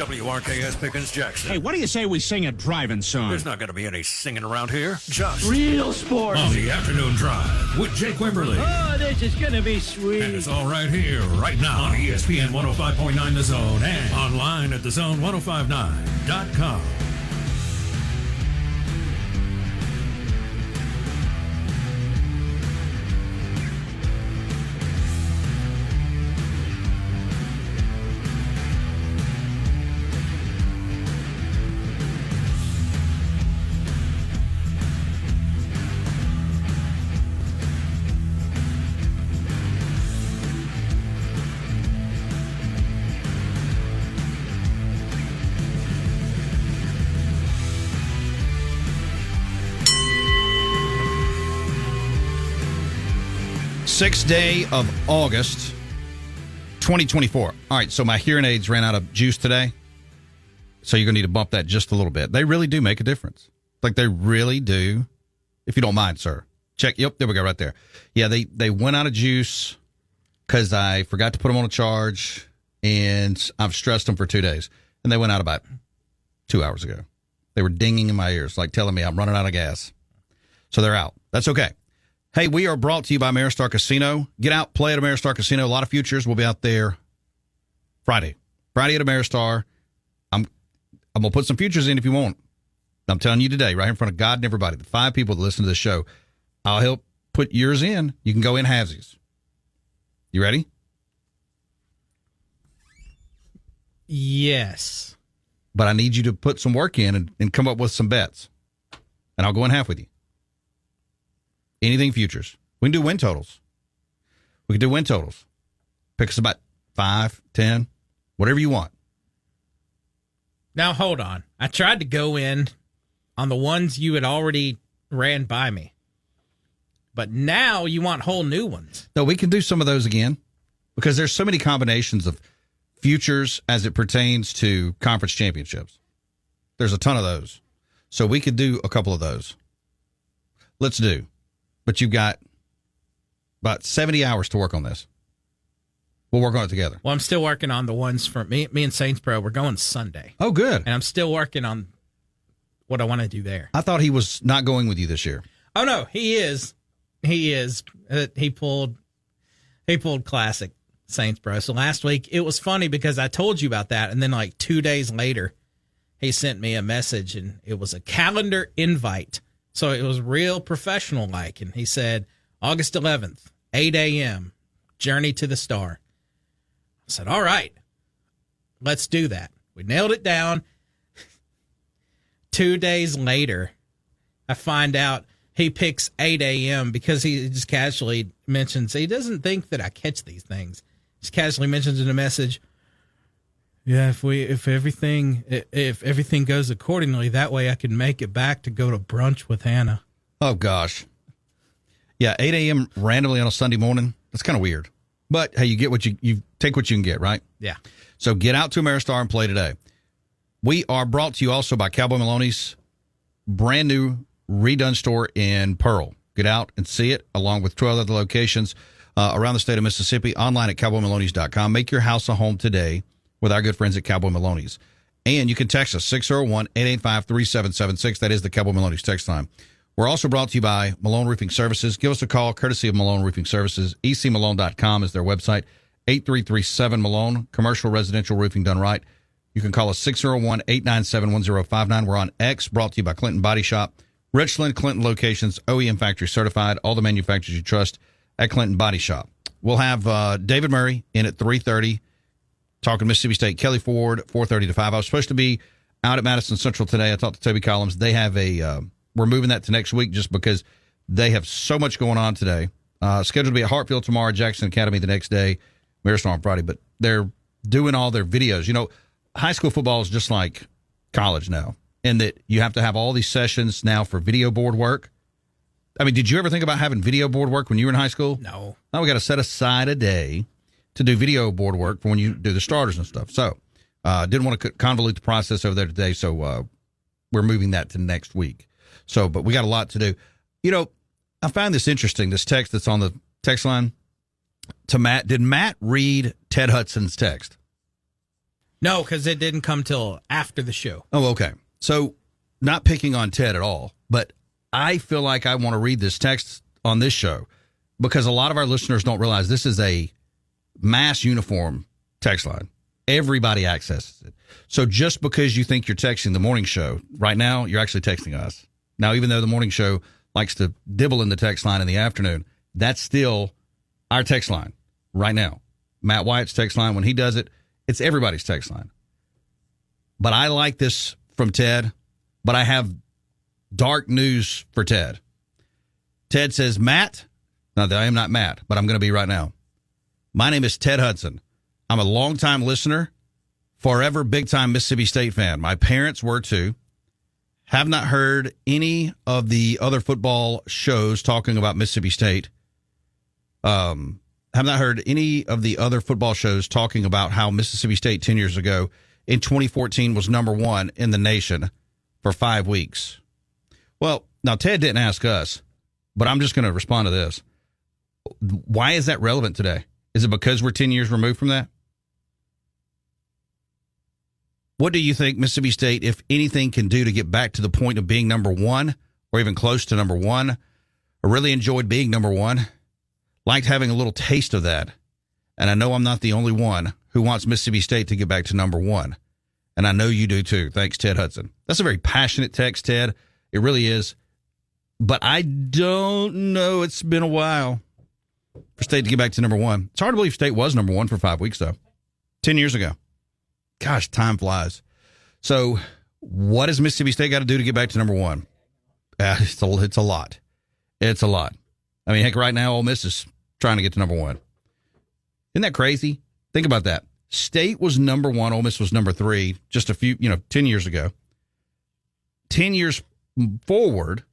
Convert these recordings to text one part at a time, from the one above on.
WRKS Pickens Jackson. Hey, what do you say we sing a driving song? There's not going to be any singing around here. Just real sports. On the afternoon drive with Jake Wimberly. Oh, this is going to be sweet. And it's all right here, right now on ESPN 105.9 The Zone and online at thezone1059.com. Sixth day of August, 2024. All right, so my hearing aids ran out of juice today, so you're going to need to bump that just a little bit. They really do make a difference. Like, they really do, if you don't mind, sir. Check. Yep, there we go, right there. Yeah, they went out of juice because I forgot to put them on a charge, and I've stressed them for 2 days. And they went out about 2 hours ago. They were dinging in my ears, like telling me I'm running out of gas. So they're out. That's okay. Hey, we are brought to you by Ameristar Casino. Get out, play at Ameristar Casino. A lot of futures will be out there Friday. Friday at Ameristar. I'm going to put some futures in if you want. I'm telling you today, right in front of God and everybody, the 5 people that listen to this show, I'll help put yours in. You can go in halvesies. You ready? Yes. But I need you to put some work in and come up with some bets. And I'll go in half with you. Anything futures. We can do win totals. We can do win totals. Pick us about 5, 10, whatever you want. Now, hold on. I tried to go in on the ones you had already ran by me. But now you want whole new ones. No, we can do some of those again because there's so many combinations of futures as it pertains to conference championships. There's a ton of those. So we could do a couple of those. Let's do. But you've got about 70 hours to work on this. We'll work on it together. Well, I'm still working on the ones for me and Saints Pro. We're going Sunday. Oh, good. And I'm still working on what I want to do there. I thought he was not going with you this year. Oh, no, he is. He is. He pulled classic Saints Pro. So last week, it was funny because I told you about that. And then like 2 days later, he sent me a message and it was a calendar invite. So it was real professional-like. And he said, August 11th, 8 a.m., Journey to the Star. I said, all right, let's do that. We nailed it down. 2 days later, I find out he picks 8 a.m. because he just casually mentions, he doesn't think that I catch these things. Just casually mentions in a message, yeah, if everything goes accordingly, that way I can make it back to go to brunch with Hannah. Oh, gosh. Yeah, 8 a.m. randomly on a Sunday morning. That's kind of weird. But, hey, you get what you take what you can get, right? Yeah. So get out to Ameristar and play today. We are brought to you also by Cowboy Maloney's brand new redone store in Pearl. Get out and see it, along with 12 other locations around the state of Mississippi, online at cowboymaloneys.com. Make your house a home today with our good friends at Cowboy Maloney's. And you can text us, 601-885-3776. That is the Cowboy Maloney's text line. We're also brought to you by Malone Roofing Services. Give us a call, courtesy of Malone Roofing Services. ecmalone.com is their website. 8337-MALONE, commercial residential roofing done right. You can call us 601-897-1059. We're on X, brought to you by Clinton Body Shop. Richland, Clinton locations, OEM factory certified. All the manufacturers you trust at Clinton Body Shop. We'll have David Murray in at 3:30. Talking Mississippi State, Kelly Ford, 4:30 to 5. I was supposed to be out at Madison Central today. I talked to Toby Collins. They have we're moving that to next week just because they have so much going on today. Scheduled to be at Hartfield tomorrow, Jackson Academy the next day, Marisol on Friday. But they're doing all their videos. You know, high school football is just like college now, in that you have to have all these sessions now for video board work. I mean, did you ever think about having video board work when you were in high school? No. Now we got to set aside a day to do video board work for when you do the starters and stuff. So didn't want to convolute the process over there today, so we're moving that to next week. So, but we got a lot to do. You know, I found this interesting, this text that's on the text line to Matt. Did Matt read Ted Hudson's text? No, because it didn't come till after the show. Oh, okay. So, not picking on Ted at all, but I feel like I want to read this text on this show because a lot of our listeners don't realize this is a mass uniform text line. Everybody accesses it. So just because you think you're texting the morning show, right now, you're actually texting us. Now, even though the morning show likes to dibble in the text line in the afternoon, that's still our text line right now. Matt Wyatt's text line, when he does it, it's everybody's text line. But I like this from Ted, but I have dark news for Ted. Ted says, Matt, now I am not Matt, but I'm going to be right now. My name is Ted Hudson. I'm a longtime listener, forever big-time Mississippi State fan. My parents were too. Have not heard any of the other football shows talking about Mississippi State. Have not heard any of the other football shows talking about how Mississippi State 10 years ago in 2014 was number one in the nation for 5 weeks. Well, now Ted didn't ask us, but I'm just going to respond to this. Why is that relevant today? Is it because we're 10 years removed from that? What do you think Mississippi State, if anything, can do to get back to the point of being number one or even close to number one? I really enjoyed being number one. Liked having a little taste of that. And I know I'm not the only one who wants Mississippi State to get back to number one. And I know you do too. Thanks, Ted Hudson. That's a very passionate text, Ted. It really is. But I don't know. It's been a while for State to get back to number one. It's hard to believe State was number one for 5 weeks, though. 10 years ago. Gosh, time flies. So what does Mississippi State got to do to get back to number one? It's a lot. It's a lot. I mean, heck, right now, Ole Miss is trying to get to number one. Isn't that crazy? Think about that. State was number one. Ole Miss was number three just 10 years ago. 10 years forward,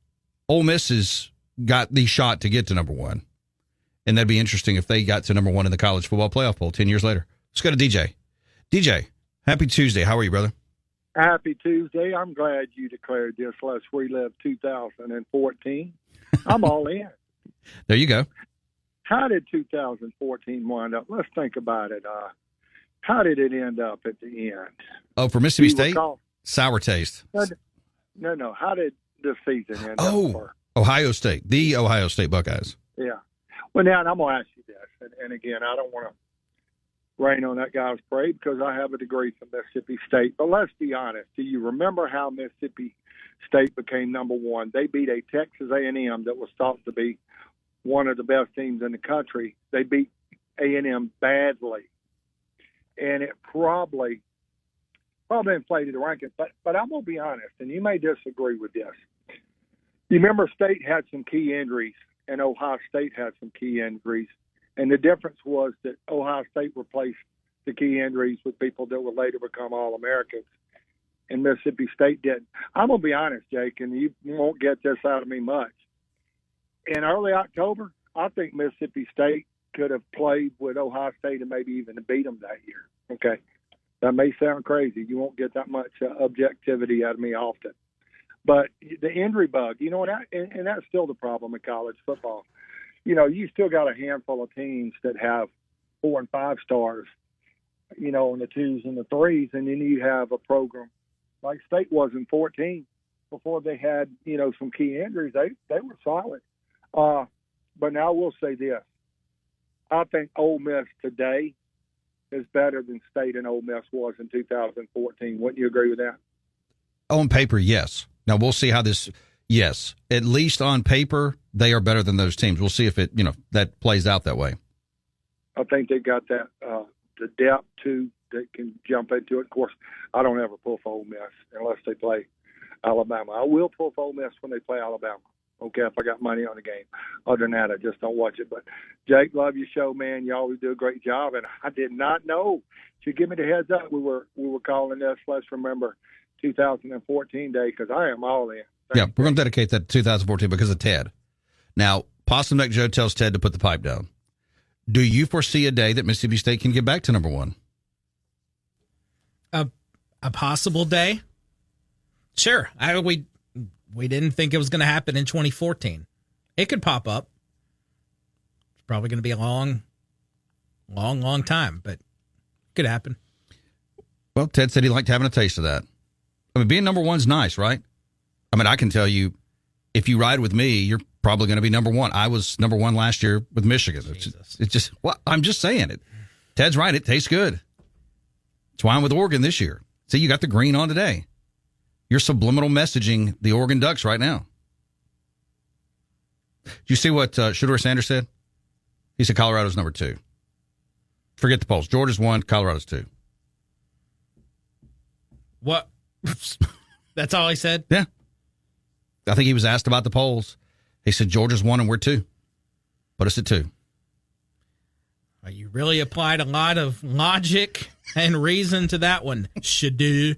Ole Miss has got the shot to get to number one. And that'd be interesting if they got to number one in the college football playoff poll 10 years later. Let's go to DJ. DJ, happy Tuesday. How are you, brother? Happy Tuesday. I'm glad you declared this. Let's relive 2014. I'm all in. There you go. How did 2014 wind up? Let's think about it. How did it end up at the end? Oh, for Mississippi State? Sour taste. No. How did the season end up? For Ohio State. The Ohio State Buckeyes. Yeah. Well, now, and I'm going to ask you this. And again, I don't want to rain on that guy's parade because I have a degree from Mississippi State. But let's be honest. Do you remember how Mississippi State became number one? They beat a Texas A&M that was thought to be one of the best teams in the country. They beat A&M badly. And it probably inflated the rankings. But I'm going to be honest, and you may disagree with this. You remember State had some key injuries, and Ohio State had some key injuries. And the difference was that Ohio State replaced the key injuries with people that would later become All-Americans, and Mississippi State didn't. I'm going to be honest, Jake, and you won't get this out of me much. In early October, I think Mississippi State could have played with Ohio State and maybe even beat them that year. Okay. That may sound crazy. You won't get that much objectivity out of me often. But the injury bug, you know what? And that's still the problem in college football. You know, you still got a handful of teams that have 4 and 5 stars, you know, on the 2s and the 3s, and then you have a program like State was in 14 before they had, you know, some key injuries. They were solid. But now we'll say this. I think Ole Miss today is better than State and Ole Miss was in 2014. Wouldn't you agree with that? On paper, yes. Now we'll see how this. Yes, at least on paper, they are better than those teams. We'll see if it, that plays out that way. I think they got that the depth too that can jump into it. Of course, I don't ever pull for Ole Miss unless they play Alabama. I will pull for Ole Miss when they play Alabama. Okay, if I got money on the game. Other than that, I just don't watch it. But Jake, love your show, man. You always do a great job, and I did not know. You give me the heads up. We were calling this. Let's remember 2014 day because I am all in. Yeah, we're going to dedicate that to 2014 because of Ted. Now, Possum Neck Joe tells Ted to put the pipe down. Do you foresee a day that Mississippi State can get back to number one? A possible day? Sure. We didn't think it was going to happen in 2014. It could pop up. It's probably going to be a long time, but it could happen. Well, Ted said he liked having a taste of that. I mean, being number one's nice, right? I mean, I can tell you, if you ride with me, you're probably going to be number one. I was number one last year with Michigan. It's just, well, I'm just saying it. Ted's right. It tastes good. That's why I'm with Oregon this year. See, you got the green on today. You're subliminal messaging the Oregon Ducks right now. Did you see what Shedeur Sanders said? He said Colorado's number 2. Forget the polls. Georgia's 1, Colorado's 2. What? That's all he said? Yeah. I think he was asked about the polls. He said Georgia's 1 and we're 2. Put us at 2. You really applied a lot of logic and reason to that one, Shedeur.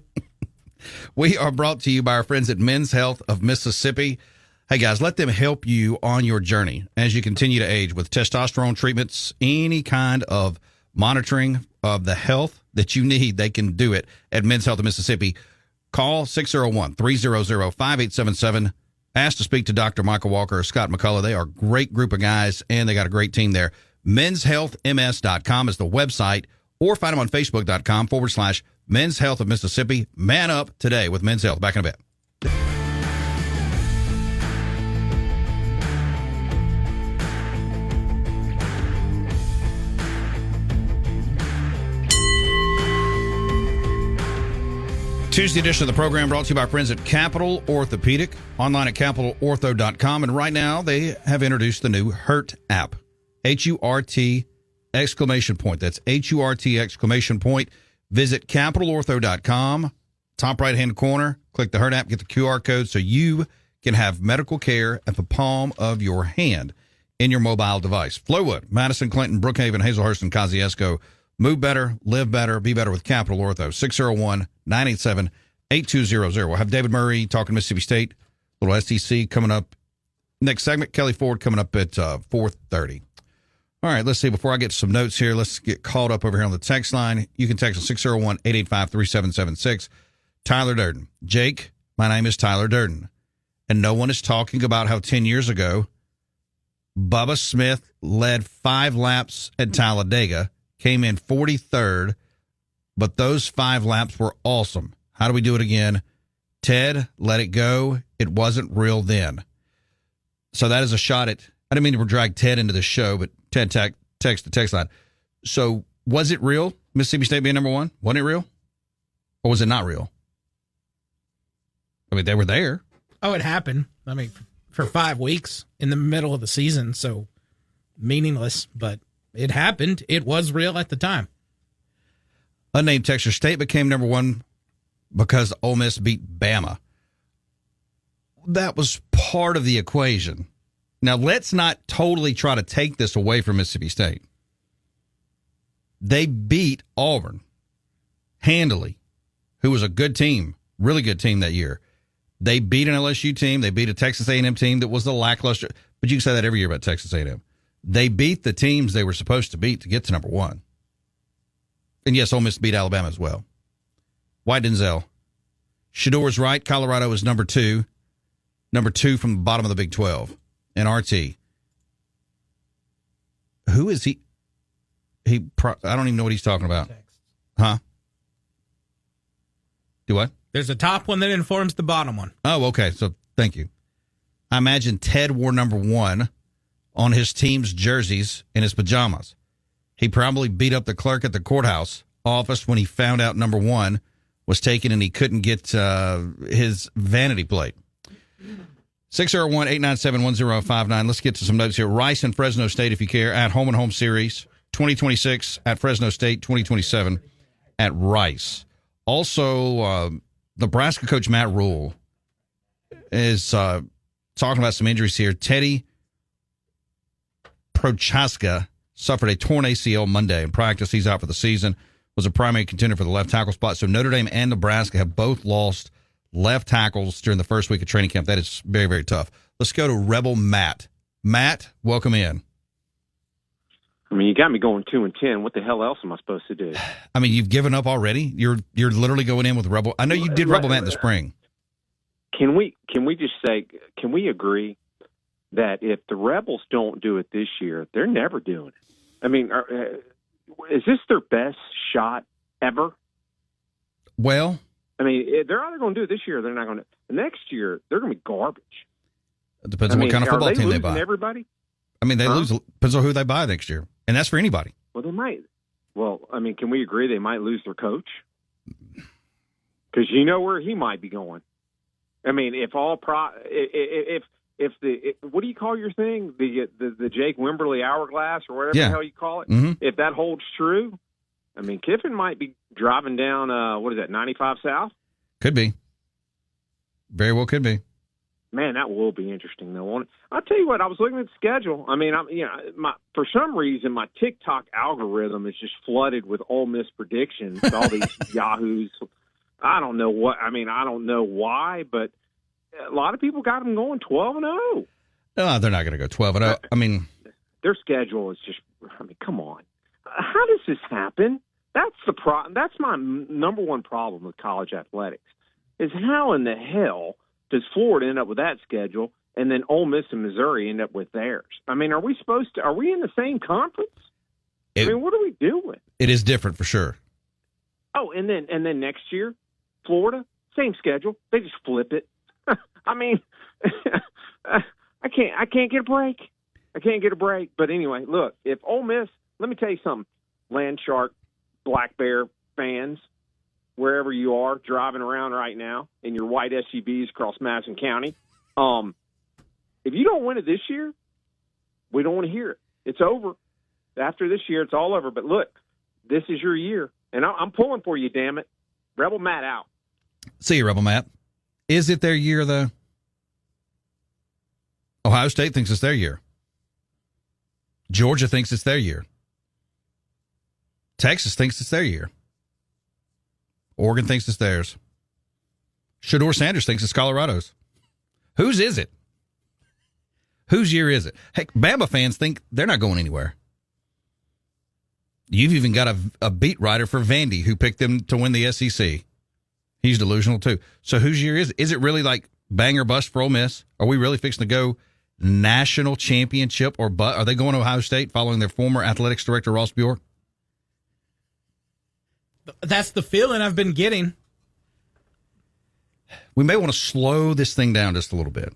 We are brought to you by our friends at Men's Health of Mississippi. Hey, guys, let them help you on your journey as you continue to age with testosterone treatments, any kind of monitoring of the health that you need. They can do it at Men's Health of Mississippi. Call 601-300-5877. Ask to speak to Dr. Michael Walker or Scott McCullough. They are a great group of guys, and they got a great team there. Men'sHealthMS.com is the website, or find them on Facebook.com/Men's Health of Mississippi. Man up today with Men's Health. Back in a bit. Tuesday edition of the program brought to you by our friends at Capital Orthopedic, online at capitalortho.com. And right now they have introduced the new HURT app. HURT exclamation point. That's HURT exclamation point. Visit capitalortho.com. Top right-hand corner, click the HURT app, get the QR code so you can have medical care at the palm of your hand in your mobile device. Flowood, Madison, Clinton, Brookhaven, Hazelhurst, and Kosciuszko. Move better, live better, be better with Capital Ortho. 601-987-8200. We'll have David Murray talking Mississippi State, little SEC coming up next segment. Kelly Ford coming up at 4:30. All right, let's see. Before I get to some notes here, let's get caught up over here on the text line. You can text us 601-885-3776. Tyler Durden. Jake, my name is Tyler Durden, and no one is talking about how 10 years ago, Bubba Smith led 5 laps at Talladega, came in 43rd, but those 5 laps were awesome. How do we do it again? Ted, let it go. It wasn't real then. So that is a shot at, I didn't mean to drag Ted into the show, but Ted text the text line. So was it real, Mississippi State being number 1? Wasn't it real? Or was it not real? I mean, they were there. Oh, it happened. I mean, for 5 weeks in the middle of the season, so meaningless, but it happened. It was real at the time. Unnamed texter, State became number 1 because Ole Miss beat Bama. That was part of the equation. Now, let's not totally try to take this away from Mississippi State. They beat Auburn handily, who was a good team, really good team that year. They beat an LSU team. They beat a Texas A&M team that was the lackluster. But you can say that every year about Texas A&M. They beat the teams they were supposed to beat to get to number 1. And yes, Ole Miss beat Alabama as well. White Denzel. Shedeur's right. Colorado is number 2. Number 2 from the bottom of the Big 12. And RT. Who is he? I don't even know what he's talking about. Huh? Do what? There's a top one that informs the bottom one. Oh, okay. So thank you. I imagine Ted wore number 1 on his team's jerseys in his pajamas. He probably beat up the clerk at the courthouse office when he found out number 1 was taken and he couldn't get his vanity plate. 601-897-1059. Let's get to some notes here. Rice and Fresno State, if you care, at Home and Home Series. 2026 at Fresno State, 2027 at Rice. Also, Nebraska coach Matt Rule is talking about some injuries here. Teddy Prochaska suffered a torn ACL Monday in practice. He's out for the season. Was a primary contender for the left tackle spot. So Notre Dame and Nebraska have both lost left tackles during the first week of training camp. That is very, very tough. Let's go to Rebel Matt. Matt, welcome in. I mean, you got me going 2-10. What the hell else am I supposed to do? I mean, you've given up already. You're literally going in with Rebel. I know you did Rebel Matt in the spring. Can we just say, can we agree that if the Rebels don't do it this year, they're never doing it? I mean, is this their best shot ever? Well, I mean, they're either going to do it this year or they're not going to. Next year, they're going to be garbage. It depends on what kind of football team they buy. Everybody? I mean, they lose. Depends on who they buy next year, and that's for anybody. Well, they might. Well, I mean, can we agree they might lose their coach? Because you know where he might be going. I mean, if all if the what do you call your thing, the Jake Wimberly hourglass or whatever the hell you call it? Mm-hmm. If that holds true, I mean, Kiffin might be driving down 95 South. Could be. Very well could be. Man, that will be interesting, though, won't it? I'll tell you what, I was looking at the schedule. I mean, for some reason, my TikTok algorithm is just flooded with Ole Miss predictions, all these yahoos. I don't know what. I mean, I don't know why, but a lot of people got them going 12-0. No, they're not going to go 12-0. I mean, their schedule is just. I mean, come on. How does this happen? That's the problem. That's my number one problem with college athletics. Is how in the hell does Florida end up with that schedule, and then Ole Miss and Missouri end up with theirs? I mean, are we in the same conference? I mean, what are we doing? It is different for sure. Oh, and then next year, Florida, same schedule. They just flip it. I mean, I can't get a break. I can't get a break. But anyway, look, if Ole Miss, let me tell you something, Land Shark, Black Bear fans, wherever you are driving around right now in your white SUVs across Madison County, if you don't win it this year, we don't want to hear it. It's over. After this year, it's all over. But look, this is your year, and I'm pulling for you, damn it. Rebel Matt out. See you, Rebel Matt. Is it their year, though? Ohio State thinks it's their year. Georgia thinks it's their year. Texas thinks it's their year. Oregon thinks it's theirs. Shedeur Sanders thinks it's Colorado's. Whose is it? Whose year is it? Heck, Bama fans think they're not going anywhere. You've even got a beat writer for Vandy who picked them to win the SEC. He's delusional, too. So whose year is it? Is it really like bang or bust for Ole Miss? Are we really fixing to go national championship or are they going to Ohio State following their former athletics director, Ross Bjork? That's the feeling I've been getting. We may want to slow this thing down just a little bit.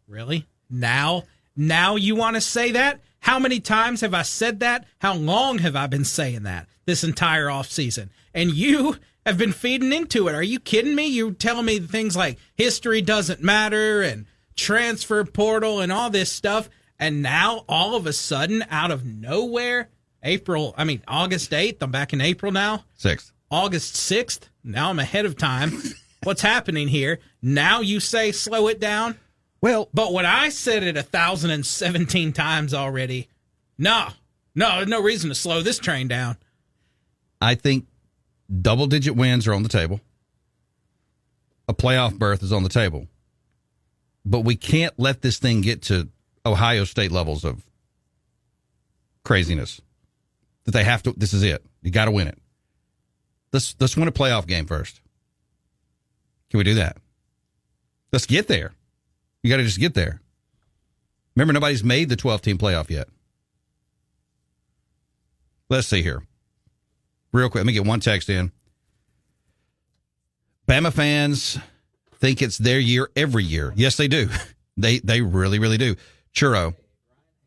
Really? Now you want to say that? How many times have I said that? How long have I been saying that this entire offseason? And you have been feeding into it. Are you kidding me? You're telling me things like history doesn't matter and transfer portal and all this stuff. And now all of a sudden, out of nowhere, August 8th, I'm back in April now. 6th. August 6th, now I'm ahead of time. What's happening here? Now you say slow it down? Well, but when I said it 1,017 times already, no, there's no reason to slow this train down. I think double-digit wins are on the table. A playoff berth is on the table. But we can't let this thing get to Ohio State levels of craziness. That they have to, this is it. You got to win it. Let's win a playoff game first. Can we do that? Let's get there. You got to just get there. Remember, nobody's made the 12-team playoff yet. Let's see here. Real quick, let me get one text in. Bama fans think it's their year every year. Yes, they do. They really, really do. Churro,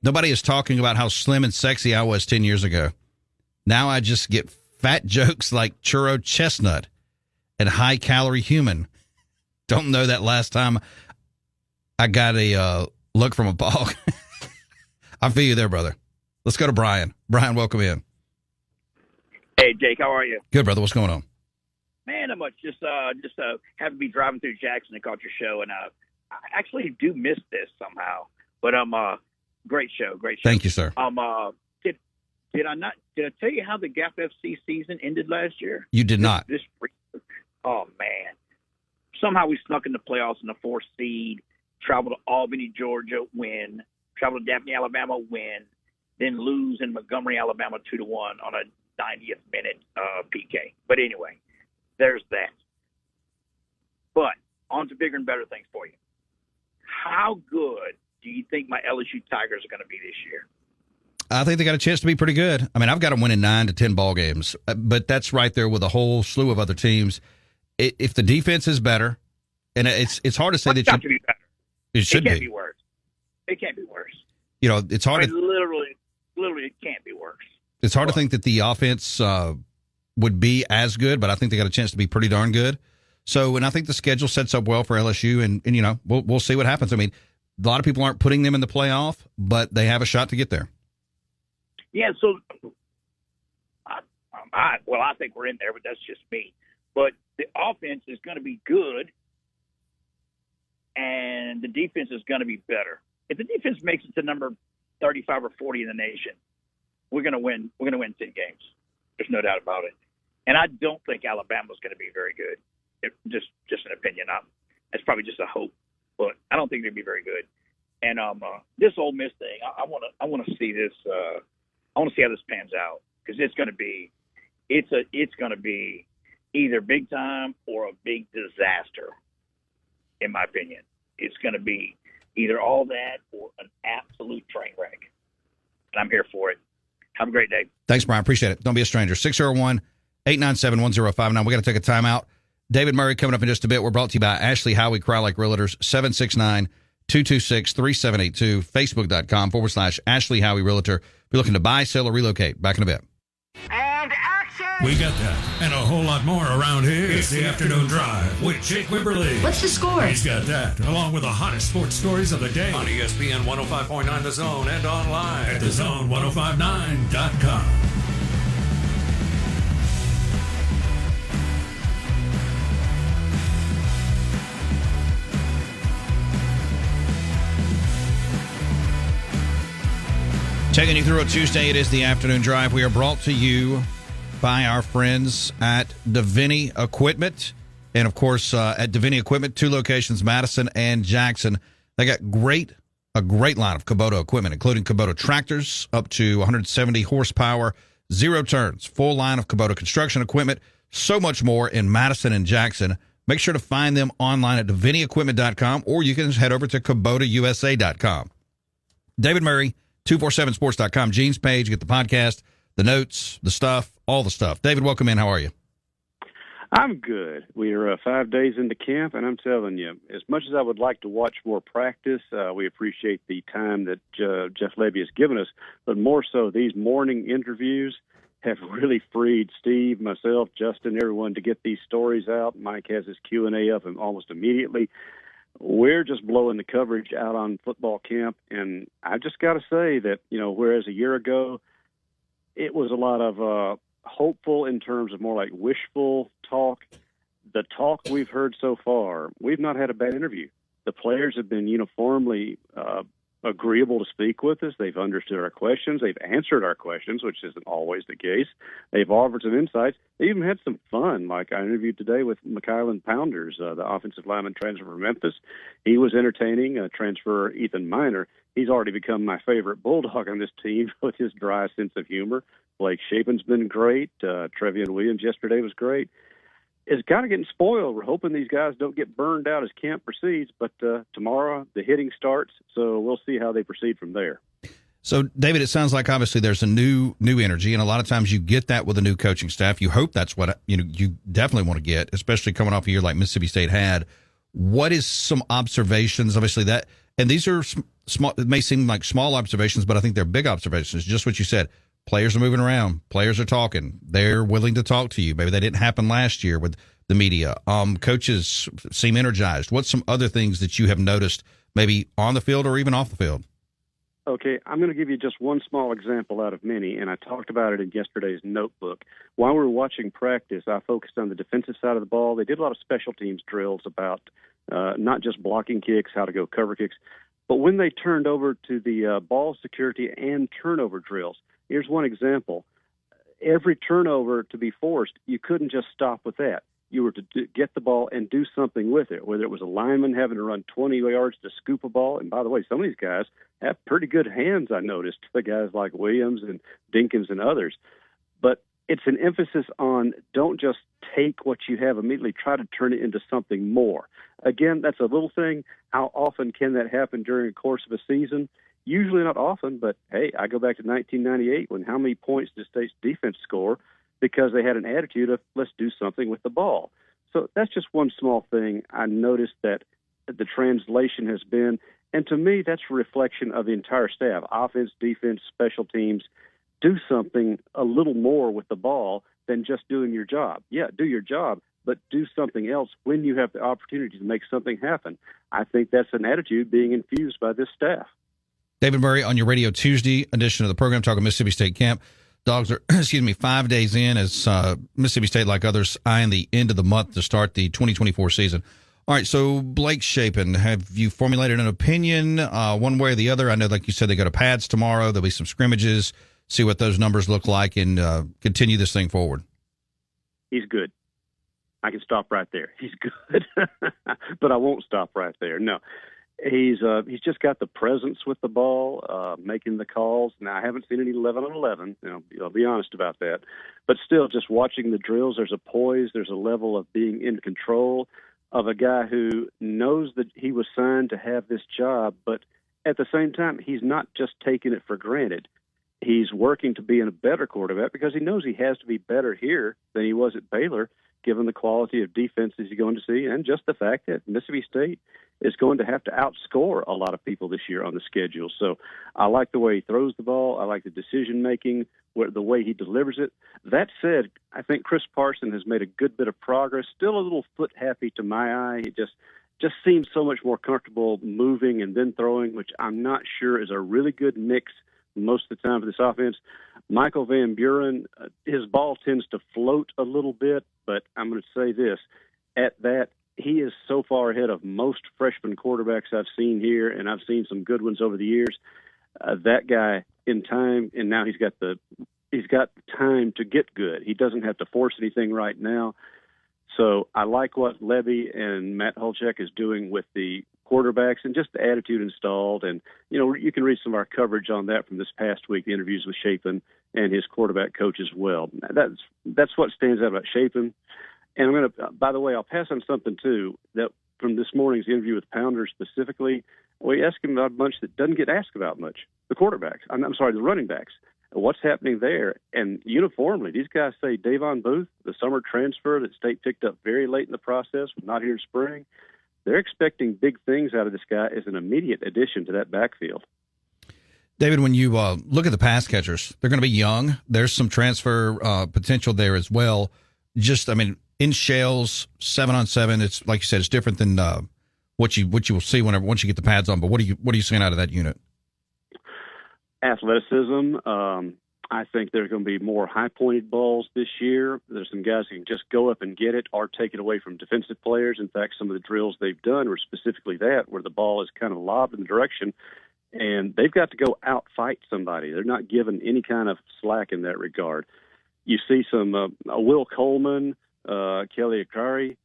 nobody is talking about how slim and sexy I was 10 years ago. Now I just get fat jokes like churro chestnut and high-calorie human. Don't know that last time I got a look from a bog. I feel you there, brother. Let's go to Brian. Brian, welcome in. Hey, Jake, how are you? Good, brother. What's going on? Man, I'm much. Just happy to be driving through Jackson and caught your show, and I actually do miss this somehow. But great show. Thank you, sir. Did I tell you how the Gap FC season ended last year? You did not. Oh man! Somehow we snuck in the playoffs in the 4th seed. Traveled to Albany, Georgia, win. Traveled to Daphne, Alabama, win. Then lose in Montgomery, Alabama, 2-1 on a 90th minute PK. But anyway, there's that. But on to bigger and better things for you. How good do you think my LSU Tigers are going to be this year? I think they got a chance to be pretty good. I mean, I've got them winning 9 to 10 ball games, but that's right there with a whole slew of other teams. If the defense is better, and it's hard to say that be better. It should can't be worse. It can't be worse. You know, it's hard. Literally, it can't be worse. It's hard to think that the offense would be as good, but I think they got a chance to be pretty darn good. So, and I think the schedule sets up well for LSU, and you know, we'll see what happens. I mean, a lot of people aren't putting them in the playoff, but they have a shot to get there. Yeah, so I think we're in there, but that's just me. But the offense is going to be good, and the defense is going to be better. If the defense makes it to number 35 or 40 in the nation, we're going to win. We're going to win 10 games. There's no doubt about it. And I don't think Alabama's going to be very good. Just an opinion. That's probably just a hope, but I don't think they'll be very good. And this Ole Miss thing, I want to see this. I want to see how this pans out, because it's going to be either big time or a big disaster. In my opinion, it's going to be either all that or an absolute train wreck. And I'm here for it. Have a great day. Thanks, Brian. Appreciate it. Don't be a stranger. 601-897-1059. We got to take a timeout. David Murray coming up in just a bit. We're brought to you by Ashley Howie Crowlake Realtors, 769-226-3782, Facebook.com/Ashley Howie Realtor. If you're looking to buy, sell, or relocate. Back in a bit. We got that and a whole lot more around here. It's the Afternoon Drive with Jake Wimberly. What's the score? He's got that, along with the hottest sports stories of the day on ESPN 105.9 The Zone and online at thezone1059.com. Taking you through a Tuesday, it is the Afternoon Drive. We are brought to you by our friends at Davini Equipment. And, of course, at Davini Equipment, 2 locations, Madison and Jackson. They got a great line of Kubota equipment, including Kubota tractors up to 170 horsepower, 0 turns, full line of Kubota construction equipment, so much more in Madison and Jackson. Make sure to find them online at DaviniEquipment.com, or you can just head over to KubotaUSA.com. David Murray, 247sports.com, Gene's page, get the podcast, the notes, the stuff, all the stuff. David, welcome in. How are you? I'm good. We are 5 days into camp, and I'm telling you, as much as I would like to watch more practice, we appreciate the time that Jeff Lebby has given us, but more so these morning interviews have really freed Steve, myself, Justin, everyone to get these stories out. Mike has his Q&A up almost immediately. We're just blowing the coverage out on football camp, and I just got to say that, you know, whereas a year ago it was a lot of hopeful in terms of more like wishful talk, the talk we've heard so far, we've not had a bad interview. The players have been uniformly agreeable to speak with us. They've understood our questions. They've answered our questions, which isn't always the case. They've offered some insights. They even had some fun. Like I interviewed today with Mykylan Pounders, the offensive lineman transfer from Memphis. He was entertaining. Transfer Ethan Miner. He's already become my favorite Bulldog on this team with his dry sense of humor. Blake Shapen's been great. Trevion Williams yesterday was great. It's kind of getting spoiled. We're hoping these guys don't get burned out as camp proceeds, but tomorrow the hitting starts, so we'll see how they proceed from there. So, David, it sounds like obviously there's a new energy, and a lot of times you get that with a new coaching staff. You hope that's what you definitely want to get, especially coming off a year like Mississippi State had. What is some observations? Obviously that, and these are small. It may seem like small observations, but I think they're big observations. Just what you said. Players are moving around. Players are talking. They're willing to talk to you. Maybe that didn't happen last year with the media. Coaches seem energized. What's some other things that you have noticed, maybe on the field or even off the field? Okay, I'm going to give you just one small example out of many, and I talked about it in yesterday's notebook. While we were watching practice, I focused on the defensive side of the ball. They did a lot of special teams drills about not just blocking kicks, how to go cover kicks, but when they turned over to the ball security and turnover drills. Here's one example. Every turnover to be forced, you couldn't just stop with that. You were to get the ball and do something with it, whether it was a lineman having to run 20 yards to scoop a ball. And by the way, some of these guys have pretty good hands, I noticed, the guys like Williams and Dinkins and others. But it's an emphasis on don't just take what you have immediately, try to turn it into something more. Again, that's a little thing. How often can that happen during the course of a season? Usually not often, but hey, I go back to 1998 when how many points did State's defense score because they had an attitude of let's do something with the ball. So that's just one small thing I noticed that the translation has been, and to me that's a reflection of the entire staff, offense, defense, special teams. Do something a little more with the ball than just doing your job. Yeah, do your job, but do something else when you have the opportunity to make something happen. I think that's an attitude being infused by this staff. David Murray on your Radio Tuesday edition of the program, talking Mississippi State camp. Dogs are, 5 days in as Mississippi State, like others, eyeing the end of the month to start the 2024 season. All right, so Blake Shapen, have you formulated an opinion one way or the other? I know, like you said, they go to pads tomorrow. There'll be some scrimmages, see what those numbers look like, and continue this thing forward. He's good. I can stop right there. He's good, but I won't stop right there. No. He's just got the presence with the ball, making the calls. Now, I haven't seen any 11 on 11. I'll be honest about that. But still, just watching the drills, there's a poise, there's a level of being in control of a guy who knows that he was signed to have this job, but at the same time, he's not just taking it for granted. He's working to be a better quarterback because he knows he has to be better here than he was at Baylor, given the quality of defenses he's going to see and just the fact that Mississippi State is going to have to outscore a lot of people this year on the schedule. So I like the way he throws the ball. I like the decision-making, the way he delivers it. That said, I think Chris Parson has made a good bit of progress. Still a little foot-happy to my eye. He just seems so much more comfortable moving and then throwing, which I'm not sure is a really good mix most of the time for this offense. Michael Van Buren, his ball tends to float a little bit, but I'm going to say this. At that, he is so far ahead of most freshman quarterbacks I've seen here, and I've seen some good ones over the years. That guy in time, and now he's got time to get good. He doesn't have to force anything right now. So I like what Lebby and Matt Holchek is doing with the quarterbacks and just the attitude installed. And, you can read some of our coverage on that from this past week, the interviews with Shapen and his quarterback coach as well. That's what stands out about Shapen. And I'm going to, by the way, I'll pass on something, too, that from this morning's interview with Pounder specifically. We asked him about a bunch that doesn't get asked about much, the quarterbacks. The running backs. What's happening there? And uniformly, these guys say Davon Booth, the summer transfer that State picked up very late in the process, not here in spring, they're expecting big things out of this guy as an immediate addition to that backfield. David, when you look at the pass catchers, they're going to be young. There's some transfer potential there as well. In shells, 7-on-7, it's like you said, it's different than what you will see once you get the pads on. But what are you seeing out of that unit? Athleticism. I think there's going to be more high-pointed balls this year. There's some guys who can just go up and get it or take it away from defensive players. In fact, some of the drills they've done were specifically that, where the ball is kind of lobbed in the direction, and they've got to go out-fight somebody. They're not given any kind of slack in that regard. You see some Will Coleman, Kelly Akari,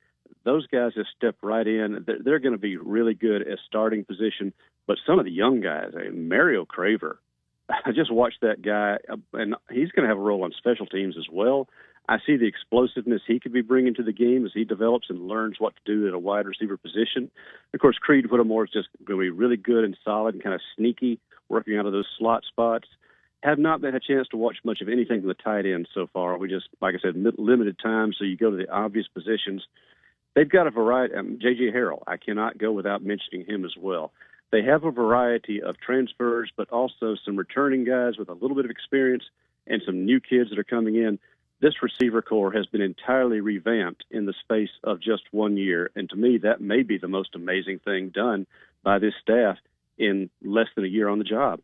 those guys just step right in. They're going to be really good at starting position. But some of the young guys, Mario Craver, I just watched that guy, and he's going to have a role on special teams as well. I see the explosiveness he could be bringing to the game as he develops and learns what to do at a wide receiver position. Of course, Creed Whittemore is just going to be really good and solid and kind of sneaky, working out of those slot spots. Have not had a chance to watch much of anything from the tight end so far. We just, like I said, limited time, so you go to the obvious positions. They've got a variety. J.J. Harrell, I cannot go without mentioning him as well. They have a variety of transfers, but also some returning guys with a little bit of experience and some new kids that are coming in. This receiver core has been entirely revamped in the space of just 1 year, and to me, that may be the most amazing thing done by this staff in less than a year on the job.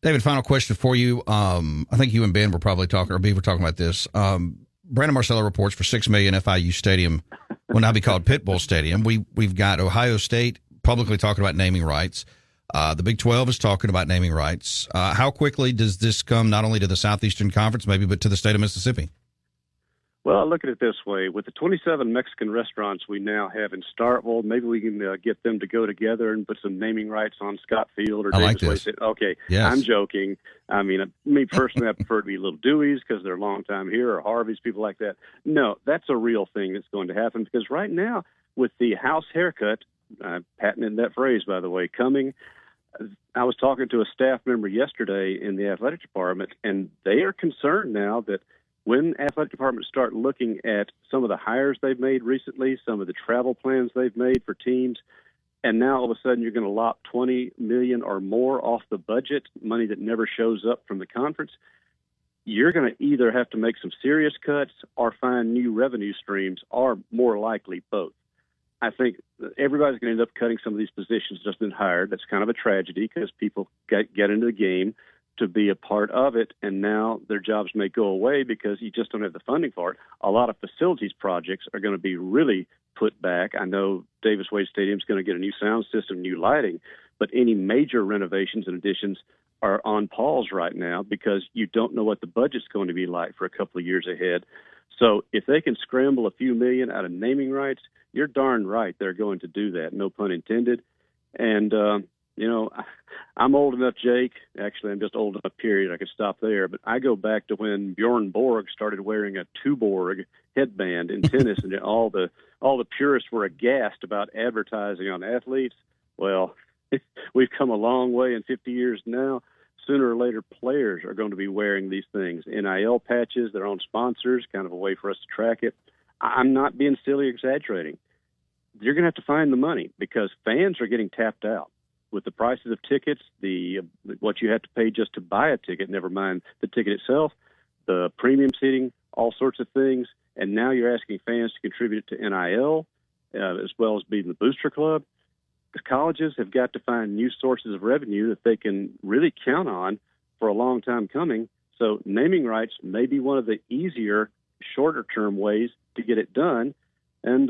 David, final question for you. I think you and Ben were probably talking, or B were talking about this. Brandon Marcello reports for $6 million FIU Stadium will now be called Pitbull Stadium. We've got Ohio State publicly talking about naming rights. The Big 12 is talking about naming rights. How quickly does this come not only to the Southeastern Conference, maybe, but to the state of Mississippi? Well, I look at it this way. With the 27 Mexican restaurants we now have in Starkville, maybe we can get them to go together and put some naming rights on Scott Field or Davis Way. Okay, yes. I'm joking. I mean, me personally, I prefer to be Little Dewey's because they're a long time here, or Harvey's, people like that. No, that's a real thing that's going to happen because right now, with the house haircut, patented that phrase, by the way, coming, I was talking to a staff member yesterday in the athletic department, and they are concerned now that when athletic departments start looking at some of the hires they've made recently, some of the travel plans they've made for teams, and now all of a sudden you're going to lop $20 million or more off the budget, money that never shows up from the conference, you're going to either have to make some serious cuts or find new revenue streams, or more likely both. I think everybody's going to end up cutting some of these positions just been hired. That's kind of a tragedy because people get into the game to be a part of it, and now their jobs may go away because you just don't have the funding for it. A lot of facilities projects are going to be really put back. I know Davis Wade Stadium is going to get a new sound system, new lighting, but any major renovations and additions are on pause right now because you don't know what the budget's going to be like for a couple of years ahead. So if they can scramble a few million out of naming rights, you're darn right they're going to do that, no pun intended. And, I'm old enough, Jake. Actually, I'm just old enough, period. I could stop there. But I go back to when Bjorn Borg started wearing a Tuborg headband in tennis, and all the purists were aghast about advertising on athletes. Well, we've come a long way in 50 years now. Sooner or later, players are going to be wearing these things. NIL patches, their own sponsors, kind of a way for us to track it. I'm not being silly exaggerating. You're going to have to find the money because fans are getting tapped out. With the prices of tickets, what you have to pay just to buy a ticket, never mind the ticket itself, the premium seating, all sorts of things. And now you're asking fans to contribute to NIL as well as being the booster club. The colleges have got to find new sources of revenue that they can really count on for a long time coming. So naming rights may be one of the easier, shorter-term ways to get it done. And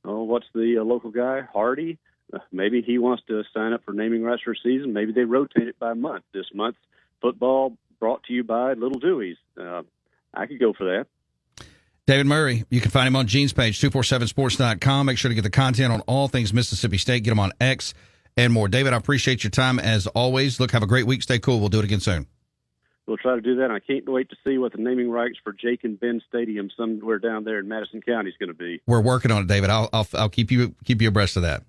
what's the local guy, Hardy? Maybe he wants to sign up for naming rights for a season. Maybe they rotate it by month. This month, football brought to you by Little Dewey's. I could go for that. David Murray, you can find him on Gene's page, 247sports.com. Make sure to get the content on all things Mississippi State. Get him on X and more. David, I appreciate your time as always. Look, have a great week. Stay cool. We'll do it again soon. We'll try to do that. I can't wait to see what the naming rights for Jake and Ben Stadium somewhere down there in Madison County is going to be. We're working on it, David. I'll keep you abreast of that.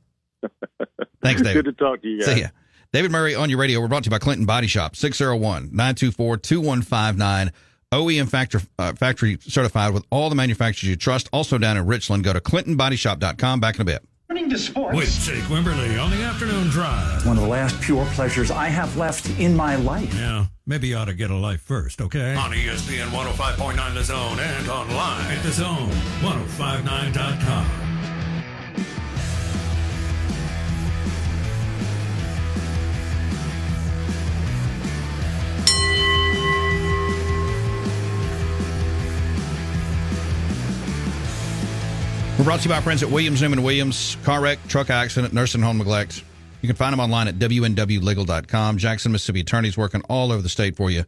Thanks, David. Good to talk to you guys. See ya. David Murray on your radio. We're brought to you by Clinton Body Shop, 601-924-2159. OEM factory certified with all the manufacturers you trust. Also down in Richland. Go to ClintonBodyShop.com. Back in a bit. Turning to sports. With Jake Wimberly on the afternoon drive. One of the last pure pleasures I have left in my life. Yeah, maybe you ought to get a life first, okay? On ESPN 105.9 The Zone and online at thezone1059.com. We're brought to you by our friends at Williams, Newman Williams. Car wreck, truck accident, nursing home neglect. You can find them online at WNWlegal.com. Jackson, Mississippi attorneys working all over the state for you.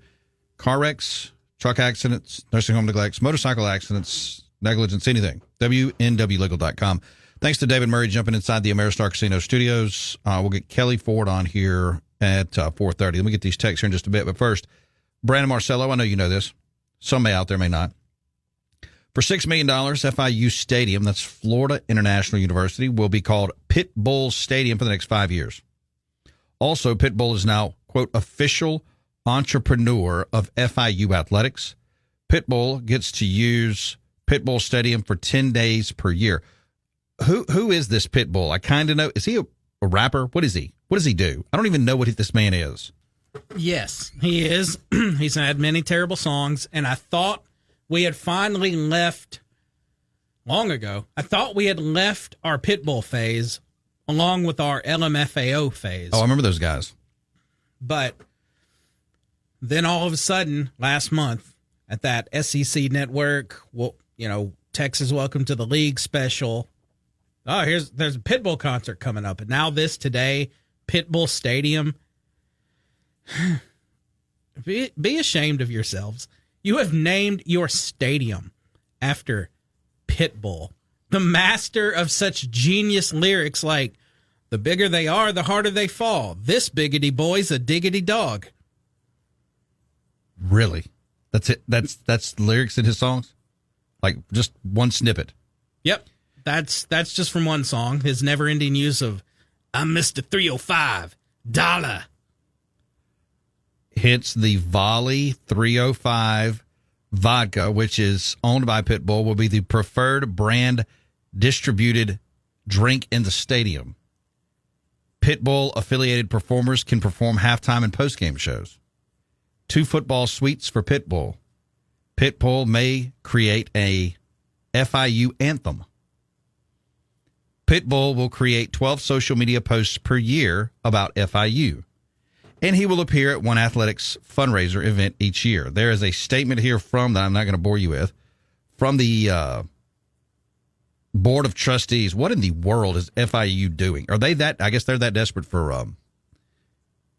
Car wrecks, truck accidents, nursing home neglects, motorcycle accidents, negligence, anything. WNWlegal.com. Thanks to David Murray jumping inside the Ameristar Casino studios. We'll get Kelly Ford on here at 4:30. Let me get these texts here in just a bit. But first, Brandon Marcello, I know you know this. Some may out there, may not. For $6 million, FIU Stadium, that's Florida International University, will be called Pit Bull Stadium for the next 5 years. Also, Pit Bull is now, quote, official entrepreneur of FIU athletics. Pit Bull gets to use Pit Bull Stadium for 10 days per year. Who is this Pit Bull? I kind of know. Is he a rapper? What is he? What does he do? I don't even know what this man is. Yes, he is. He's had many terrible songs, and I thought we had finally left long ago. I thought we had left our Pitbull phase along with our LMFAO phase. Oh, I remember those guys. But then all of a sudden, last month, at that SEC network, Texas Welcome to the League special. Oh, there's a Pitbull concert coming up. And now today, Pitbull Stadium. Be ashamed of yourselves. You have named your stadium after Pitbull, the master of such genius lyrics like, the bigger they are, the harder they fall. This biggity boy's a diggity dog. Really? That's it? That's lyrics in his songs? Like just one snippet? Yep. That's just from one song. His never-ending use of, I'm Mr. 305, Dollar. Hence the Volley 305 vodka, which is owned by Pitbull, will be the preferred brand distributed drink in the stadium. Pitbull affiliated performers can perform halftime and postgame shows. 2 football suites for Pitbull. Pitbull may create a FIU anthem. Pitbull will create 12 social media posts per year about FIU. And he will appear at one athletics fundraiser event each year. There is a statement here from, that I'm not going to bore you with, from the Board of Trustees. What in the world is FIU doing? Are they that, I guess they're that desperate for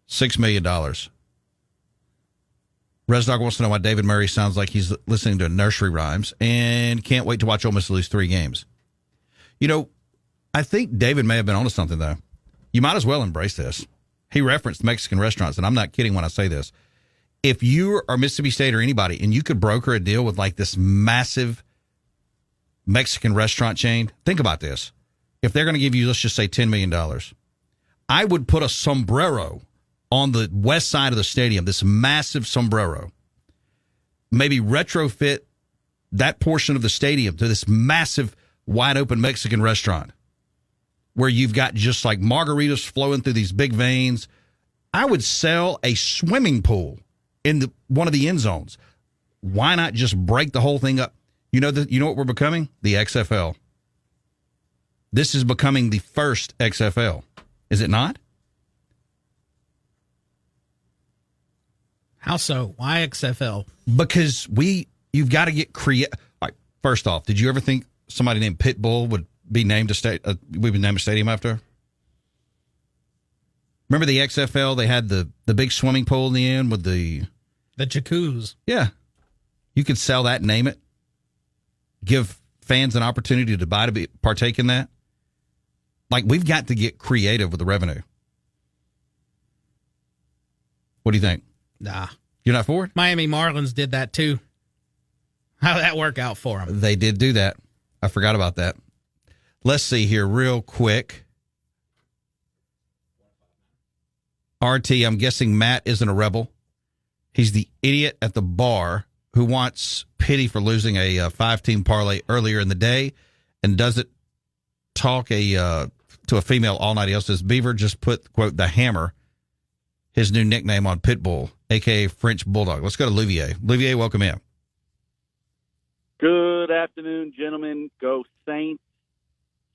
$6 million. Resdog wants to know why David Murray sounds like he's listening to nursery rhymes and can't wait to watch Ole Miss lose 3 games. You know, I think David may have been onto something, though. You might as well embrace this. He referenced Mexican restaurants, and I'm not kidding when I say this. If you are Mississippi State or anybody, and you could broker a deal with like this massive Mexican restaurant chain, think about this. If they're going to give you, let's just say $10 million, I would put a sombrero on the west side of the stadium, this massive sombrero, maybe retrofit that portion of the stadium to this massive, wide open Mexican restaurant where you've got just like margaritas flowing through these big veins. I would sell a swimming pool in one of the end zones. Why not just break the whole thing up? You know what we're becoming? The XFL. This is becoming the first XFL. Is it not? How so? Why XFL? Because you've got to get creative. All right, first off, did you ever think somebody named Pitbull would be named we would name a stadium after? Remember the XFL? They had the big swimming pool in the end with the jacuzzi. Yeah. You could sell that and name it. Give fans an opportunity to partake in that. Like, we've got to get creative with the revenue. What do you think? Nah. You're not for it? Miami Marlins did that too. How'd that work out for them? They did do that. I forgot about that. Let's see here real quick. RT, I'm guessing Matt isn't a rebel. He's the idiot at the bar who wants pity for losing a 5-team parlay earlier in the day and doesn't talk to a female all night. He also says Beaver just put, quote, the hammer, his new nickname, on Pitbull, a.k.a. French Bulldog. Let's go to Louvier. Louvier, welcome in. Good afternoon, gentlemen. Go Saints.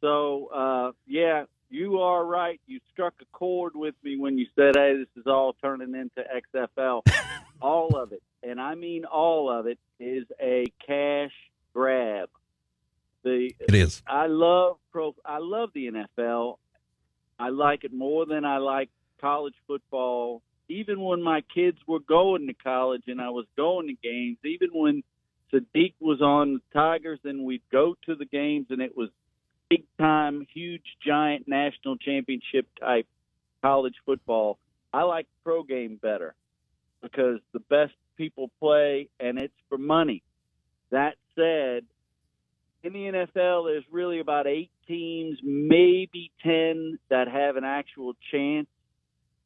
So, yeah, you are right. You struck a chord with me when you said, hey, this is all turning into XFL. All of it, and I mean all of it, is a cash grab. It is. I love the NFL. I like it more than I like college football. Even when my kids were going to college and I was going to games, even when Sadiq was on the Tigers and we'd go to the games and it was big-time, huge, giant national championship type college football, I like the pro game better because the best people play and it's for money. That said, in the NFL, there's really about 8 teams, maybe 10, that have an actual chance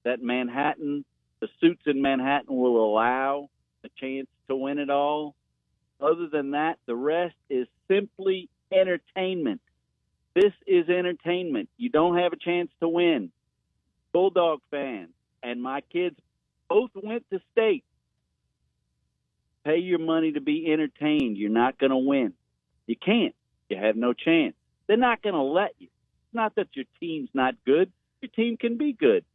that the suits in Manhattan will allow a chance to win it all. Other than that, the rest is simply entertainment. This is entertainment. You don't have a chance to win. Bulldog fans, and my kids both went to state. Pay your money to be entertained. You're not going to win. You can't. You have no chance. They're not going to let you. It's not that your team's not good. Your team can be good.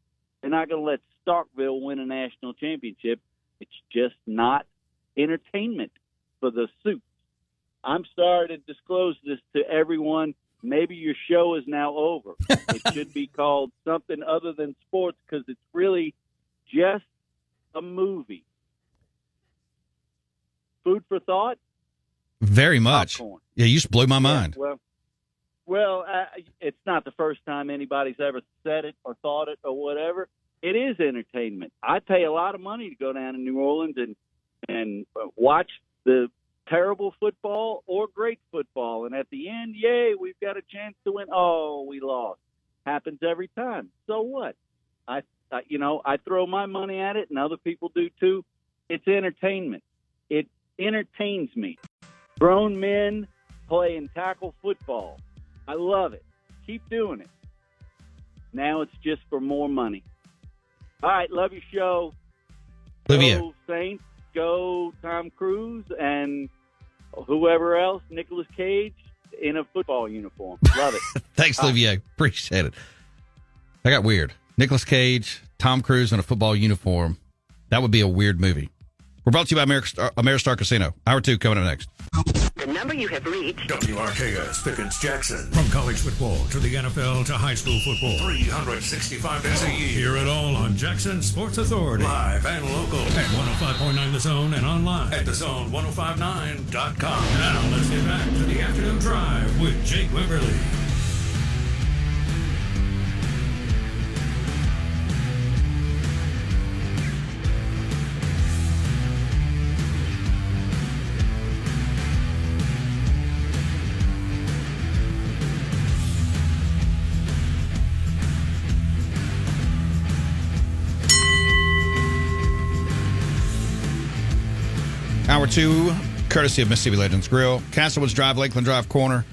They're not going to let Starkville win a national championship. It's just not entertainment for the suits. I'm sorry to disclose this to everyone. Maybe your show is now over. It should be called something other than sports because it's really just a movie. Food for thought? Very much. Popcorn. Yeah, you just blew my mind. Well, it's not the first time anybody's ever said it or thought it or whatever. It is entertainment. I pay a lot of money to go down to New Orleans and watch the terrible football or great football. And at the end, yay, we've got a chance to win. Oh, we lost. Happens every time. So what? I I throw my money at it, and other people do too. It's entertainment. It entertains me. Grown men playing tackle football. I love it. Keep doing it. Now it's just for more money. All right, love your show. Olivia. Go Saints, go Tom Cruise, and whoever else, Nicolas Cage, in a football uniform. Love it. Thanks, Olivier. Appreciate it. I got weird. Nicolas Cage, Tom Cruise in a football uniform. That would be a weird movie. We're brought to you by Ameristar Casino. Hour 2 coming up next. The number you have reached. WRKS Pickens Jackson. From college football to the NFL to high school football. 365 days a year. Hear it all on Jackson Sports Authority. Live and local at 105.9 The Zone and online at thezone1059.com. Now let's get back to the afternoon drive with Jake Wimberly. Hour 2, courtesy of Mississippi Legends Grill. Castlewoods Drive, Lakeland Drive Corner.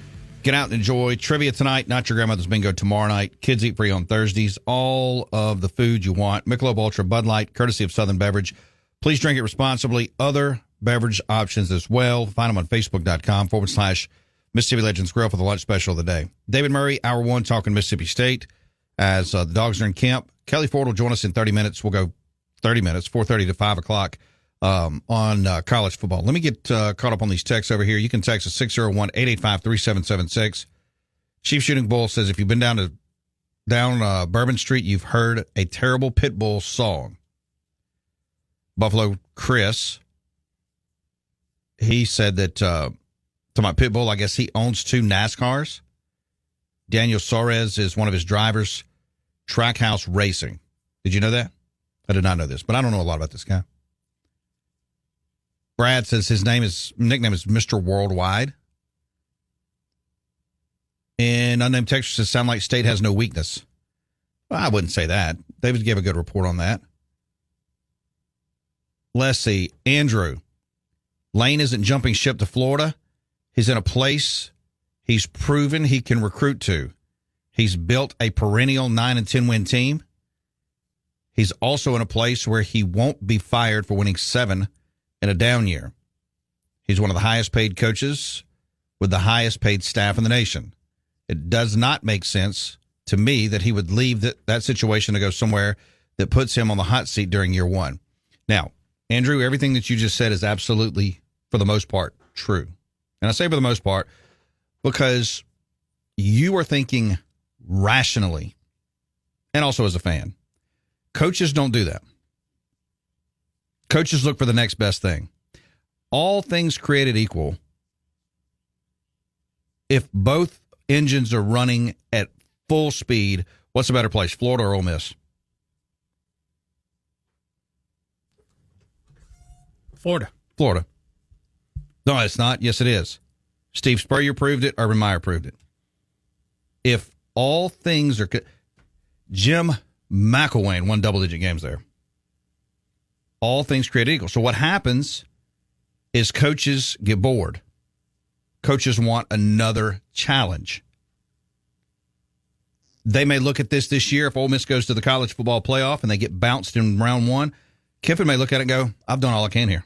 Get out and enjoy. Trivia tonight, Not Your Grandmother's Bingo tomorrow night. Kids Eat Free on Thursdays. All of the food you want. Michelob Ultra, Bud Light, courtesy of Southern Beverage. Please drink it responsibly. Other beverage options as well. Find them on Facebook.com/Mississippi Legends Grill for the lunch special of the day. David Murray, Hour 1, talking Mississippi State as the Dogs are in camp. Kelly Ford will join us in 30 minutes. We'll go 30 minutes, 4:30 to 5 o'clock. On college football. Let me get caught up on these texts over here. You can text us 601-885-3776. Chief Shooting Bull says, if you've been down Bourbon Street, you've heard a terrible pit bull song. Buffalo Chris, he said that, to my pit bull, I guess he owns 2 NASCARs. Daniel Suarez is one of his drivers. Trackhouse Racing. Did you know that? I did not know this, but I don't know a lot about this guy. Brad says his nickname is Mr. Worldwide. And unnamed texter says, sound like State has no weakness. Well, I wouldn't say that. David gave a good report on that. Let's see. Andrew. Lane isn't jumping ship to Florida. He's in a place he's proven he can recruit to. He's built a perennial 9 and 10 win team. He's also in a place where he won't be fired for winning 7 in a down year. He's one of the highest paid coaches with the highest paid staff in the nation. It does not make sense to me that he would leave that situation to go somewhere that puts him on the hot seat during year 1. Now, Andrew, everything that you just said is absolutely, for the most part, true. And I say for the most part because you are thinking rationally and also as a fan. Coaches don't do that. Coaches look for the next best thing. All things created equal, if both engines are running at full speed, what's a better place, Florida or Ole Miss? Florida. No, it's not. Yes, it is. Steve Spurrier proved it. Urban Meyer proved it. If all things are... Jim McElwain won double-digit games there. All things created equal. So what happens is coaches get bored. Coaches want another challenge. They may look at this year. If Ole Miss goes to the college football playoff and they get bounced in round 1, Kiffin may look at it and go, I've done all I can here.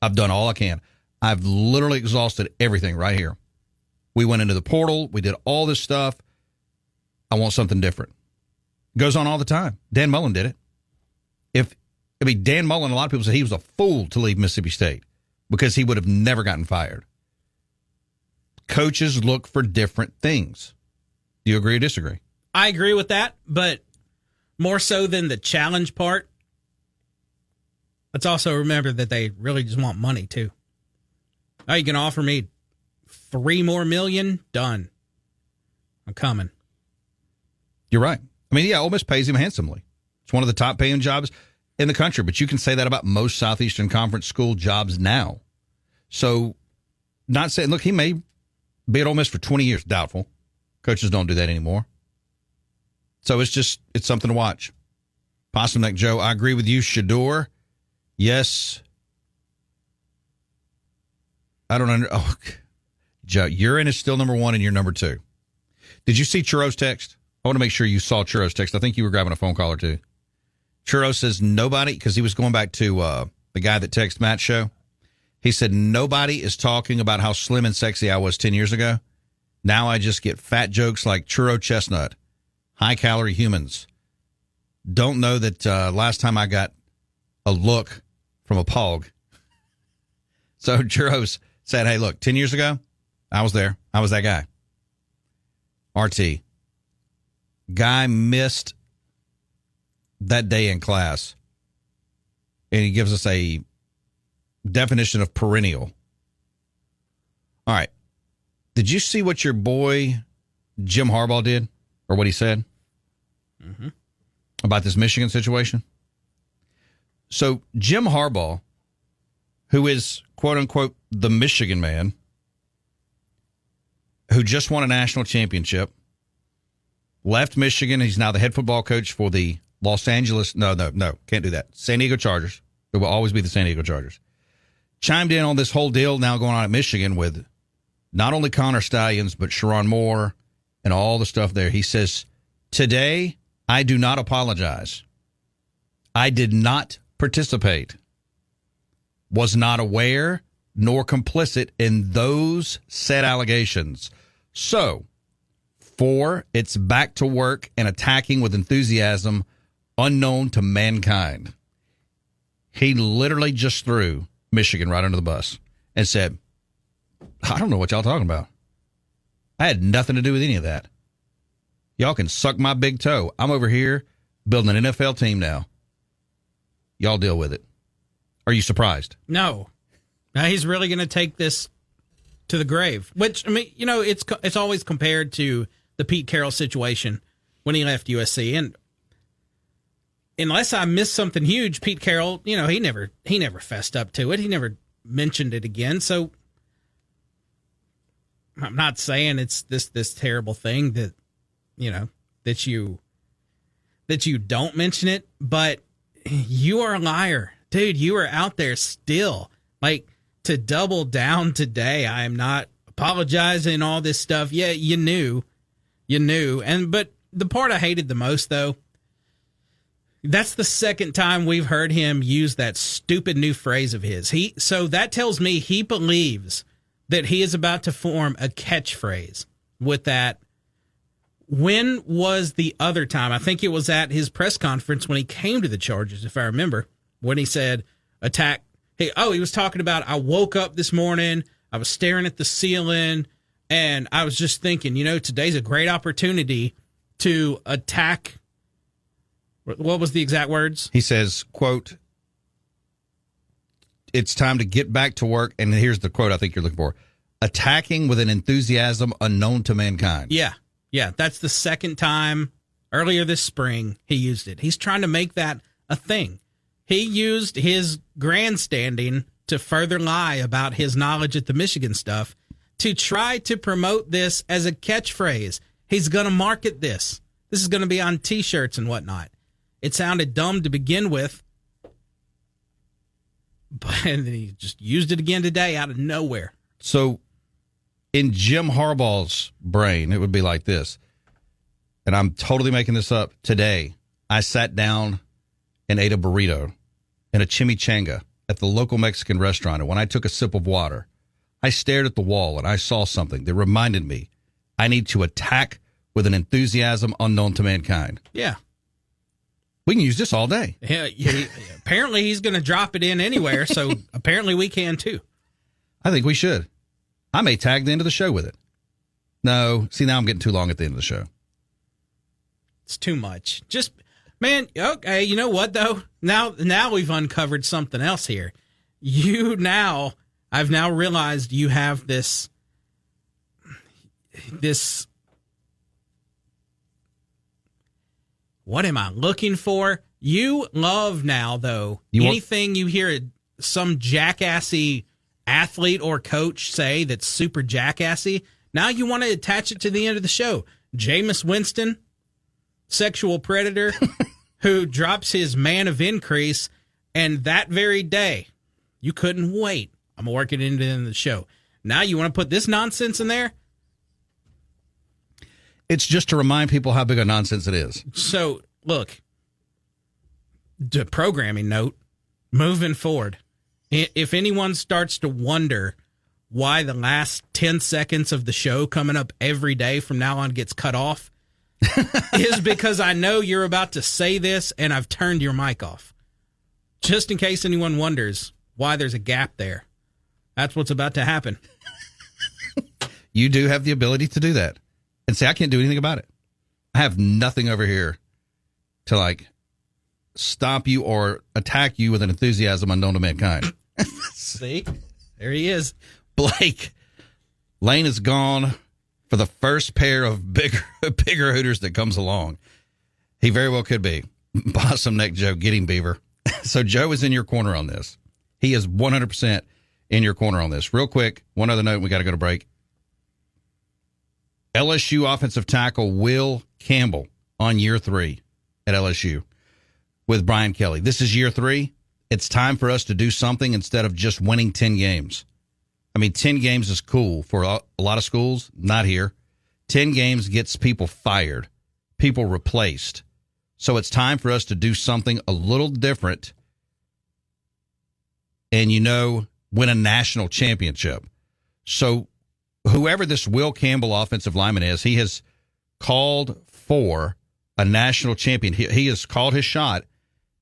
I've done all I can. I've literally exhausted everything right here. We went into the portal. We did all this stuff. I want something different. Goes on all the time. Dan Mullen did it. Dan Mullen, a lot of people say he was a fool to leave Mississippi State because he would have never gotten fired. Coaches look for different things. Do you agree or disagree? I agree with that, but more so than the challenge part, let's also remember that they really just want money, too. Oh, you can offer me $3 more million? Done. I'm coming. You're right. I mean, yeah, Ole Miss pays him handsomely. It's one of the top paying jobs in the country, but you can say that about most Southeastern Conference school jobs now. So, not saying, look, he may be at Ole Miss for 20 years. Doubtful. Coaches don't do that anymore. So it's something to watch. Possum Neck Joe, I agree with you. Shador, yes. I don't under. Oh, Joe, urine is still number one and you're number two. Did you see Churro's text? I want to make sure you saw Churro's text. I think you were grabbing a phone call or two. Churro says nobody, because he was going back to the guy that texted Matt's show. He said, nobody is talking about how slim and sexy I was 10 years ago. Now I just get fat jokes like Churro Chestnut, high-calorie humans. Don't know that last time I got a look from a pog. So Churros said, hey, look, 10 years ago, I was there. I was that guy. RT. Guy missed that day in class. And he gives us a definition of perennial. All right. Did you see what your boy Jim Harbaugh did, or what he said about this Michigan situation? So Jim Harbaugh, who is, quote unquote, the Michigan man, who just won a national championship, left Michigan. He's now the head football coach for the Los Angeles. No, can't do that. San Diego Chargers. It will always be the San Diego Chargers. Chimed in on this whole deal now going on at Michigan with not only Connor Stallions, but Sharon Moore and all the stuff there. He says, today, I do not apologize. I did not participate, was not aware, nor complicit in those said allegations. So, 4, it's back to work and attacking with enthusiasm unknown to mankind. He literally just threw Michigan right under the bus and said, I don't know what y'all talking about. I had nothing to do with any of that. Y'all can suck my big toe. I'm over here building an NFL team now. Y'all deal with it. Are you surprised? No. Now he's really going to take this to the grave, which, I mean, you know, it's always compared to the Pete Carroll situation when he left USC. And unless I missed something huge, Pete Carroll, you know, he never fessed up to it. He never mentioned it again. So I'm not saying it's this terrible thing that, you know, that you don't mention it, but you are a liar. Dude, you are out there still. Like, to double down today, I am not apologizing, all this stuff. Yeah, you knew. But the part I hated the most, though, that's the second time we've heard him use that stupid new phrase of his. So that tells me he believes that he is about to form a catchphrase with that. When was the other time? I think it was at his press conference when he came to the Chargers, if I remember, when he said attack. He was talking about, I woke up this morning, I was staring at the ceiling, and I was just thinking, you know, today's a great opportunity to attack. What was the exact words? He says, quote, it's time to get back to work. And here's the quote I think you're looking for. Attacking with an enthusiasm unknown to mankind. Yeah. That's the second time earlier this spring he used it. He's trying to make that a thing. He used his grandstanding to further lie about his knowledge at the Michigan stuff to try to promote this as a catchphrase. He's going to market this. This is going to be on T-shirts and whatnot. It sounded dumb to begin with, but he just used it again today out of nowhere. So in Jim Harbaugh's brain, it would be like this, and I'm totally making this up. Today, I sat down and ate a burrito and a chimichanga at the local Mexican restaurant, and when I took a sip of water, I stared at the wall and I saw something that reminded me I need to attack with an enthusiasm unknown to mankind. Yeah. We can use this all day. Yeah, apparently he's going to drop it in anywhere, so apparently we can too. I think we should. I may tag the end of the show with it. No, see, now I'm getting too long at the end of the show. It's too much. Just, man, okay, you know what, though? Now we've uncovered something else here. I've now realized you have this what am I looking for? You love now, though, anything you hear some jackassy athlete or coach say that's super jackassy, now you want to attach it to the end of the show. Jameis Winston, sexual predator, who drops his man of increase, and that very day, you couldn't wait. I'm working it into the show. Now you want to put this nonsense in there? It's just to remind people how big a nonsense it is. So, look, the programming note, moving forward, if anyone starts to wonder why the last 10 seconds of the show coming up every day from now on gets cut off, is because I know you're about to say this and I've turned your mic off. Just in case anyone wonders why there's a gap there. That's what's about to happen. You do have the ability to do that. And say, I can't do anything about it. I have nothing over here to, like, stop you or attack you with an enthusiasm unknown to mankind. See? There he is. Blake, Lane is gone for the first pair of bigger Hooters that comes along. He very well could be. Possum Neck Joe getting Beaver. So Joe is in your corner on this. He is 100% in your corner on this. Real quick, one other note, we got to go to break. LSU offensive tackle Will Campbell on year 3 at LSU with Brian Kelly. This is year 3. It's time for us to do something instead of just winning 10 games. I mean, 10 games is cool for a lot of schools. Not here. 10 games gets people fired, people replaced. So it's time for us to do something a little different and, win a national championship. So whoever this Will Campbell offensive lineman is, he has called for a national champion. He has called his shot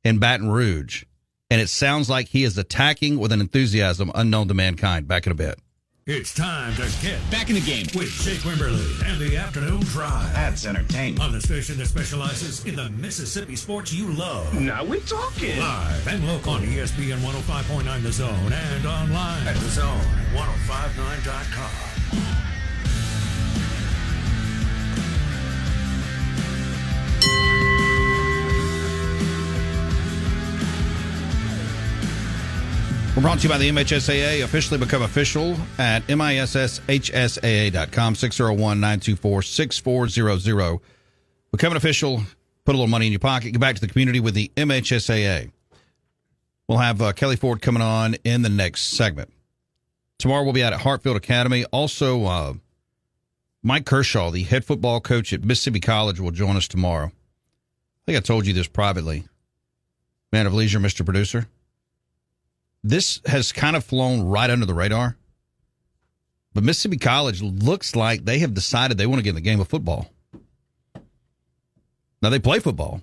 in Baton Rouge, and it sounds like he is attacking with an enthusiasm unknown to mankind. Back in a bit. It's time to get Back in the game with Jake Wimberly and the Afternoon Drive. That's entertainment. On the station that specializes in the Mississippi sports you love. Now we're talking. Live and local on ESPN 105.9 The Zone and online at thezone1059.com. We're brought to you by the MHSAA. Officially become official at MISSHSAA.com, 601-924-6400. Become an official, put a little money in your pocket, get back to the community with the MHSAA. We'll have Kelly Ford coming on in the next segment. Tomorrow we'll be out at Hartfield Academy. Also, Mike Kershaw, the head football coach at Mississippi College, will join us tomorrow. I think I told you this privately. Man of leisure, Mr. Producer. This has kind of flown right under the radar, but Mississippi College looks like they have decided they want to get in the game of football. Now, they play football.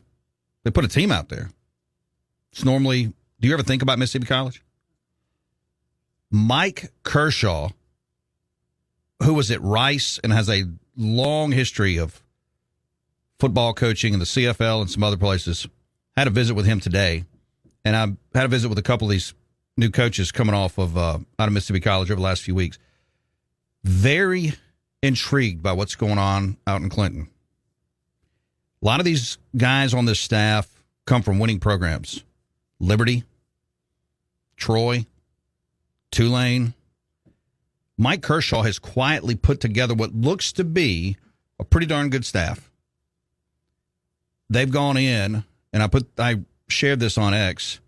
They put a team out there. It's normally, do you ever think about Mississippi College? Mike Kershaw, who was at Rice and has a long history of football coaching in the CFL and some other places, had a visit with him today, and I had a visit with a couple of these new coaches coming off of out of Mississippi College over the last few weeks. Very intrigued by what's going on out in Clinton. A lot of these guys on this staff come from winning programs. Liberty, Troy, Tulane. Mike Kershaw has quietly put together what looks to be a pretty darn good staff. They've gone in, and I shared this on X.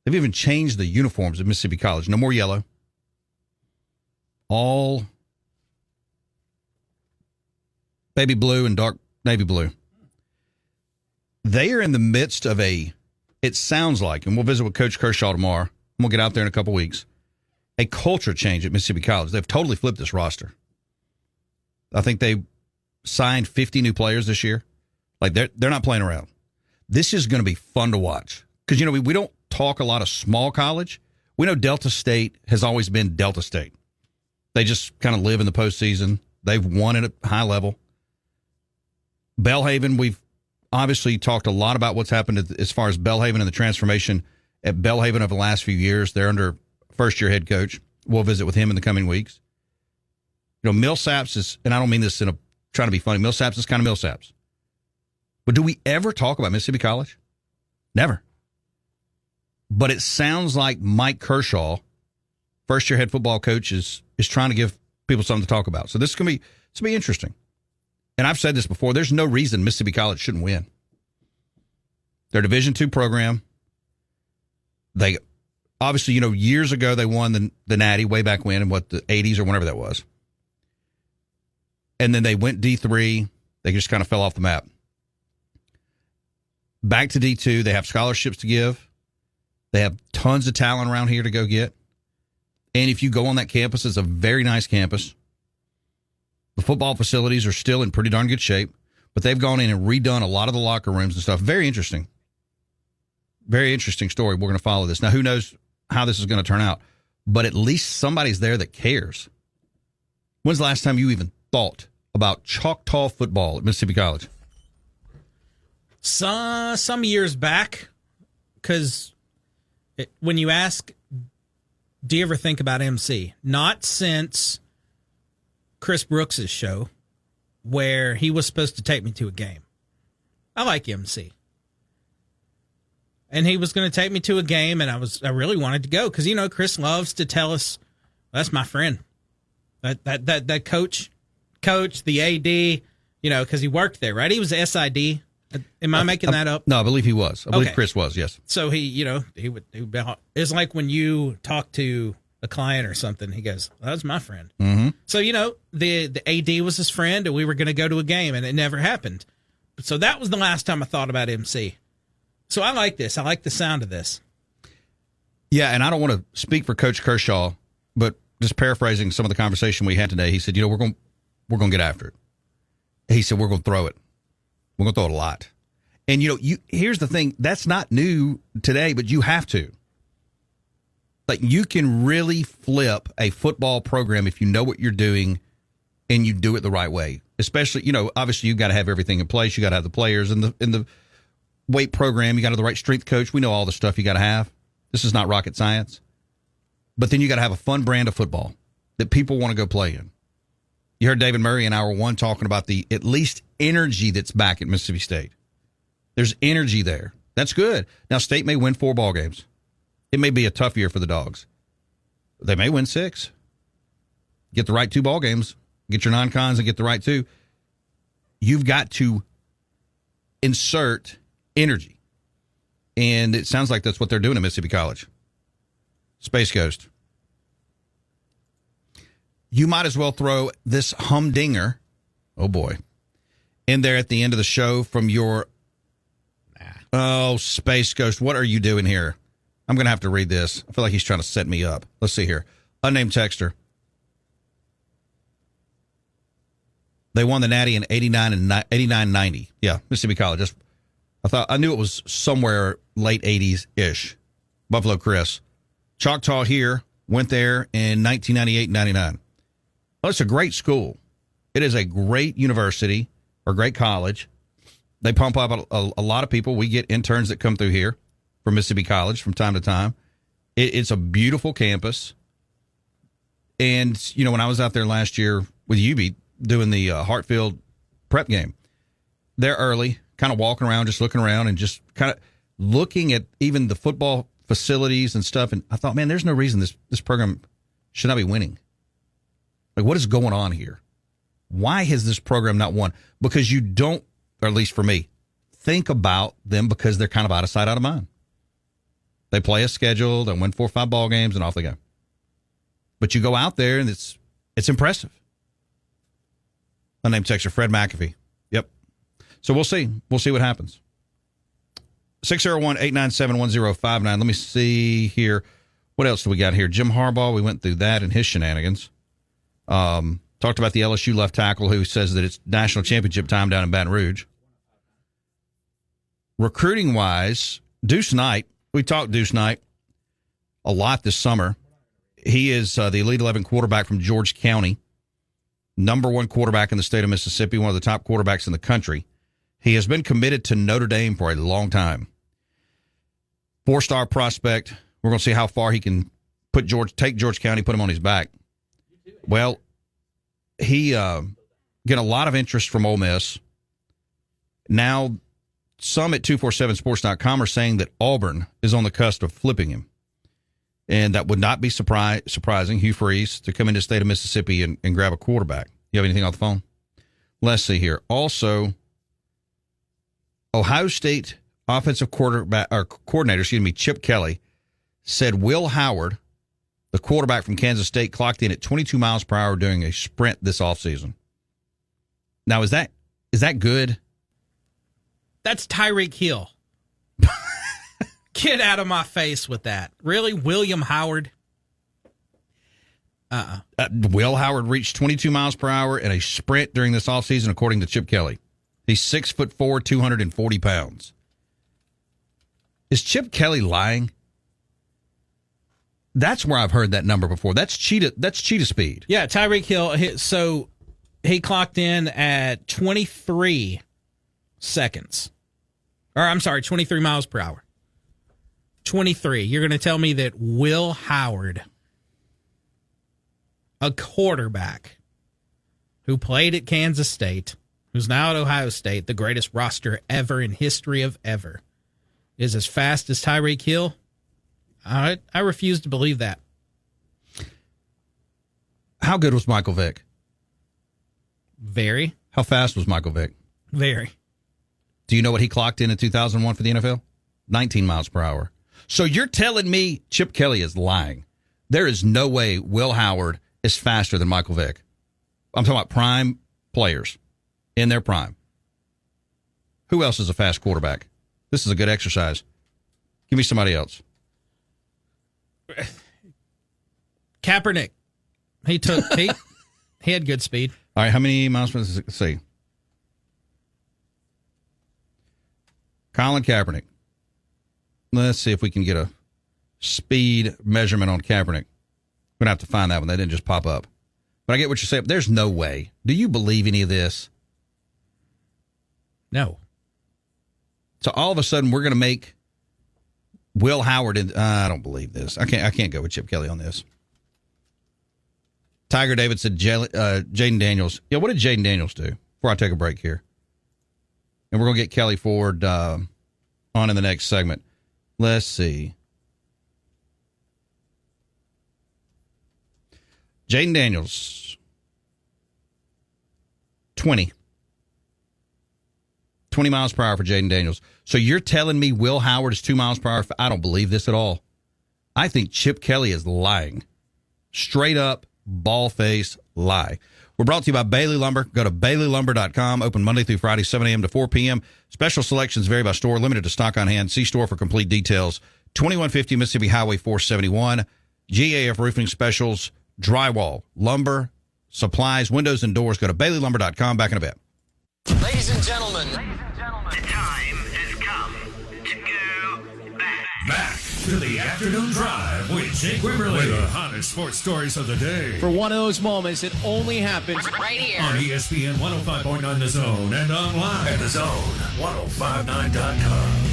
They've even changed the uniforms at Mississippi College. No more yellow. All baby blue and dark navy blue. They are in the midst of it sounds like, and we'll visit with Coach Kershaw tomorrow, and we'll get out there in a couple weeks, a culture change at Mississippi College. They've totally flipped this roster. I think they signed 50 new players this year. Like, they're not playing around. This is going to be fun to watch. Because, we don't talk a lot of small college. We know Delta State has always been Delta State. They just kind of live in the postseason. They've won it at a high level. Belhaven, we've obviously talked a lot about what's happened as far as Belhaven and the transformation at Belhaven over the last few years. They're under first-year head coach. We'll visit with him in the coming weeks. Millsaps is, and I don't mean this in trying to be funny, Millsaps is kind of Millsaps. But do we ever talk about Mississippi College? Never. But it sounds like Mike Kershaw, first-year head football coach, is trying to give people something to talk about. So this is going to be interesting. And I've said this before, there's no reason Mississippi College shouldn't win. They're a Division II program. They obviously, years ago they won the Natty way back when in the 80s or whenever that was. And then they went D3. They just kind of fell off the map. Back to D2. They have scholarships to give. They have tons of talent around here to go get. And if you go on that campus, it's a very nice campus. The football facilities are still in pretty darn good shape, but they've gone in and redone a lot of the locker rooms and stuff. Very interesting. Very interesting story. We're going to follow this. Now, who knows how this is going to turn out, but at least somebody's there that cares. When's the last time you even thought about Choctaw football at Mississippi College? Some years back, because when you ask, do you ever think about MC? Not since Chris Brooks's show, where he was supposed to take me to a game. I like MC. And he was going to take me to a game, and I really wanted to go because, Chris loves to tell us, that's my friend. That coach, the AD, because he worked there, right? He was the SID. Am I making that up? No, I believe he was. I believe Chris was, yes. So he would be, it's like when you talk to a client or something, he goes, that was my friend. Mm-hmm. So, the AD was his friend, and we were going to go to a game, and it never happened. So that was the last time I thought about MC. So I like this. I like the sound of this. Yeah, and I don't want to speak for Coach Kershaw, but just paraphrasing some of the conversation we had today, he said, we're going to get after it. He said, we're going to throw it. We're going to throw it a lot. And, here's the thing. That's not new today, but you have to. Like, you can really flip a football program if you know what you're doing and you do it the right way. Especially, obviously you've got to have everything in place. You got to have the players in the weight program. You got to have the right strength coach. We know all the stuff you got to have. This is not rocket science. But then you got to have a fun brand of football that people want to go play in. You heard David Murray in hour one talking about the at least energy that's back at Mississippi State. There's energy there. That's good. Now, State may win 4 ball games. It may be a tough year for the Dogs. They may win 6. Get the right 2 ball games. Get your non-cons and get the right 2. You've got to insert energy. And it sounds like that's what they're doing at Mississippi College. Space Coast. You might as well throw this humdinger, oh boy, in there at the end of the show from your, Space Coast, what are you doing here? I'm going to have to read this. I feel like he's trying to set me up. Let's see here. Unnamed texter. They won the Natty in 89-90. Yeah, Mississippi College. I knew it was somewhere late 80s-ish. Buffalo Chris. Choctaw here, went there in 1998-99. Well, it's a great school. It is a great university or great college. They pump up a lot of people. We get interns that come through here from Mississippi College from time to time. It's a beautiful campus. And, when I was out there last year with UB doing the Hartfield prep game, they're early, kind of walking around, just looking around and just kind of looking at even the football facilities and stuff. And I thought, man, there's no reason this program should not be winning. Like, what is going on here? Why has this program not won? Because you don't, or at least for me, think about them because they're kind of out of sight, out of mind. They play a schedule, they win 4 or 5 ball games, and off they go. But you go out there, and it's impressive. Unnamed texter, Fred McAfee. Yep. So we'll see. We'll see what happens. 601-897-1059. Let me see here. What else do we got here? Jim Harbaugh, we went through that and his shenanigans. Talked about the LSU left tackle who says that it's national championship time down in Baton Rouge. Recruiting-wise, Deuce Knight, we talked Deuce Knight a lot this summer. He is the Elite 11 quarterback from George County, number 1 quarterback in the state of Mississippi, one of the top quarterbacks in the country. He has been committed to Notre Dame for a long time. 4-star prospect. We're going to see how far he can take George County, put him on his back. Well, he get a lot of interest from Ole Miss. Now, some at 247sports.com are saying that Auburn is on the cusp of flipping him. And that would not be surprising, Hugh Freeze, to come into the state of Mississippi and grab a quarterback. You have anything on the phone? Let's see here. Also, Ohio State offensive coordinator, Chip Kelly, said Will Howard, the quarterback from Kansas State, clocked in at 22 miles per hour during a sprint this offseason. Now, is that good? That's Tyreek Hill. Get out of my face with that. Really? William Howard? Will Howard reached 22 miles per hour in a sprint during this offseason, according to Chip Kelly. He's 6'4", 240 pounds. Is Chip Kelly lying? That's where I've heard that number before. That's cheetah speed. Yeah, Tyreek Hill. So he clocked in at 23 seconds. Or I'm sorry, 23 miles per hour. 23. You're going to tell me that Will Howard, a quarterback who played at Kansas State, who's now at Ohio State, the greatest roster ever in history of ever, is as fast as Tyreek Hill? I refuse to believe that. How good was Michael Vick? Very. How fast was Michael Vick? Very. Do you know what he clocked in 2001 for the NFL? 19 miles per hour. So you're telling me Chip Kelly is lying. There is no way Will Howard is faster than Michael Vick. I'm talking about prime players in their prime. Who else is a fast quarterback? This is a good exercise. Give me somebody else. Kaepernick. He had good speed. All right, how many miles per hour? Let's see. Colin Kaepernick. Let's see if we can get a speed measurement on Kaepernick. We're going to have to find that one. That didn't just pop up. But I get what you're saying. There's no way. Do you believe any of this? No. So all of a sudden, we're going to make Will Howard. I don't believe this. I can't go with Chip Kelly on this. Tiger David said Jaden Daniels. Yeah, what did Jaden Daniels do? Before I take a break here. And we're going to get Kelly Ford on in the next segment. Let's see. Jaden Daniels, 20 miles per hour for Jaden Daniels. So you're telling me Will Howard is 2 miles per hour? I don't believe this at all. I think Chip Kelly is lying. Straight up, ball-face lie. We're brought to you by Bailey Lumber. Go to BaileyLumber.com. Open Monday through Friday, 7 a.m. to 4 p.m. Special selections vary by store. Limited to stock on hand. See store for complete details. 2150 Mississippi Highway 471. GAF Roofing Specials. Drywall, lumber, supplies, windows, and doors. Go to BaileyLumber.com. Back in a bit. Ladies and gentlemen, the time has come to go Back to the afternoon drive with Jake Wimberly. With the hottest sports stories of the day. For one of those moments, it only happens right here On ESPN 105.9 The Zone and online at thezone1059.com.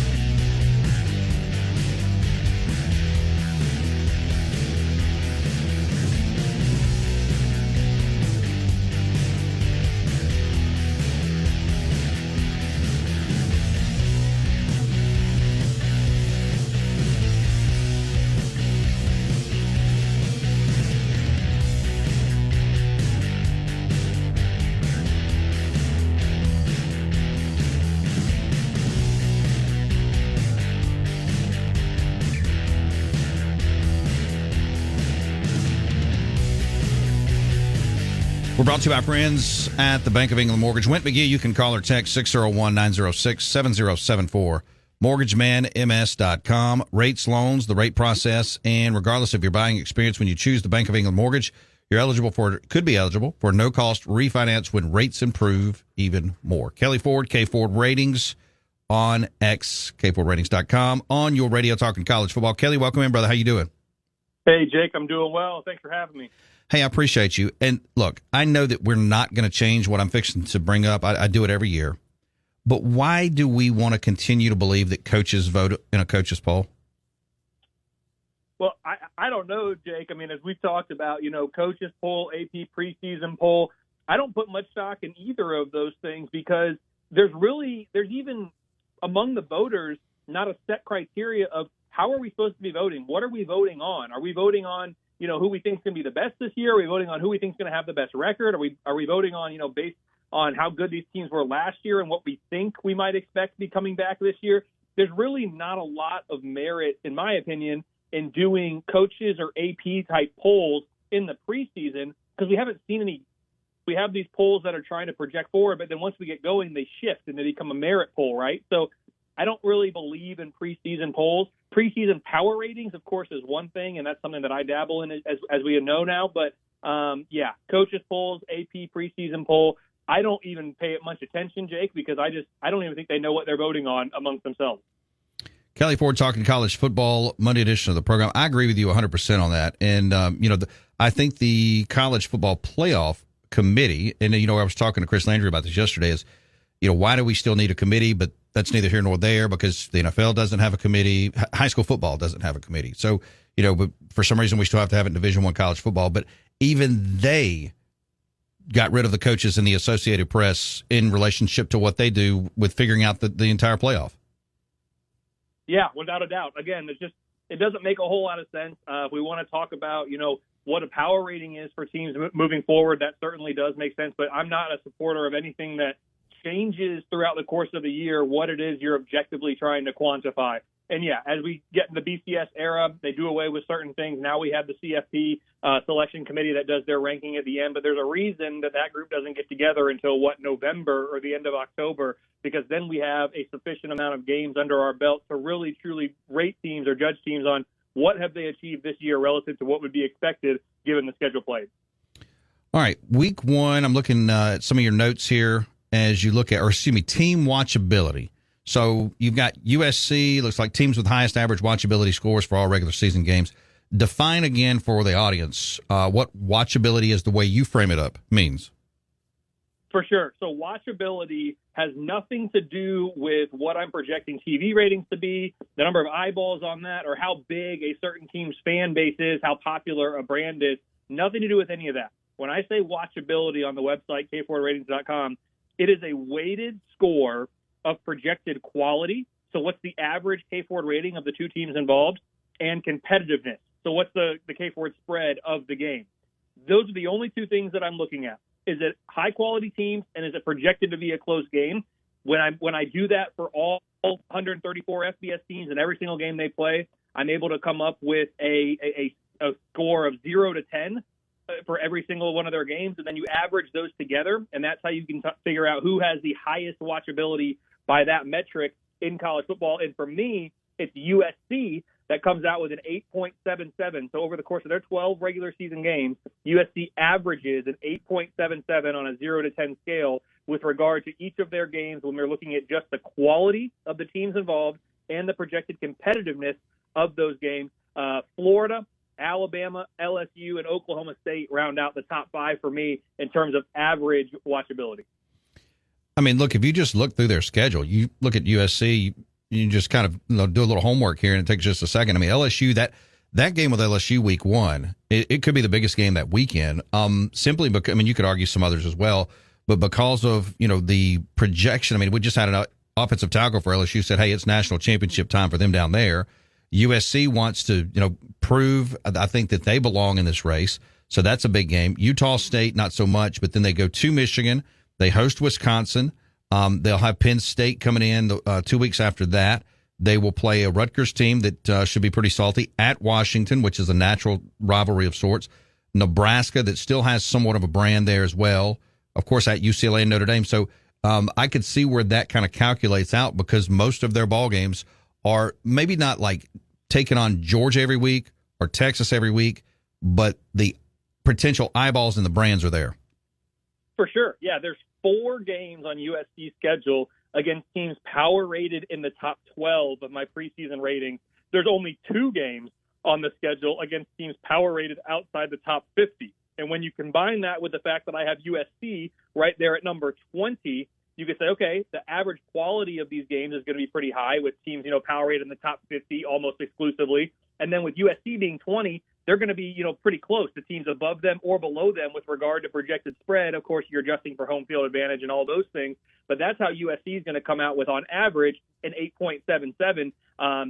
We're brought to you by friends at the Bank of England Mortgage. Went McGee, you can call or text 601-906-7074. MortgageManMS.com. Rates, loans, the rate process, and regardless of your buying experience, when you choose the Bank of England Mortgage, you're could be eligible for no-cost refinance when rates improve even more. Kelly Ford, K Ford Ratings on X, KFordRatings.com. On your radio talking college football. Kelly, welcome in, brother. How you doing? Hey, Jake, I'm doing well. Thanks for having me. Hey, I appreciate you. And look, I know that we're not going to change what I'm fixing to bring up. I do it every year. But why do we want to continue to believe that coaches vote in a coaches poll? Well, I don't know, Jake. I mean, as we've talked about, coaches poll, AP preseason poll, I don't put much stock in either of those things because there's even among the voters not a set criteria of how are we supposed to be voting? What are we voting on? Are we voting on who we think is going to be the best this year? Are we voting on who we think is going to have the best record? Are we voting on, based on how good these teams were last year and what we think we might expect to be coming back this year? there's really not a lot of merit, in my opinion, in doing coaches or AP type polls in the preseason because we haven't seen any. We have these polls that are trying to project forward, but then once we get going, they shift and they become a merit poll, right? So I don't really believe in preseason polls. Preseason power ratings, of course, is one thing, and that's something that I dabble in as we know now. But, yeah, coaches polls, AP preseason poll, I don't even pay it much attention, Jake, because I don't even think they know what they're voting on amongst themselves. Kelly Ford talking college football, Monday edition of the program. I agree with you 100% on that. And, I think the college football playoff committee, and, I was talking to Chris Landry about this yesterday, is, why do we still need a committee? But that's neither here nor there because the NFL doesn't have a committee. High school football doesn't have a committee. So, but for some reason we still have to have it in Division I college football. But even they got rid of the coaches in the Associated Press in relationship to what they do with figuring out the entire playoff. Yeah, without a doubt. Again, it doesn't make a whole lot of sense. If we want to talk about, what a power rating is for teams moving forward, that certainly does make sense. But I'm not a supporter of anything that changes throughout the course of the year what it is you're objectively trying to quantify. And, yeah, as we get in the BCS era, they do away with certain things. Now we have the CFP selection committee that does their ranking at the end. But there's a reason that group doesn't get together until, November or the end of October, because then we have a sufficient amount of games under our belt to really, truly rate teams or judge teams on what have they achieved this year relative to what would be expected given the schedule played. All right, week one, I'm looking at some of your notes here as you look at, team watchability. So you've got USC, looks like teams with highest average watchability scores for all regular season games. Define again for the audience what watchability is the way you frame it up means. For sure. So watchability has nothing to do with what I'm projecting TV ratings to be, the number of eyeballs on that, or how big a certain team's fan base is, how popular a brand is. Nothing to do with any of that. When I say watchability on the website, k4ratings.com, it is a weighted score of projected quality. So what's the average K-Ford rating of the two teams involved, and competitiveness. So what's the K-Ford spread of the game? Those are the only two things that I'm looking at. Is it high-quality teams, and is it projected to be a close game? When I do that for all 134 FBS teams in every single game they play, I'm able to come up with a score of 0 to 10 for every single one of their games, and then you average those together, and that's how you can figure out who has the highest watchability by that metric in college football. And for me, it's USC that comes out with an 8.77. So over the course of their 12 regular season games, USC averages an 8.77 on a 0 to 10 scale with regard to each of their games when we're looking at just the quality of the teams involved and the projected competitiveness of those games. Florida, Alabama, LSU, and Oklahoma State round out the top five for me in terms of average watchability. I mean, look, if you just look through their schedule, you look at USC, you just kind of do a little homework here, and it takes just a second. I mean, LSU, that game with LSU week one, it could be the biggest game that weekend, simply because, I mean, you could argue some others as well, but because of, the projection. I mean, we just had an offensive tackle for LSU said, hey, it's national championship time for them down there. USC wants to, prove, I think, that they belong in this race. So that's a big game. Utah State, not so much, but then they go to Michigan. They host Wisconsin. They'll have Penn State coming in 2 weeks after that. They will play a Rutgers team that should be pretty salty at Washington, which is a natural rivalry of sorts. Nebraska, that still has somewhat of a brand there as well. Of course, at UCLA and Notre Dame. So I could see where that kind of calculates out because most of their ball games are maybe not like taking on Georgia every week or Texas every week, but the potential eyeballs and the brands are there. For sure. Yeah, there's 4 games on USC's schedule against teams power rated in the top 12 of my preseason ratings. There's only 2 games on the schedule against teams power rated outside the top 50. And when you combine that with the fact that I have USC right there at number 20, you could say, okay, the average quality of these games is going to be pretty high with teams, power rated in the top 50 almost exclusively. And then with USC being 20, they're going to be, pretty close to teams above them or below them with regard to projected spread. Of course, you're adjusting for home field advantage and all those things. But that's how USC is going to come out with, on average, an 8.77,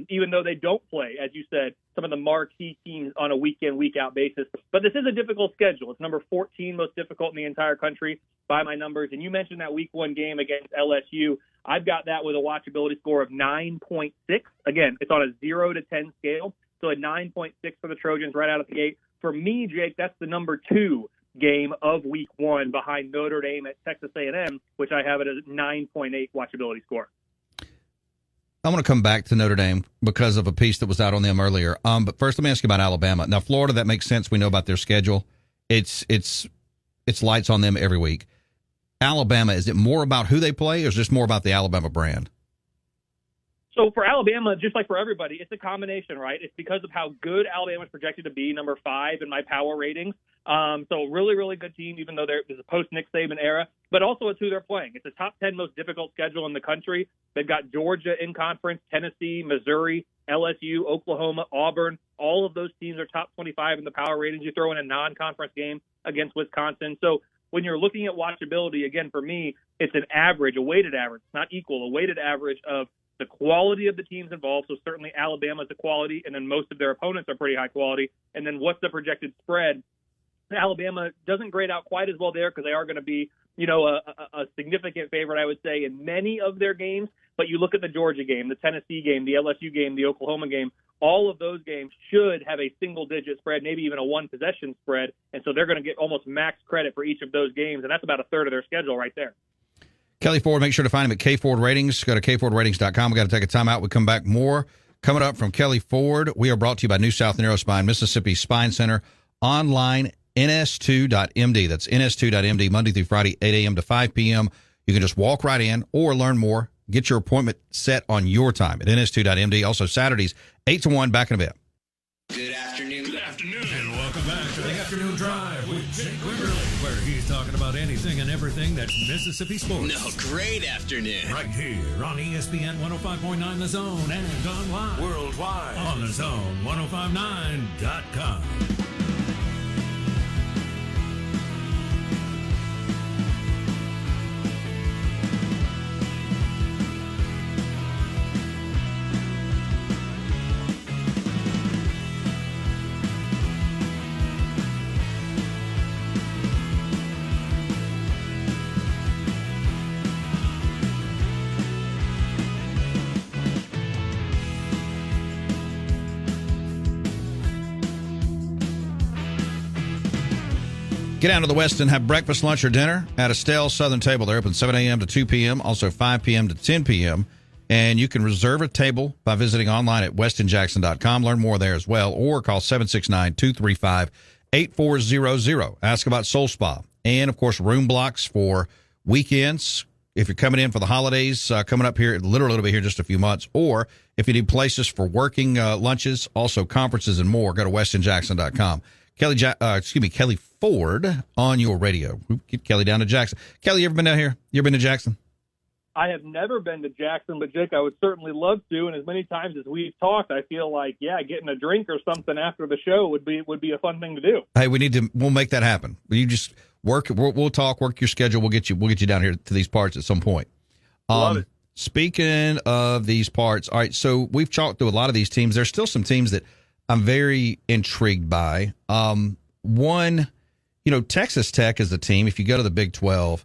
even though they don't play, as you said, some of the marquee teams on a week-in, week-out basis. But this is a difficult schedule. It's number 14 most difficult in the entire country by my numbers. And you mentioned that week 1 game against LSU. I've got that with a watchability score of 9.6. Again, it's on a 0 to 10 scale, so a 9.6 for the Trojans right out of the gate. For me, Jake, that's the number 2 game of Week 1 behind Notre Dame at Texas A&M, which I have it as a 9.8 watchability score. I want to come back to Notre Dame because of a piece that was out on them earlier. But first, let me ask you about Alabama. Now, Florida, that makes sense. We know about their schedule. It's lights on them every week. Alabama, is it more about who they play, or is it just more about the Alabama brand? So for Alabama, just like for everybody, it's a combination, right? It's because of how good Alabama's projected to be, number 5 in my power ratings. So really, really good team, even though there's a post-Nick Saban era. But also it's who they're playing. It's the top 10 most difficult schedule in the country. They've got Georgia in conference, Tennessee, Missouri, LSU, Oklahoma, Auburn. All of those teams are top 25 in the power ratings. You throw in a non-conference game against Wisconsin. So when you're looking at watchability, again, for me, it's an average, a weighted average, not equal, a weighted average of the quality of the teams involved. So certainly Alabama's the quality, and then most of their opponents are pretty high quality. And then what's the projected spread? Alabama doesn't grade out quite as well there because they are going to be, a significant favorite, I would say, in many of their games. But you look at the Georgia game, the Tennessee game, the LSU game, the Oklahoma game, all of those games should have a single-digit spread, maybe even a one-possession spread. And so they're going to get almost max credit for each of those games, and that's about a third of their schedule right there. Kelly Ford, make sure to find him at KFord Ratings. Go to KFordRatings.com. We've got to take a time out. We come back more. Coming up from Kelly Ford, we are brought to you by New South Neurospine, Mississippi Spine Center, online, ns2.md. That's ns2.md, Monday through Friday, 8 a.m. to 5 p.m. You can just walk right in or learn more. Get your appointment set on your time at ns2.md. Also, Saturdays, 8 to 1, back in a bit. Good afternoon. Good afternoon. And welcome back to the Afternoon Drive with Jake Wimberly, where he's talking about anything and everything that's Mississippi sports. No, great afternoon. Right here on ESPN 105.9 The Zone and online worldwide on The Zone 1059.com. Get down to the West and have breakfast, lunch, or dinner at Estelle's Southern Table. They're open 7 a.m. to 2 p.m., also 5 p.m. to 10 p.m. And you can reserve a table by visiting online at westonjackson.com. Learn more there as well, or call 769-235-8400. Ask about Soul Spa. And, of course, room blocks for weekends. If you're coming in for the holidays, coming up here, literally it'll be here just a few months. Or if you need places for working lunches, also conferences and more, go to westonjackson.com. Kelly Ford on your radio. Get Kelly down to Jackson. Kelly, you ever been down here? You ever been to Jackson? I have never been to Jackson, but Jake, I would certainly love to. And as many times as we've talked, I feel like, getting a drink or something after the show would be a fun thing to do. Hey, we'll make that happen. You just work. We'll talk. Work your schedule. We'll get you down here to these parts at some point. Love it. Speaking of these parts, all right. So we've talked through a lot of these teams. There's still some teams that I'm very intrigued by. One, Texas Tech is a team, if you go to the Big 12,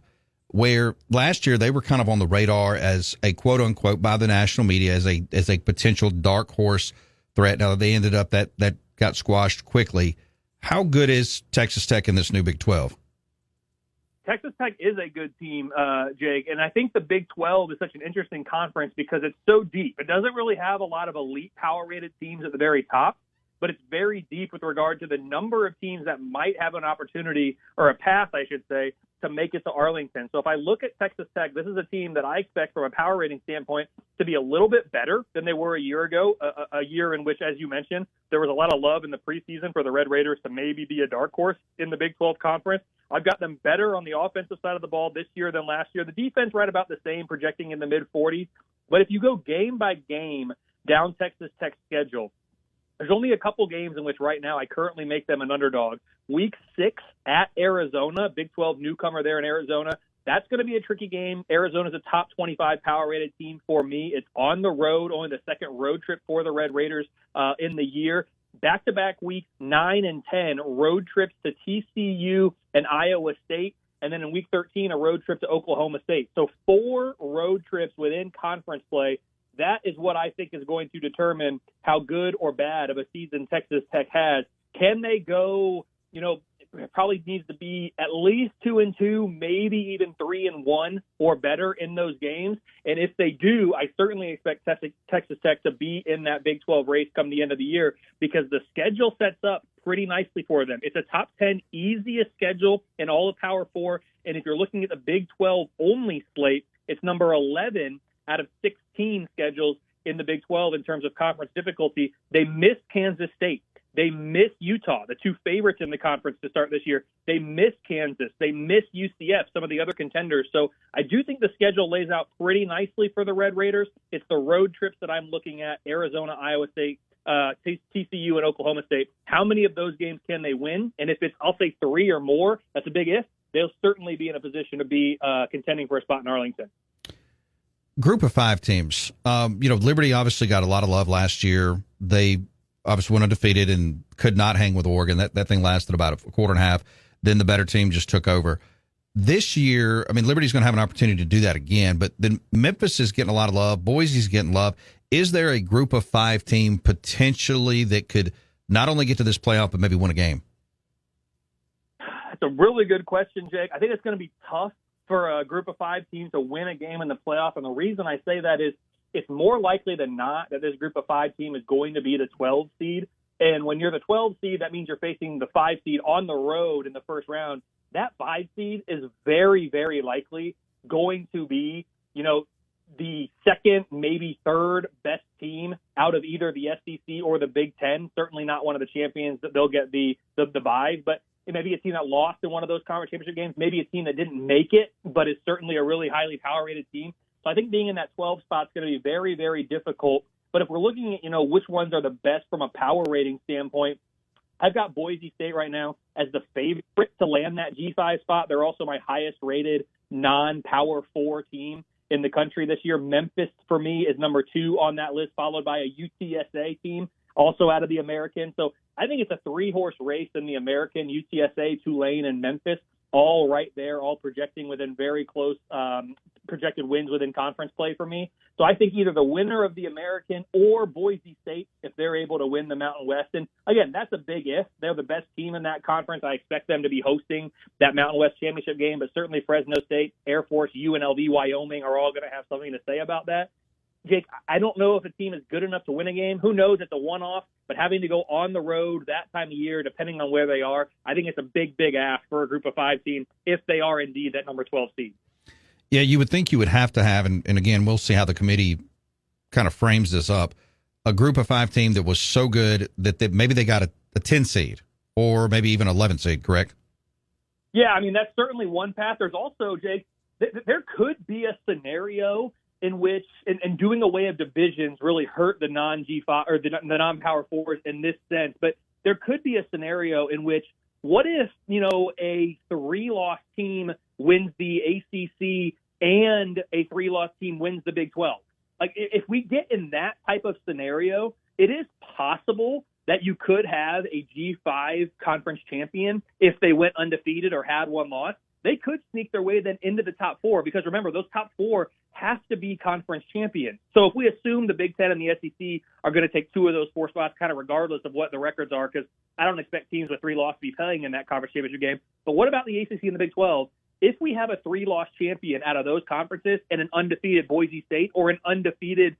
where last year they were kind of on the radar as a quote unquote by the national media as a potential dark horse threat. Now they ended up that got squashed quickly. How good is Texas Tech in this new Big 12? Texas Tech is a good team, Jake, and I think the Big 12 is such an interesting conference because it's so deep. It doesn't really have a lot of elite power-rated teams at the very top, but it's very deep with regard to the number of teams that might have an opportunity, or a path, I should say, to make it to Arlington. So if I look at Texas Tech, this is a team that I expect from a power rating standpoint to be a little bit better than they were a year ago, a year in which, as you mentioned, there was a lot of love in the preseason for the Red Raiders to maybe be a dark horse in the Big 12 conference. I've got them better on the offensive side of the ball this year than last year. The defense right about the same, projecting in the mid-40s. But if you go game by game down Texas Tech's schedule, there's only a couple games in which right now I currently make them an underdog. Week 6 at Arizona, Big 12 newcomer there in Arizona. That's going to be a tricky game. Arizona's a top 25 power-rated team for me. It's on the road, only the second road trip for the Red Raiders in the year. Back-to-back weeks 9 and 10, road trips to TCU and Iowa State. and then in week 13, a road trip to Oklahoma State. So 4 road trips within conference play. That is what I think is going to determine how good or bad of a season Texas Tech has. Can they go, it probably needs to be at least 2-2, maybe even 3-1 or better in those games. And if they do, I certainly expect Texas Tech to be in that Big 12 race come the end of the year because the schedule sets up pretty nicely for them. It's a top 10 easiest schedule in all of Power 4. And if you're looking at the Big 12 only slate, it's number 11 out of 16 schedules in the Big 12 in terms of conference difficulty. They missed Kansas State. They missed Utah, the 2 favorites in the conference to start this year. They missed Kansas. They missed UCF, some of the other contenders. So I do think the schedule lays out pretty nicely for the Red Raiders. It's the road trips that I'm looking at, Arizona, Iowa State, TCU, and Oklahoma State. How many of those games can they win? And if it's, I'll say 3 or more, that's a big if. They'll certainly be in a position to be contending for a spot in Arlington. Group of 5 teams. Liberty obviously got a lot of love last year. They obviously went undefeated and could not hang with Oregon. That thing lasted about a quarter and a half. Then the better team just took over. This year, Liberty's going to have an opportunity to do that again, but then Memphis is getting a lot of love. Boise's getting love. Is there a group of 5 team potentially that could not only get to this playoff, but maybe win a game? That's a really good question, Jake. I think it's going to be tough for a group of 5 teams to win a game in the playoff. And the reason I say that is it's more likely than not that this group of 5 team is going to be the 12 seed. And when you're the 12 seed, that means you're facing the 5 seed on the road in the first round. That 5 seed is very, very likely going to be, the second, maybe third best team out of either the SEC or the Big Ten. Certainly not one of the champions that they'll get the bye, but it may be a team that lost in one of those conference championship games, maybe a team that didn't make it, but is certainly a really highly power-rated team. So I think being in that 12 spot is going to be very, very difficult. But if we're looking at, which ones are the best from a power rating standpoint, I've got Boise State right now as the favorite to land that G5 spot. They're also my highest-rated non-Power 4 team in the country this year. Memphis, for me, is number 2 on that list, followed by a UTSA team, also out of the American. So I think it's a 3-horse race in the American, UTSA, Tulane, and Memphis, all right there, all projecting within very close projected wins within conference play for me. So I think either the winner of the American or Boise State, if they're able to win the Mountain West. And again, that's a big if. They're the best team in that conference. I expect them to be hosting that Mountain West championship game, but certainly Fresno State, Air Force, UNLV, Wyoming are all going to have something to say about that. Jake, I don't know if a team is good enough to win a game. Who knows? It's a one-off, but having to go on the road that time of year, depending on where they are, I think it's a big, big ask for a group of 5 team if they are indeed that number 12 seed. Yeah, you would think you would have to have, and again, we'll see how the committee kind of frames this up, a group of 5 team that was so good that maybe they got a 10 seed or maybe even 11 seed, correct? Yeah, that's certainly one path. There's also, Jake, there could be a scenario in which, and doing away of divisions really hurt the non-G5 or the non-Power 4s in this sense. But there could be a scenario in which, what if, a 3-loss team wins the ACC and a 3-loss team wins the Big 12? Like, if we get in that type of scenario, it is possible that you could have a G5 conference champion if they went undefeated or had 1 loss. They could sneak their way then into the top 4 because, remember, those top 4 have to be conference champions. So if we assume the Big Ten and the SEC are going to take 2 of those 4 spots kind of regardless of what the records are, because I don't expect teams with 3 losses to be playing in that conference championship game. But what about the ACC and the Big 12? If we have a 3-loss champion out of those conferences and an undefeated Boise State or an undefeated,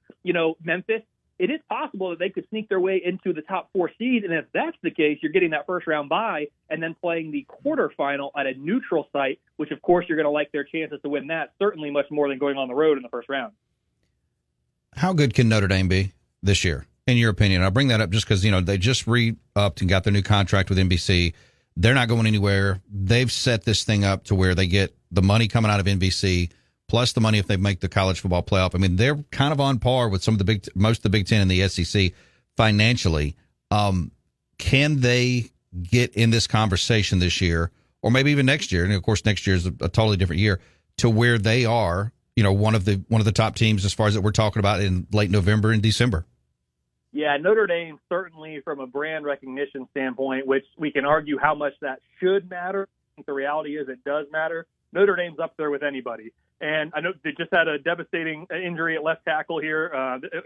Memphis, it is possible that they could sneak their way into the top 4 seed. And if that's the case, you're getting that first round bye and then playing the quarterfinal at a neutral site, which of course you're going to like their chances to win that certainly much more than going on the road in the first round. How good can Notre Dame be this year, in your opinion? I bring that up just because, they just re-upped and got their new contract with NBC. They're not going anywhere. They've set this thing up to where they get the money coming out of NBC plus the money if they make the college football playoff. They're kind of on par with most of the Big Ten and the SEC financially. Can they get in this conversation this year, or maybe even next year? And of course, next year is a totally different year, to where they are, one of the top teams as far as that we're talking about in late November and December. Yeah, Notre Dame, certainly from a brand recognition standpoint, which we can argue how much that should matter, think the reality is it does matter. Notre Dame's up there with anybody. And I know they just had a devastating injury at left tackle here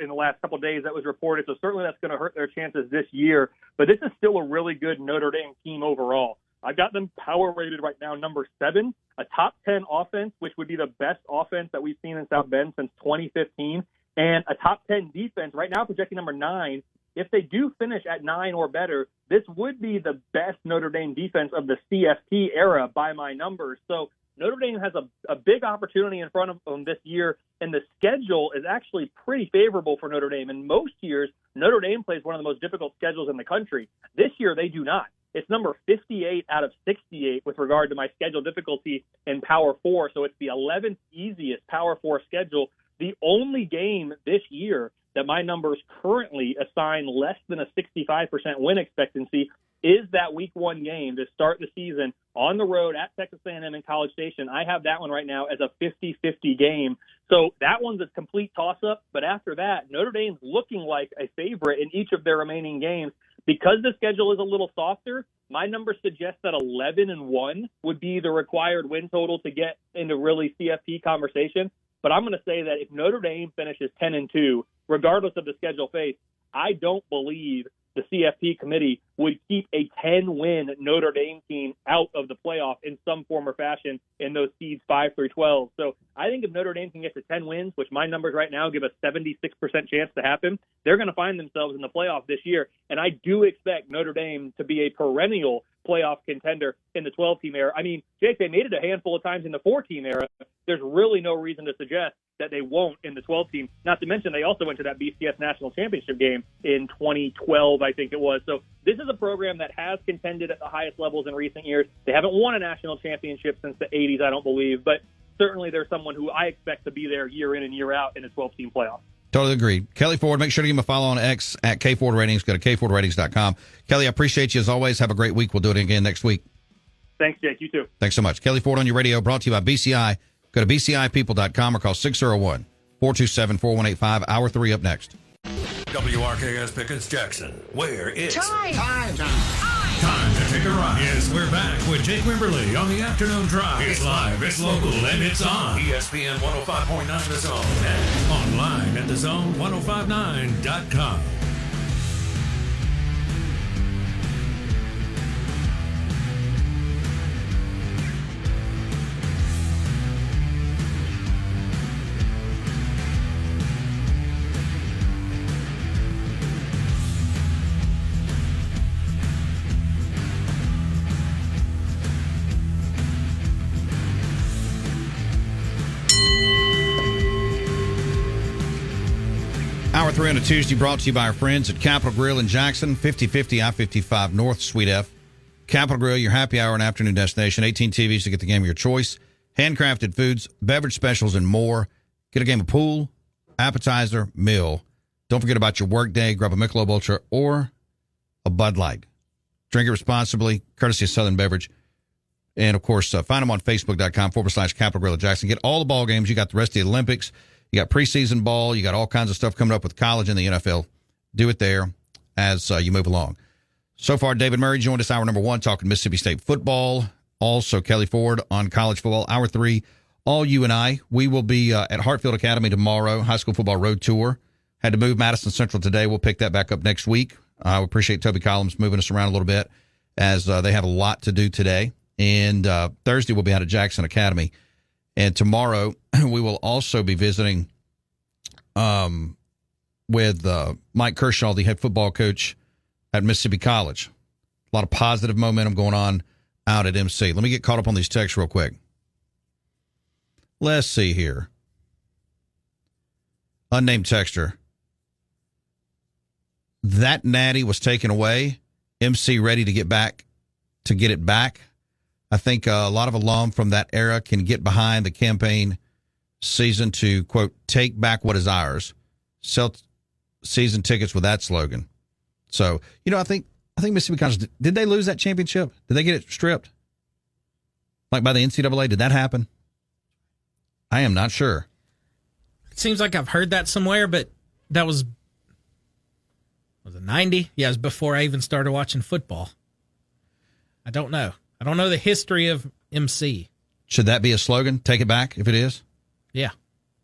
in the last couple of days that was reported. So certainly that's going to hurt their chances this year. But this is still a really good Notre Dame team overall. I've got them power rated right now, number 7, a top 10 offense, which would be the best offense that we've seen in South Bend since 2015, and a top 10 defense right now projecting number 9. If they do finish at 9 or better, this would be the best Notre Dame defense of the CFP era by my numbers. So Notre Dame has a big opportunity in front of them this year, and the schedule is actually pretty favorable for Notre Dame. In most years, Notre Dame plays one of the most difficult schedules in the country. This year, they do not. It's number 58 out of 68 with regard to my schedule difficulty in Power 4, so it's the 11th easiest Power 4 schedule. The only game this year that my numbers currently assign less than a 65% win expectancy is that week 1 game to start the season on the road at Texas A&M in College Station. I have that one right now as a 50-50 game. So that one's a complete toss-up. But after that, Notre Dame's looking like a favorite in each of their remaining games. Because the schedule is a little softer, my numbers suggest that 11-1 would be the required win total to get into really CFP conversation. But I'm going to say that if Notre Dame finishes 10-2, regardless of the schedule faced, I don't believe the CFP committee would keep a 10-win Notre Dame team out of the playoff in some form or fashion in those seeds 5 through 12. So I think if Notre Dame can get to 10 wins, which my numbers right now give a 76% chance to happen, they're going to find themselves in the playoff this year. And I do expect Notre Dame to be a perennial playoff contender in the 12-team era. I mean, Jake, they made it a handful of times in the 4-team era. There's really no reason to suggest that they won't in the 12-team. Not to mention they also went to that BCS National Championship game in 2012, I think it was. So this is a program that has contended at the highest levels in recent years. They haven't won a national championship since the 80s, I don't believe. But certainly there's someone who I expect to be there year in and year out in a 12-team playoff. Totally agree. Kelly Ford, make sure to give him a follow on X at KFord Ratings. Go to KFordRatings.com. Kelly, I appreciate you as always. Have a great week. We'll do it again next week. Thanks, Jake. You too. Thanks so much. Kelly Ford on your radio, brought to you by BCI. Go to BCIpeople.com or call 601-427-4185. Hour 3 up next. WRKS Pickens Jackson, where it's Time to take a ride. Yes, we're back with Jake Wimberly on the afternoon drive. It's live, it's local, and it's on ESPN 105.9 The Zone and online at thezone1059.com. Hour 3 on a Tuesday brought to you by our friends at Capitol Grill in Jackson, 5050 I-55 North, Suite F. Capitol Grill, your happy hour and afternoon destination. 18 TVs to get the game of your choice. Handcrafted foods, beverage specials, and more. Get a game of pool, appetizer, meal. Don't forget about your work day. Grab a Michelob Ultra or a Bud Light. Drink it responsibly, courtesy of Southern Beverage. And, of course, find them on Facebook.com/Capitol Grill at Jackson. Get all the ball games. You got the rest of the Olympics. You got preseason ball. You got all kinds of stuff coming up with college and the NFL. Do it there as you move along. So far, David Murray joined us hour number 1 talking Mississippi State football. Also, Kelly Ford on college football. Hour 3, all you and I. We will be at Hartfield Academy tomorrow, high school football road tour. Had to move Madison Central today. We'll pick that back up next week. I appreciate Toby Collins moving us around a little bit as they have a lot to do today. And Thursday, we'll be out at Jackson Academy. And tomorrow, we will also be visiting with Mike Kershaw, the head football coach at Mississippi College. A lot of positive momentum going on out at MC. Let me get caught up on these texts real quick. Let's see here. Unnamed texter. That natty was taken away. MC ready to get it back. I think a lot of alum from that era can get behind the campaign season to, quote, take back what is ours. Sell season tickets with that slogan. So, I think Mississippi College, did they lose that championship? Did they get it stripped? Like by the NCAA? Did that happen? I am not sure. It seems like I've heard that somewhere, but that was it 90? Yeah, it was before I even started watching football. I don't know. I don't know the history of MC. Should that be a slogan? Take it back if it is? Yeah.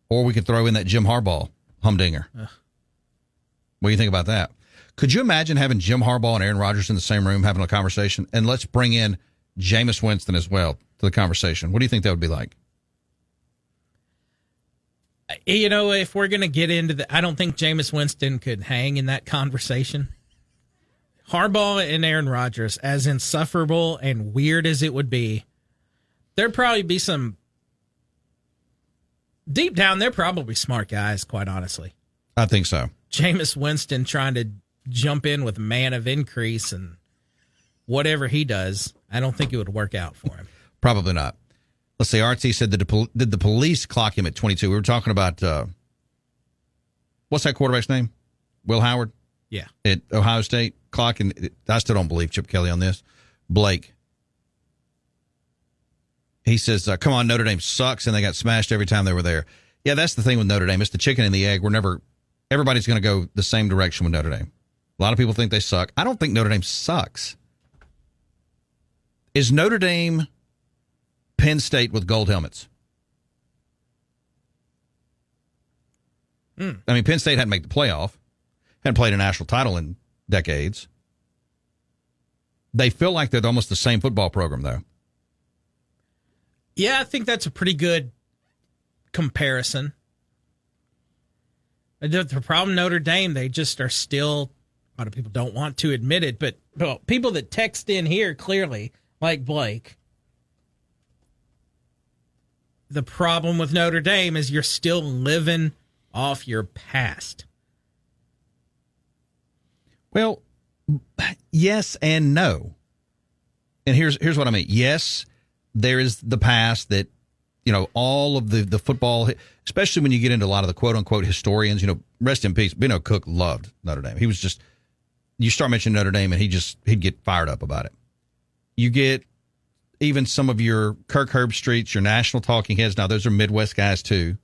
Or we could throw in that Jim Harbaugh humdinger. What do you think about that? Could you imagine having Jim Harbaugh and Aaron Rodgers in the same room having a conversation? And let's bring in Jameis Winston as well to the conversation. What do you think that would be like? You know, if we're going to get into I don't think Jameis Winston could hang in that conversation. Harbaugh and Aaron Rodgers, as insufferable and weird as it would be, there'd probably be some... Deep down, they're probably smart guys, quite honestly. I think so. Jameis Winston trying to jump in with man of increase and whatever he does, I don't think it would work out for him. Probably not. Let's see, RT said, did the police clock him at 22? We were talking about, what's that quarterback's name? Will Howard? Yeah. At Ohio State, clocking. I still don't believe Chip Kelly on this. Blake. He says, come on, Notre Dame sucks, and they got smashed every time they were there. Yeah, that's the thing with Notre Dame. It's the chicken and the egg. Everybody's going to go the same direction with Notre Dame. A lot of people think they suck. I don't think Notre Dame sucks. Is Notre Dame Penn State with gold helmets? I mean, Penn State hadn't made the playoff, hadn't played a national title in decades. They feel like they're almost the same football program, though. Yeah, I think that's a pretty good comparison. The problem, Notre Dame, they just are still, a lot of people don't want to admit it, but people that text in here clearly, like Blake, the problem with Notre Dame is you're still living off your past. Well, yes and no. And here's what I mean. Yes, there is the past that, all of the football, especially when you get into a lot of the quote-unquote historians, rest in peace, Beno Cook loved Notre Dame. He was just, you start mentioning Notre Dame and he'd get fired up about it. You get even some of your Kirk Herbstreets, your national talking heads. Now, those are Midwest guys, too.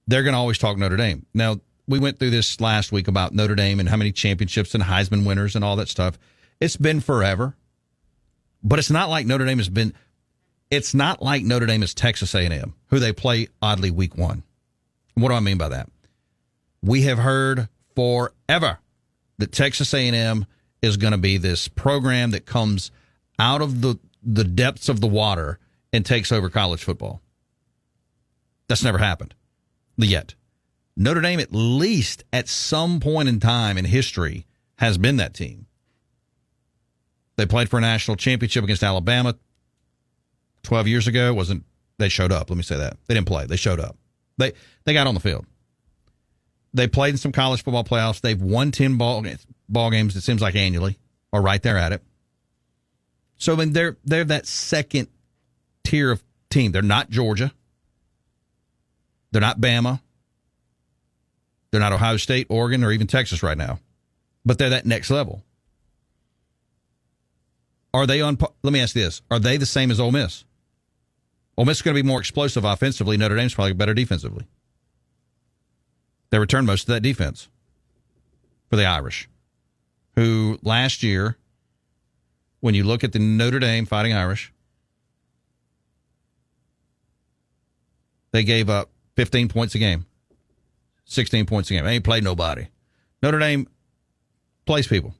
They're going to always talk Notre Dame. Now, we went through this last week about Notre Dame and how many championships and Heisman winners and all that stuff. It's been forever. But it's not like Notre Dame has been... It's not like Notre Dame is Texas A&M, who they play oddly week one. What do I mean by that? We have heard forever that Texas A&M is going to be this program that comes out of the depths of the water and takes over college football. That's never happened yet. Notre Dame, at least at some point in time in history, has been that team. They played for a national championship against Alabama 12 years ago. They showed up. Let me say that. They didn't play. They showed up. They got on the field. They played in some college football playoffs. They've won 10 ball games, it seems like, annually, or right there at it. So, I mean, they're that second tier of team. They're not Georgia. They're not Bama. They're not Ohio State, Oregon, or even Texas right now. But they're that next level. Are they on? Let me ask this. Are they the same as Ole Miss? Ole Miss is going to be more explosive offensively. Notre Dame's probably better defensively. They returned most of that defense for the Irish, who last year, when you look at the Notre Dame Fighting Irish, they gave up 15 points a game, 16 points a game. They ain't played nobody. Notre Dame plays people.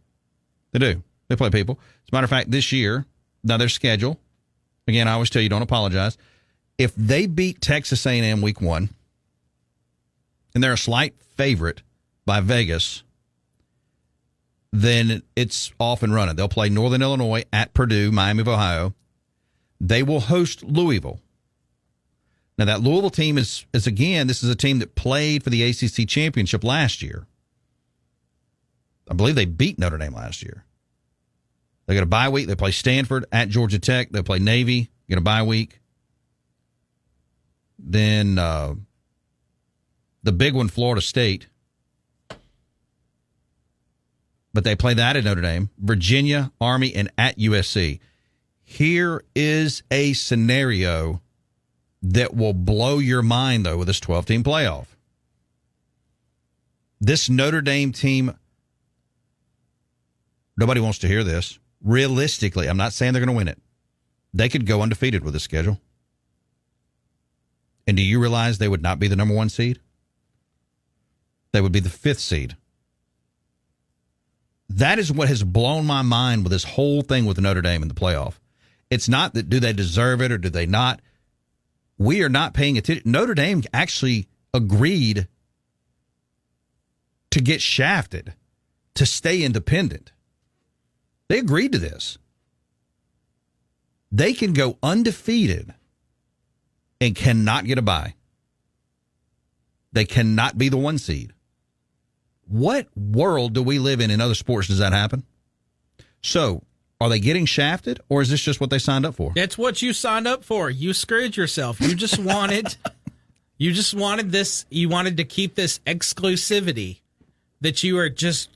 They do. They play people. As a matter of fact, this year, now their schedule, again, I always tell you, don't apologize. If they beat Texas A&M week one, and they're a slight favorite by Vegas, then it's off and running. They'll play Northern Illinois at Purdue, Miami of Ohio. They will host Louisville. Now, that Louisville team is again, this is a team that played for the ACC championship last year. I believe they beat Notre Dame last year. They got a bye week. They play Stanford at Georgia Tech. They play Navy. Get a bye week. Then the big one, Florida State. But they play that at Notre Dame, Virginia, Army, and at USC. Here is a scenario that will blow your mind, though, with this 12-team playoff. This Notre Dame team, nobody wants to hear this. Realistically, I'm not saying they're going to win it. They could go undefeated with this schedule. And do you realize they would not be the number 1 seed? They would be the 5th seed. That is what has blown my mind with this whole thing with Notre Dame in the playoff. It's not that do they deserve it or do they not. We are not paying attention. Notre Dame actually agreed to get shafted, to stay independent. They agreed to this. They can go undefeated and cannot get a bye. They cannot be the 1 seed. What world do we live in other sports does that happen? So, are they getting shafted, or is this just what they signed up for? It's what you signed up for. You screwed yourself. You just wanted this. You wanted to keep this exclusivity that you are just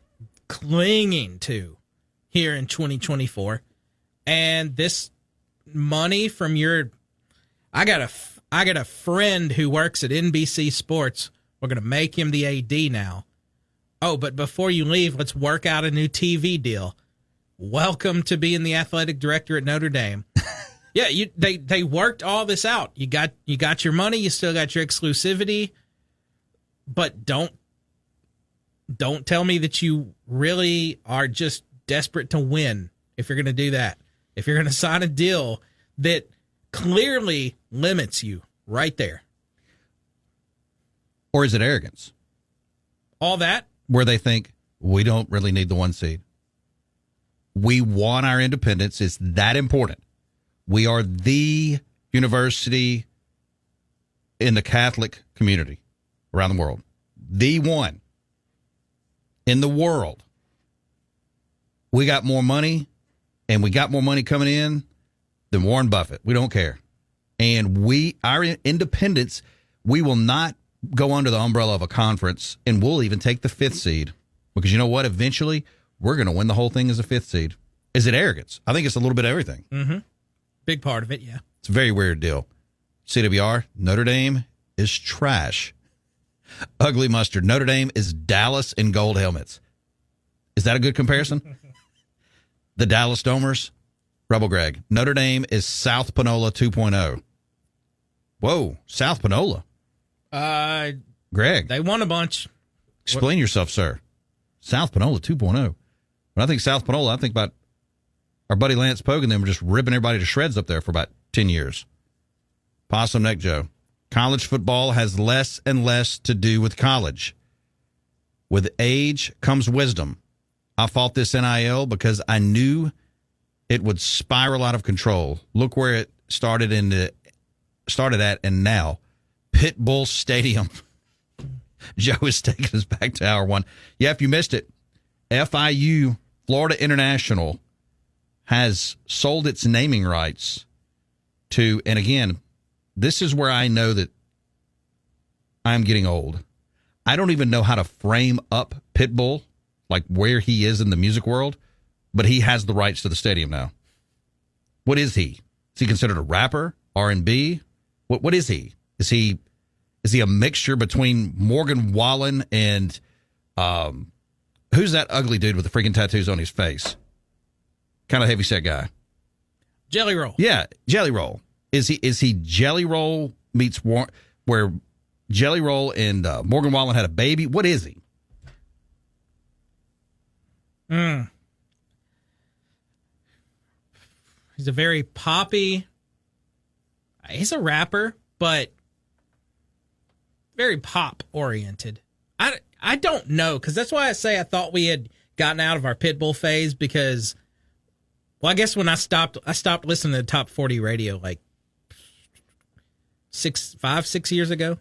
clinging to here in 2024. And this money from your, I got a friend who works at NBC Sports. We're going to make him the AD now. Oh, but before you leave, let's work out a new TV deal. Welcome to being the athletic director at Notre Dame. Yeah, they worked all this out. You got your money, you still got your exclusivity, but don't tell me that you really are just desperate to win if you're going to do that. If you're going to sign a deal that clearly limits you right there. Or is it arrogance? All that? Where they think, we don't really need the 1 seed. We want our independence. It's that important. We are the university in the Catholic community around the world. The one in the world. We got more money, and we got more money coming in than Warren Buffett. We don't care. And our independence, we will not go under the umbrella of a conference, and we'll even take the 5th seed. Because you know what? Eventually, we're going to win the whole thing as a 5th seed. Is it arrogance? I think it's a little bit of everything. Mm-hmm. Big part of it, yeah. It's a very weird deal. CWR, Notre Dame is trash. Ugly mustard. Notre Dame is Dallas in gold helmets. Is that a good comparison? The Dallas Domers, Rebel Greg. Notre Dame is South Panola 2.0. Whoa, South Panola. Greg. They won a bunch. Explain yourself, sir. South Panola 2.0. When I think South Panola, I think about our buddy Lance Pogue and them were just ripping everybody to shreds up there for about 10 years. Possum Neck Joe. College football has less and less to do with college. With age comes wisdom. I fought this NIL because I knew it would spiral out of control. Look where it started at and now. Pitbull Stadium. Joe is taking us back to hour 1. Yeah, if you missed it, FIU, Florida International, has sold its naming rights to, and again, this is where I know that I'm getting old. I don't even know how to frame up Pitbull, like where he is in the music world, but he has the rights to the stadium now. What is he? Is he considered a rapper? R&B? What is he? Is he a mixture between Morgan Wallen and who's that ugly dude with the freaking tattoos on his face? Kind of heavyset guy. Jelly Roll. Yeah, Jelly Roll. Is he Jelly Roll meets where Jelly Roll and Morgan Wallen had a baby? What is he? He's a very poppy. He's a rapper, but very pop oriented. I don't know, because that's why I say I thought we had gotten out of our Pitbull phase, because, well, I guess when I stopped listening to Top 40 radio like 6 years ago.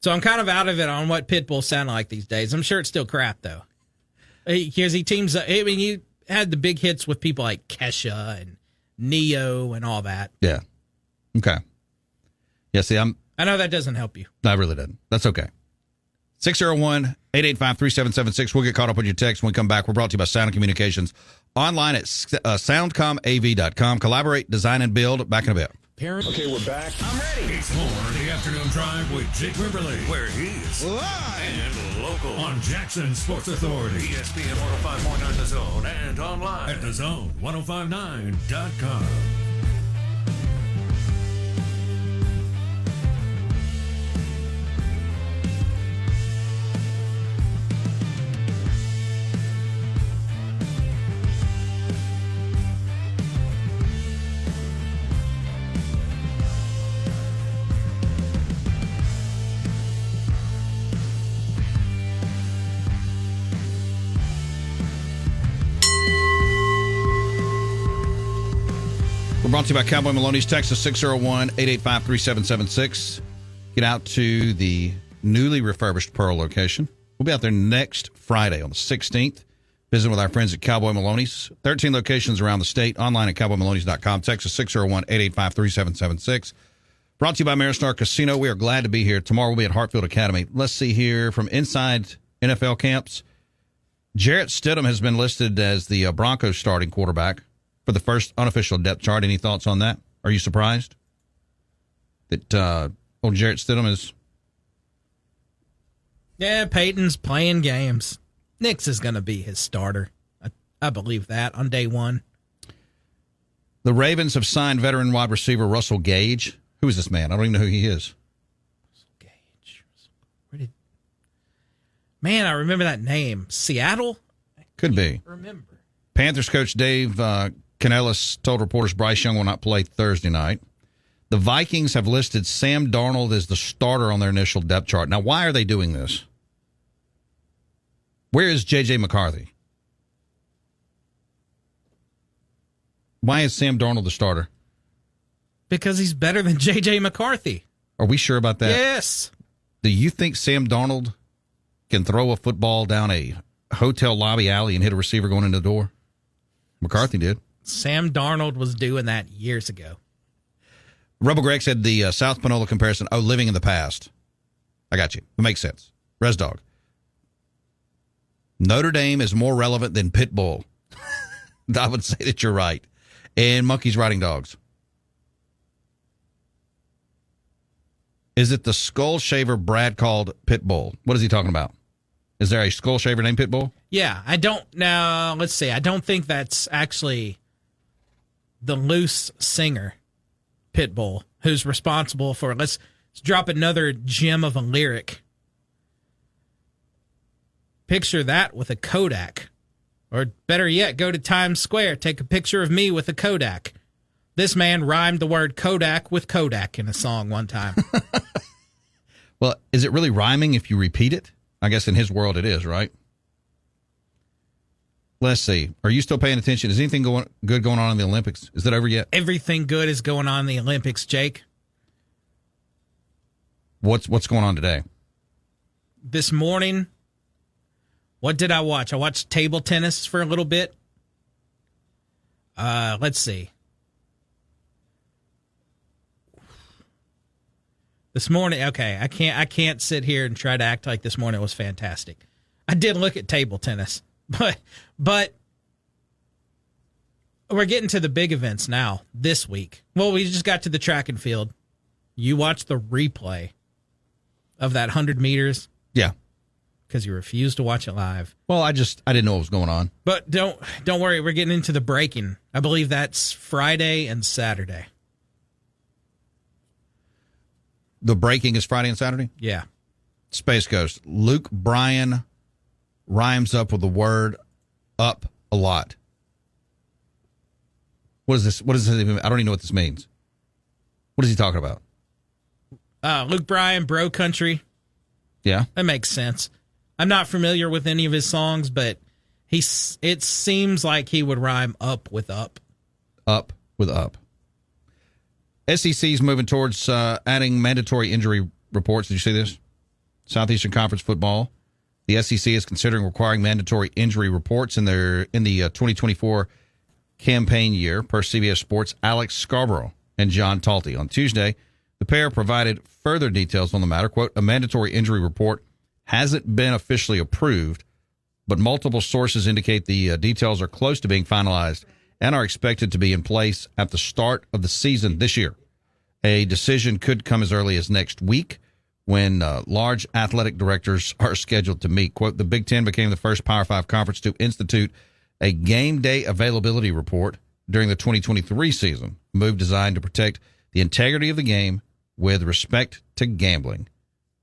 So I'm kind of out of it on what Pitbull sound like these days. I'm sure it's still crap though, because he teams. I mean, you had the big hits with people like Kesha and Neo and all that. Yeah. Okay. Yeah. See, I know that doesn't help you. No, I really didn't. That's okay. 601-885-3776. We'll get caught up on your text when we come back. We're brought to you by Sound Communications. Online at soundcomav.com. Collaborate, design, and build. Back in a bit. parent. Okay, we're back. I'm ready. It's more The Afternoon Drive with Jake Wimberly, where he's live and local on Jackson Sports Authority, ESPN 105.9 The Zone, and online at thezone1059.com. We're brought to you by Cowboy Maloney's, Texas 601-885-3776. Get out to the newly refurbished Pearl location. We'll be out there next Friday on the 16th, visiting with our friends at Cowboy Maloney's. 13 locations around the state, online at cowboymaloneys.com, Texas 601-885-3776. Brought to you by Maristar Casino. We are glad to be here. Tomorrow we'll be at Hartfield Academy. Let's see here from inside NFL camps. Jarrett Stidham has been listed as the Broncos starting quarterback for the first unofficial depth chart. Any thoughts on that? Are you surprised that old Jarrett Stidham is? Yeah, Peyton's playing games. Nix is going to be his starter. I believe that on day one. The Ravens have signed veteran wide receiver Russell Gage. Who is this man? I don't even know who he is. Russell Gage. Man, I remember that name. Seattle? Could be. Remember. Panthers coach Dave Canellis told reporters Bryce Young will not play Thursday night. The Vikings have listed Sam Darnold as the starter on their initial depth chart. Now, why are they doing this? Where is J.J. McCarthy? Why is Sam Darnold the starter? Because he's better than J.J. McCarthy. Are we sure about that? Yes. Do you think Sam Darnold can throw a football down a hotel lobby alley and hit a receiver going in the door? McCarthy did. Sam Darnold was doing that years ago. Rebel Greg said the South Panola comparison, living in the past. I got you. It makes sense. Res Dog. Notre Dame is more relevant than Pitbull. I would say that you're right. And Monkeys Riding Dogs. Is it the skull shaver Brad called Pitbull? What is he talking about? Is there a skull shaver named Pitbull? Yeah, I don't. Now, let's see. I don't think that's actually the loose singer, Pitbull, who's responsible for. Let's drop another gem of a lyric. Picture that with a Kodak. Or better yet, go to Times Square, take a picture of me with a Kodak. This man rhymed the word Kodak with Kodak in a song one time. Well, is it really rhyming if you repeat it? I guess in his world it is, right? Let's see. Are you still paying attention? Is anything good going on in the Olympics? Is that over yet? Everything good is going on in the Olympics, Jake. What's going on today? This morning, what did I watch? I watched table tennis for a little bit. Let's see. This morning, okay, I can't sit here and try to act like this morning was fantastic. I did look at table tennis, but we're getting to the big events now this week. Well, we just got to the track and field. You watched the replay of that 100 meters. Yeah. Because you refused to watch it live. Well, I didn't know what was going on. But don't worry, we're getting into the breaking. I believe that's Friday and Saturday. The breaking is Friday and Saturday? Yeah. Space Ghost. Luke Bryan rhymes up with the word up a lot. What is this? What is this even? I don't even know what this means. What is he talking about? Luke Bryan, Bro Country. Yeah. That makes sense. I'm not familiar with any of his songs, but it seems like he would rhyme up with up. Up with up. SEC's moving towards adding mandatory injury reports. Did you see this? Southeastern Conference football. The SEC is considering requiring mandatory injury reports in the 2024 campaign year, per CBS Sports' Alex Scarborough and John Talty. On Tuesday, the pair provided further details on the matter. Quote, a mandatory injury report hasn't been officially approved, but multiple sources indicate the details are close to being finalized and are expected to be in place at the start of the season this year. A decision could come as early as next week when large athletic directors are scheduled to meet. Quote, the Big Ten became the first Power 5 conference to institute a game day availability report during the 2023 season, a move designed to protect the integrity of the game with respect to gambling.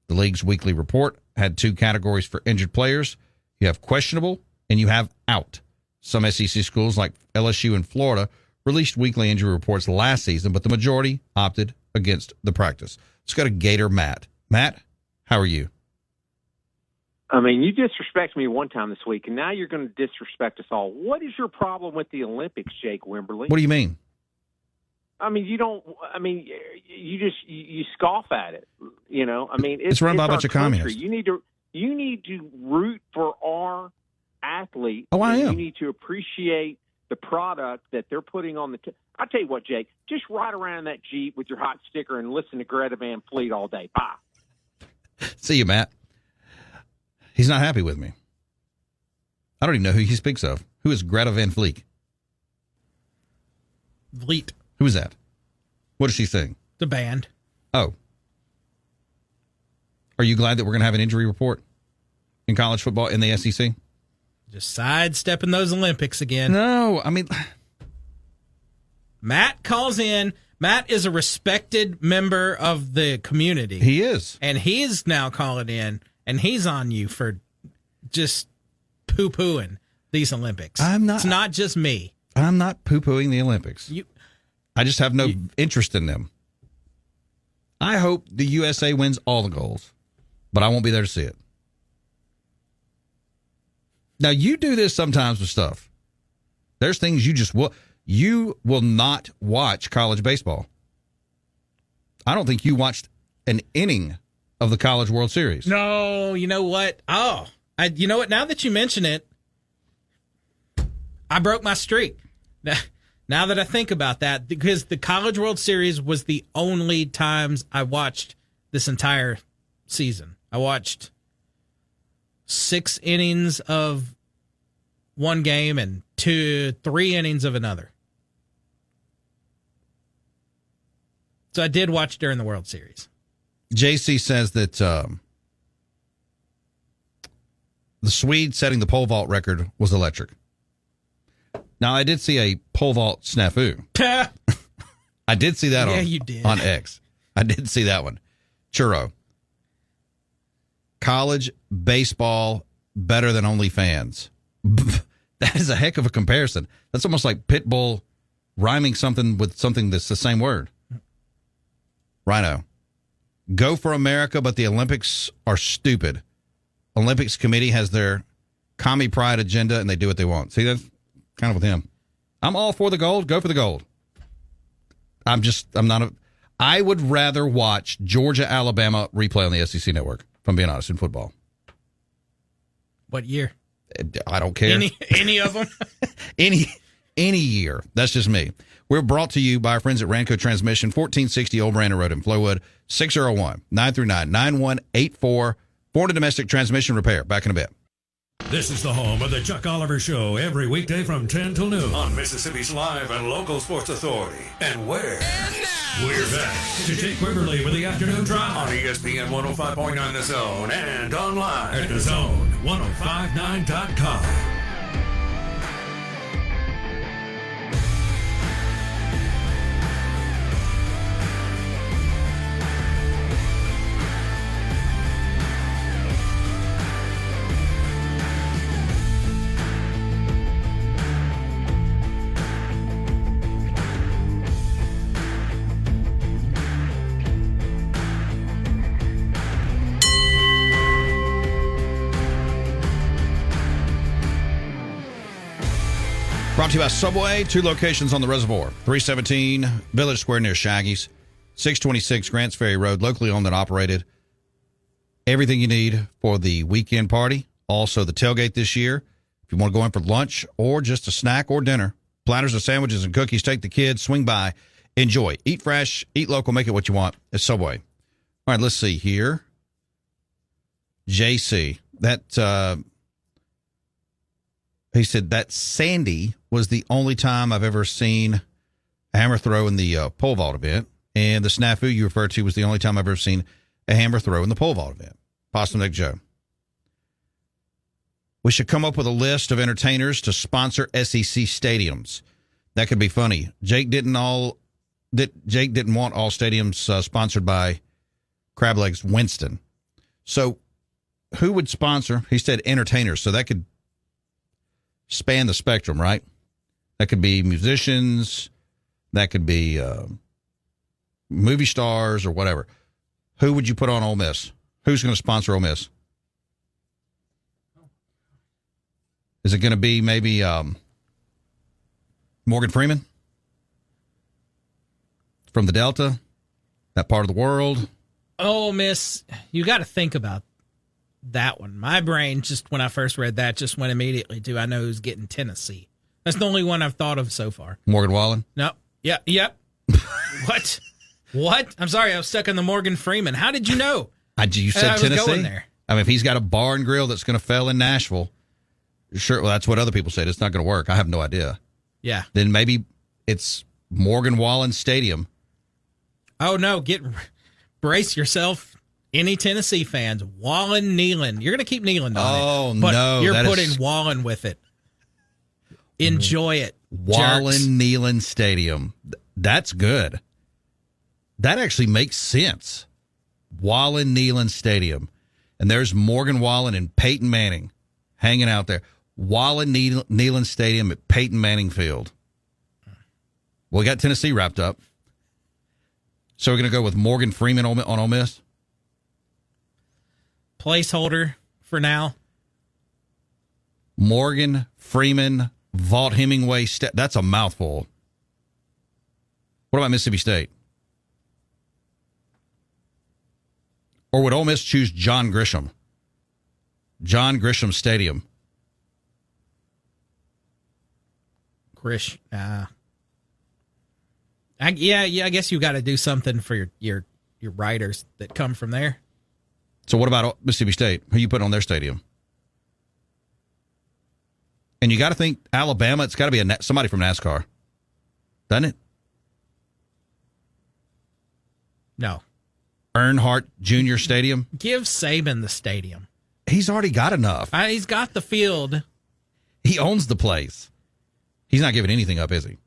The league's weekly report had two categories for injured players. You have questionable and you have out. Some SEC schools like LSU and Florida released weekly injury reports last season, but the majority opted against the practice. Let's go to Gator Matt. Matt, how are you? I mean, you disrespected me one time this week, and now you're going to disrespect us all. What is your problem with the Olympics, Jake Wimberly? What do you mean? I mean, you don't. I mean, you scoff at it. You know, I mean, It's run by a bunch our of communists. You need to root for our athletes. Oh, I am. You need to appreciate the product that they're putting on the. I'll tell you what, Jake. Just ride around in that Jeep with your hot sticker and listen to Greta Van Fleet all day. Bye. See you, Matt. He's not happy with me. I don't even know who he speaks of. Who is Greta Van Fleet? Vliet. Who is that? What does she sing? The band. Oh. Are you glad that we're going to have an injury report in college football in the SEC? Just sidestepping those Olympics again. No, I mean... Matt calls in. Matt is a respected member of the community. He is. And he's now calling in, and he's on you for just poo-pooing these Olympics. I'm not. It's not just me. I'm not poo-pooing the Olympics. I just have no interest in them. I hope the USA wins all the goals, but I won't be there to see it. Now, you do this sometimes with stuff. There's things you will not watch college baseball. I don't think you watched an inning of the College World Series. No, you know what? You know what? Now that you mention it, I broke my streak. Now that I think about that, because the College World Series was the only times I watched this entire season. I watched 6 innings of one game and 3 innings of another. So I did watch during the World Series. JC says that the Swede setting the pole vault record was electric. Now, I did see a pole vault snafu. I did see that you did. On X. I did see that one. Churro. College baseball better than OnlyFans. That is a heck of a comparison. That's almost like Pitbull rhyming something with something that's the same word. Rhino. Go for America, but the Olympics are stupid. Olympics committee has their commie pride agenda, and they do what they want. See, that's kind of with him. I'm all for the gold. Go for the gold. I would rather watch Georgia, Alabama replay on the SEC network, if I'm being honest, in football. What year? I don't care. Any of them? Any year. That's just me. We're brought to you by our friends at Ranco Transmission, 1460 Old Brandon Road in Flowood, 601-939-9184. Foreign and domestic transmission repair. Back in a bit. This is the home of the Chuck Oliver Show every weekday from 10 till noon on Mississippi's live and local sports authority. And where? We're back to Jake Quiverly with the afternoon drive on ESPN 105.9 The Zone and online at thezone1059.com. Brought to you by Subway, 2 locations on the reservoir. 317 Village Square near Shaggy's, 626 Grants Ferry Road, locally owned and operated. Everything you need for the weekend party. Also the tailgate this year. If you want to go in for lunch or just a snack or dinner, platters of sandwiches and cookies, take the kids, swing by, enjoy. Eat fresh, eat local, make it what you want. It's Subway. All right, let's see here. JC, he said that Sandy was the only time I've ever seen a hammer throw in the pole vault event. And the snafu you referred to was the only time I've ever seen a hammer throw in the pole vault event. Possum Neck Joe. We should come up with a list of entertainers to sponsor SEC stadiums. That could be funny. Jake didn't want all stadiums sponsored by Crab Legs Winston. So who would sponsor? He said entertainers. So that could span the spectrum, right? That could be musicians. That could be movie stars or whatever. Who would you put on Ole Miss? Who's going to sponsor Ole Miss? Is it going to be maybe Morgan Freeman from the Delta, that part of the world? Ole Miss, you got to think about that one. My brain, just when I first read that, just went immediately to, I know who's getting Tennessee. That's the only one I've thought of so far. Morgan Wallen? No. Yep. What? I'm sorry, I was stuck on the Morgan Freeman. How did you know? You said Tennessee? Going there. I mean, if he's got a bar and grill that's going to fail in Nashville, sure, well, that's what other people said. It's not going to work. I have no idea. Yeah. Then maybe it's Morgan Wallen Stadium. Oh, no. Brace yourself. Any Tennessee fans. Wallen Neyland. You're going to keep Neyland on it. But no. You're putting Wallen with it. Enjoy it. Wallen Neyland Stadium. That's good. That actually makes sense. Wallen Neyland Stadium. And there's Morgan Wallen and Peyton Manning hanging out there. Wallen Neyland Stadium at Peyton Manning Field. Well, we got Tennessee wrapped up. So we're going to go with Morgan Freeman on Ole Miss? Placeholder for now. Morgan Freeman, Vaught Hemingway. That's a mouthful. What about Mississippi State? Or would Ole Miss choose John Grisham? John Grisham Stadium. I guess you got to do something for your writers that come from there. So what about Mississippi State? Who you putting on their stadium? And you got to think Alabama. It's got to be somebody from NASCAR, doesn't it? No. Earnhardt Jr. Stadium. Give Saban the stadium. He's already got enough. He's got the field. He owns the place. He's not giving anything up, is he?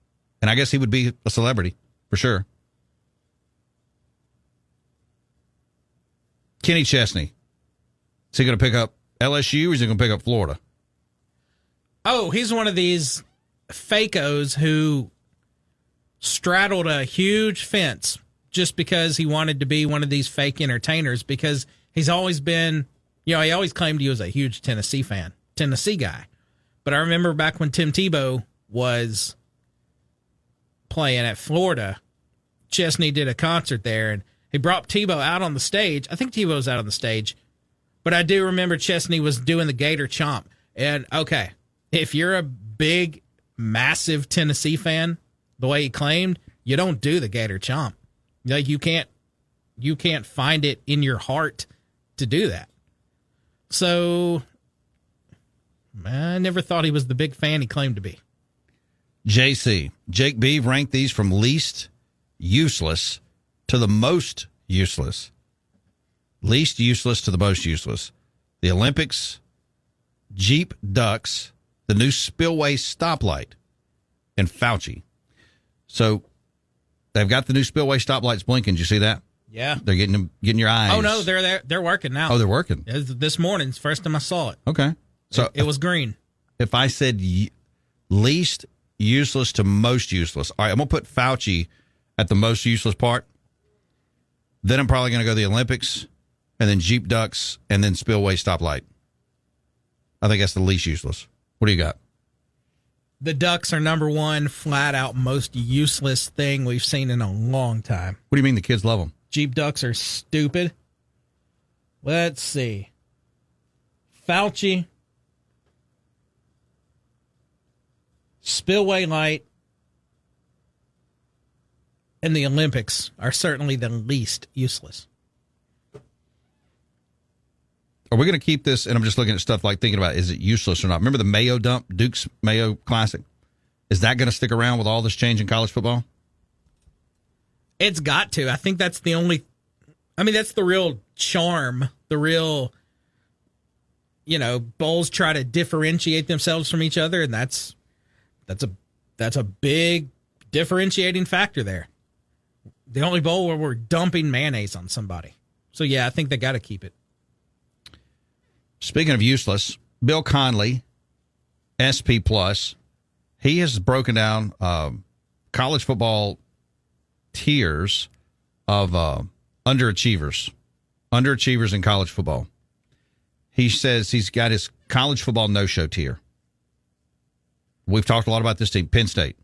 And I guess he would be a celebrity, for sure. Kenny Chesney. Is he going to pick up LSU or is he going to pick up Florida? Oh, he's one of these fakos who straddled a huge fence just because he wanted to be one of these fake entertainers, because he's always been, he always claimed he was a huge Tennessee fan, Tennessee guy. But I remember back when Tim Tebow was playing at Florida, Chesney did a concert there, and he brought Tebow out on the stage. I think Tebow was out on the stage, but I do remember Chesney was doing the Gator Chomp. And, okay, if you're a big, massive Tennessee fan, the way he claimed, you don't do the Gator Chomp. Like, you can't find it in your heart to do that. So, I never thought he was the big fan he claimed to be. JC. Jake Beeve ranked these from least useless to the most useless. Least useless to the most useless. The Olympics, Jeep Ducks, the new spillway stoplight, and Fauci. So they've got the new spillway stoplights blinking. Did you see that? Yeah. They're getting your eyes. Oh, no, they're there. They're working now. Oh, they're working. This morning, it's the first time I saw it. Okay. So it was green. If I said least useless to most useless, all right, I'm going to put Fauci at the most useless part. Then I'm probably going to go the Olympics, and then Jeep Ducks, and then spillway stoplight. I think that's the least useless. What do you got? The Ducks are number one, flat out most useless thing we've seen in a long time. What do you mean the kids love them? Jeep Ducks are stupid. Let's see. Fauci, spillway light, and the Olympics are certainly the least useless. Are we going to keep this? And I'm just looking at stuff like thinking about, is it useless or not? Remember the Mayo dump, Duke's Mayo Classic? Is that going to stick around with all this change in college football? It's got to. I think that's the only. I mean, that's the real charm. The real, bowls try to differentiate themselves from each other, and that's a big differentiating factor there. The only bowl where we're dumping mayonnaise on somebody. So yeah, I think they got to keep it. Speaking of useless, Bill Conley, SP Plus, he has broken down college football tiers of underachievers in college football. He says he's got his college football no-show tier. We've talked a lot about this team, Penn State.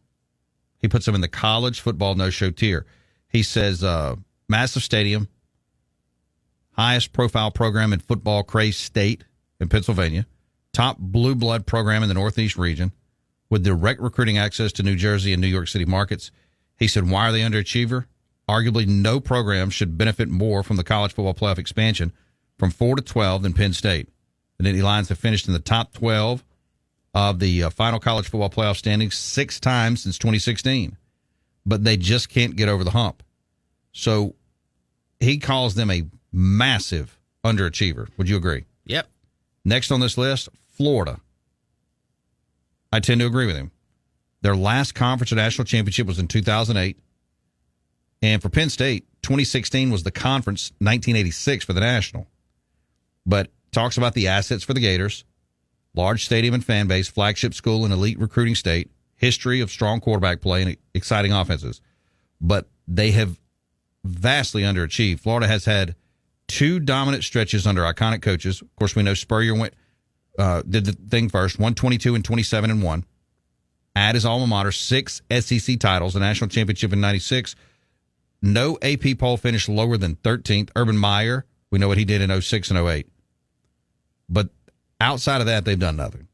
He puts them in the college football no-show tier. He says massive stadium, highest profile program in football, Cray State in Pennsylvania, top blue blood program in the Northeast region with direct recruiting access to New Jersey and New York City markets. He said, why are they underachiever? Arguably, no program should benefit more from the college football playoff expansion from 4 to 12 than Penn State. The Nittany Lions have finished in the top 12 of the final college football playoff standings 6 times since 2016. But they just can't get over the hump. So he calls them a massive underachiever. Would you agree? Yep. Next on this list, Florida. I tend to agree with him. Their last conference or national championship was in 2008. And for Penn State, 2016 was the conference, 1986 for the national. But talks about the assets for the Gators, large stadium and fan base, flagship school and elite recruiting state, history of strong quarterback play and exciting offenses. But they have vastly underachieved. Florida has had 2 dominant stretches under iconic coaches. Of course, we know Spurrier did the thing first, 122 and 27 and 1. At his alma mater, 6 SEC titles, a national championship in 96. No AP poll finished lower than 13th. Urban Meyer, we know what he did in 06 and 08. But outside of that, they've done nothing.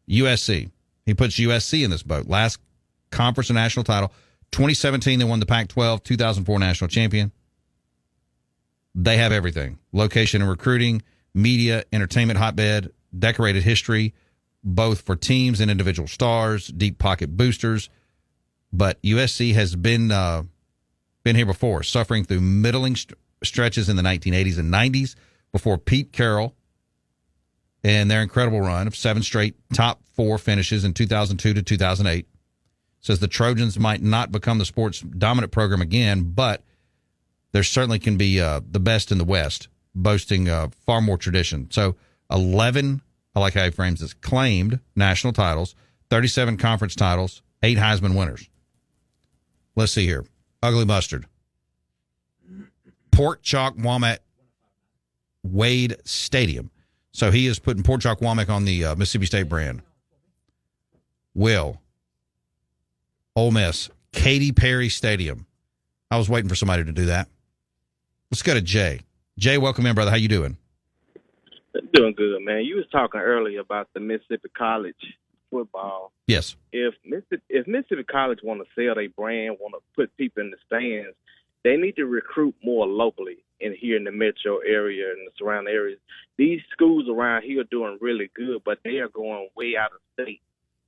USC. He puts USC in this boat. Last conference and national title. 2017, they won the Pac-12, 2004 national champion. They have everything. Location and recruiting, media, entertainment hotbed, decorated history, both for teams and individual stars, deep pocket boosters. But USC has been here before, suffering through middling stretches in the 1980s and 90s before Pete Carroll and their incredible run of 7 straight top 4 finishes in 2002 to 2008. Says the Trojans might not become the sport's dominant program again, but there certainly can be the best in the West, boasting far more tradition. So 11, I like how he frames this, claimed national titles, 37 conference titles, 8 Heisman winners. Let's see here. Ugly Mustard. Port Chalk-Wamak Wade Stadium. So he is putting Port Chalk-Wamak on the Mississippi State brand. Will. Ole Miss. Katy Perry Stadium. I was waiting for somebody to do that. Let's go to Jay. Jay, welcome in, brother. How you doing? Doing good, man. You was talking earlier about the Mississippi College football. Yes. If Mississippi College want to sell their brand, want to put people in the stands, they need to recruit more locally here in the metro area and the surrounding areas. These schools around here are doing really good, but they are going way out of state.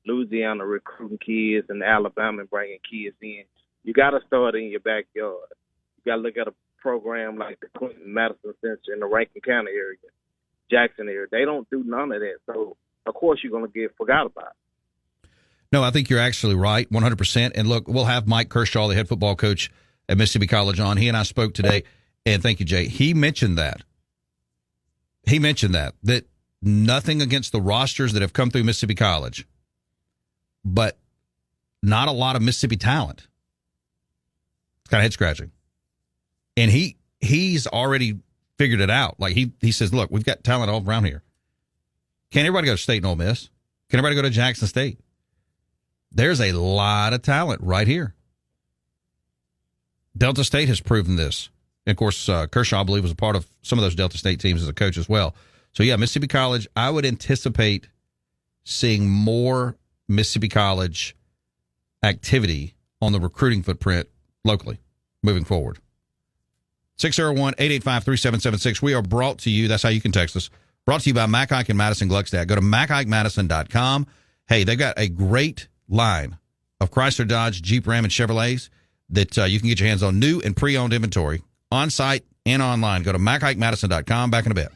Louisiana recruiting kids and Alabama bringing kids in. You got to start in your backyard. You got to look at a program like the Clinton Madison Center in the Rankin County area, Jackson area. They don't do none of that. So, of course, you're going to get forgot about. No, I think you're actually right, 100%. And look, we'll have Mike Kershaw, the head football coach at Mississippi College, on. He and I spoke today, and thank you, Jay. He mentioned that. That nothing against the rosters that have come through Mississippi College, but not a lot of Mississippi talent. It's kind of head-scratching. And he's already figured it out. Like, he says, look, we've got talent all around here. Can't everybody go to State and Ole Miss? Can everybody go to Jackson State? There's a lot of talent right here. Delta State has proven this. And, of course, Kershaw, I believe, was a part of some of those Delta State teams as a coach as well. So, yeah, Mississippi College, I would anticipate seeing more Mississippi College activity on the recruiting footprint locally moving forward. 601-885-3776. We are brought to you. That's how you can text us. Brought to you by Mac Ike and Madison Gluckstadt. Go to MacIkeMadison.com. Hey, they've got a great line of Chrysler, Dodge, Jeep, Ram, and Chevrolets. that you can get your hands on new and pre-owned inventory on site and online. Go to MacHikeMadison.com. Back in a bit.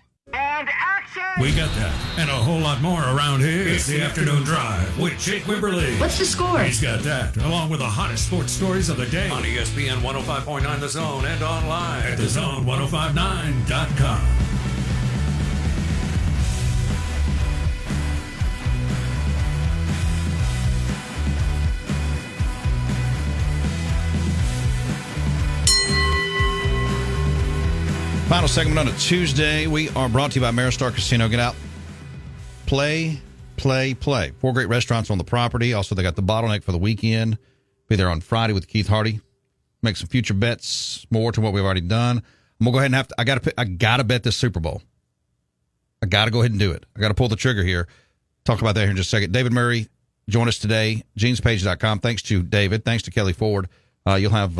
We got that and a whole lot more around here. It's the Afternoon Drive with Jake Wimberly. What's the score? He's got that, along with the hottest sports stories of the day on ESPN 105.9 The Zone and online at thezone1059.com. Final segment on a Tuesday. We are brought to you by Maristar Casino. Get out. Play, play, play. 4 great restaurants on the property. Also, they got the bottleneck for the weekend. Be there on Friday with Keith Hardy. Make some future bets, more to what we've already done. I'm going to go ahead and I got to bet this Super Bowl. I got to go ahead and do it. I got to pull the trigger here. Talk about that here in just a second. David Murray join us today. Genespage.com. Thanks to David. Thanks to Kelly Ford. You'll have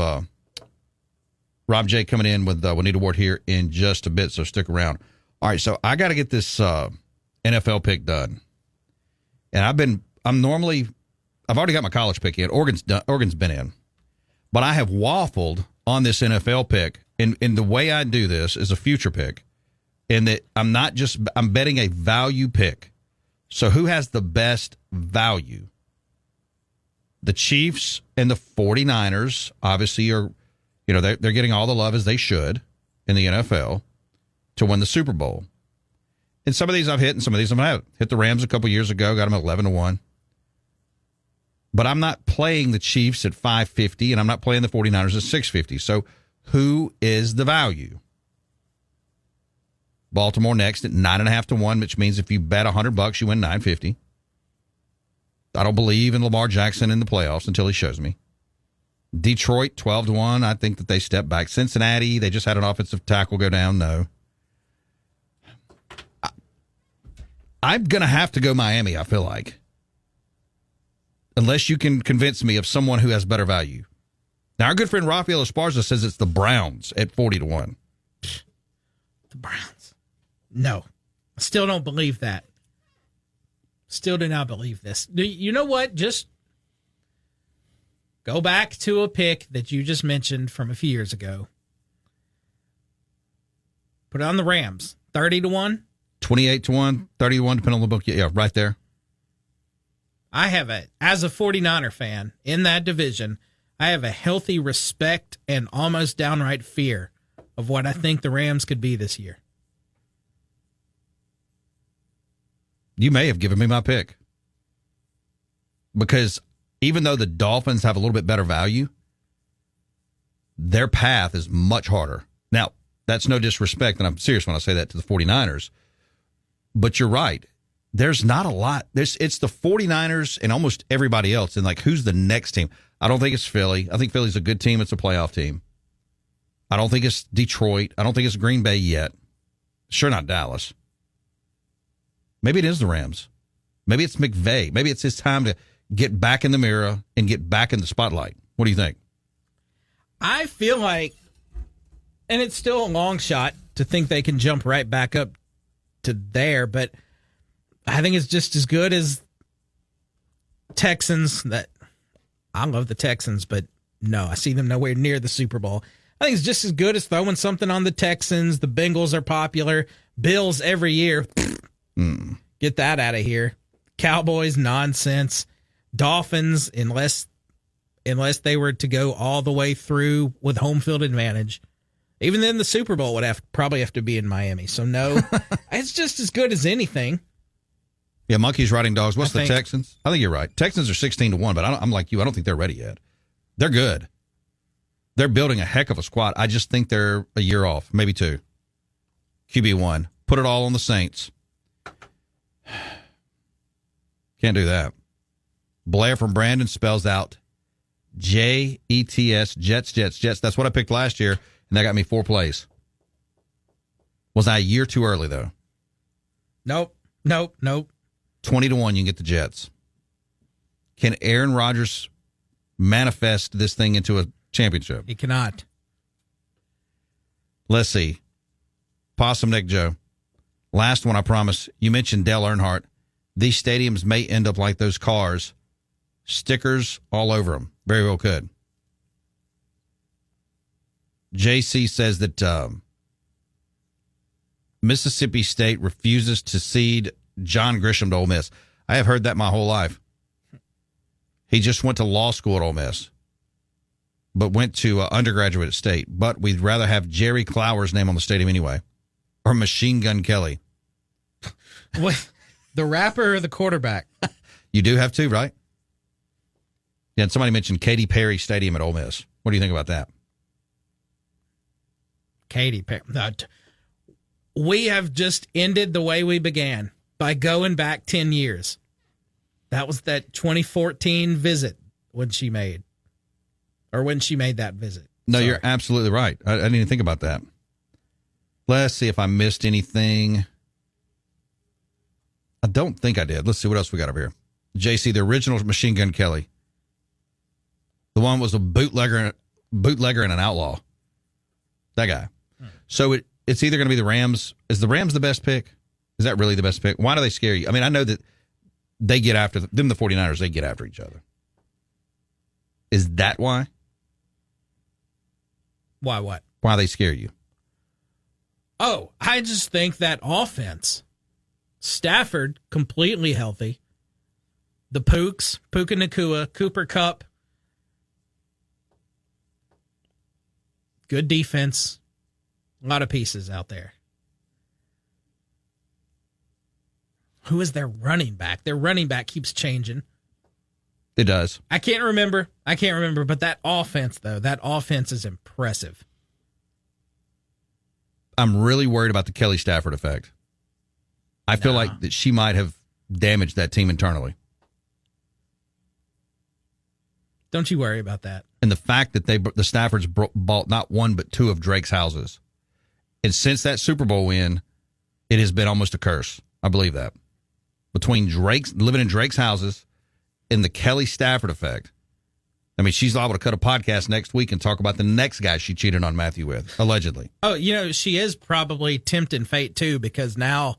Rob J coming in with Juanita Ward here in just a bit, so stick around. All right, so I got to get this NFL pick done. And I've already got my college pick in. Oregon's been in. But I have waffled on this NFL pick. And the way I do this is a future pick. And that I'm betting a value pick. So who has the best value? The Chiefs and the 49ers obviously are, they're getting all the love as they should in the NFL to win the Super Bowl. And some of these I've hit and some of these I haven't. Hit the Rams a couple years ago, got them 11-1. But I'm not playing the Chiefs at 550 and I'm not playing the 49ers at 650. So who is the value? Baltimore next at 9.5-1, which means if you bet $100, you win $950. I don't believe in Lamar Jackson in the playoffs until he shows me. Detroit 12-1. I think that they step back. Cincinnati, they just had an offensive tackle go down. No. I'm going to have to go Miami, I feel like. Unless you can convince me of someone who has better value. Now, our good friend Rafael Esparza says it's the Browns at 40-1. The Browns. No. I still don't believe that. Still do not believe this. You know what? Just go back to a pick that you just mentioned from a few years ago. Put it on the Rams. 30-1. 28-1, 30-1, depending on the book. Yeah, right there. I have as a 49er fan in that division, I have a healthy respect and almost downright fear of what I think the Rams could be this year. You may have given me my pick. Because even though the Dolphins have a little bit better value, their path is much harder. Now, that's no disrespect, and I'm serious when I say that to the 49ers. But you're right. There's not a lot. It's the 49ers and almost everybody else. And, who's the next team? I don't think it's Philly. I think Philly's a good team. It's a playoff team. I don't think it's Detroit. I don't think it's Green Bay yet. Sure not Dallas. Maybe it is the Rams. Maybe it's McVay. Maybe it's his time to get back in the mirror and get back in the spotlight. What do you think? I feel like, and it's still a long shot to think they can jump right back up to there, but I think it's just as good as Texans. That I love the Texans, but no, I see them nowhere near the Super Bowl. I think it's just as good as throwing something on the Texans. The Bengals are popular. Bills every year. Get that out of here. Cowboys, nonsense. Dolphins, unless they were to go all the way through with home field advantage. Even then, the Super Bowl would probably have to be in Miami. So, no, it's just as good as anything. Yeah, monkeys riding dogs. What's the Texans? I think you're right. Texans are 16-1, but I'm like you. I don't think they're ready yet. They're good. They're building a heck of a squad. I just think they're a year off, maybe 2. QB1. Put it all on the Saints. Can't do that. Blair from Brandon spells out Jets, Jets. That's what I picked last year, and that got me 4 plays. Was I a year too early, though? Nope. 20-1, you can get the Jets. Can Aaron Rodgers manifest this thing into a championship? He cannot. Let's see. Possum Neck Joe. Last one, I promise. You mentioned Dale Earnhardt. These stadiums may end up like those cars. Stickers all over them. Very well could. JC says that Mississippi State refuses to cede John Grisham to Ole Miss. I have heard that my whole life. He just went to law school at Ole Miss, but went to undergraduate at State. But we'd rather have Jerry Clower's name on the stadium anyway, or Machine Gun Kelly. What? The rapper or the quarterback? You do have two, right? Yeah, and somebody mentioned Katy Perry Stadium at Ole Miss. What do you think about that? Katy Perry. No, we have just ended the way we began by going back 10 years. That was that 2014 visit when she made that visit. No, Sorry. you're absolutely right. I didn't even think about that. Let's see if I missed anything. I don't think I did. Let's see what else we got over here. JC, the original Machine Gun Kelly. The one was a bootlegger and an outlaw. That guy. So it's either going to be the Rams. Is the Rams the best pick? Is that really the best pick? Why do they scare you? I mean, I know that they get after them, the 49ers, they get after each other. Is that why? Why what? Why they scare you? Oh, I just think that offense. Stafford, completely healthy. The Pooks, Puka Nacua, Cooper Kupp. Good defense. A lot of pieces out there. Who is their running back? Their running back keeps changing. It does. I can't remember, but that offense, though, that offense is impressive. I'm really worried about the Kelly Stafford effect. I feel like that she might have damaged that team internally. Don't you worry about that. And the fact that the Staffords bought not one but two of Drake's houses. And since that Super Bowl win, it has been almost a curse. I believe that. Between living in Drake's houses and the Kelly Stafford effect. I mean, she's liable to cut a podcast next week and talk about the next guy she cheated on Matthew with, allegedly. Oh, she is probably tempting fate, too, because now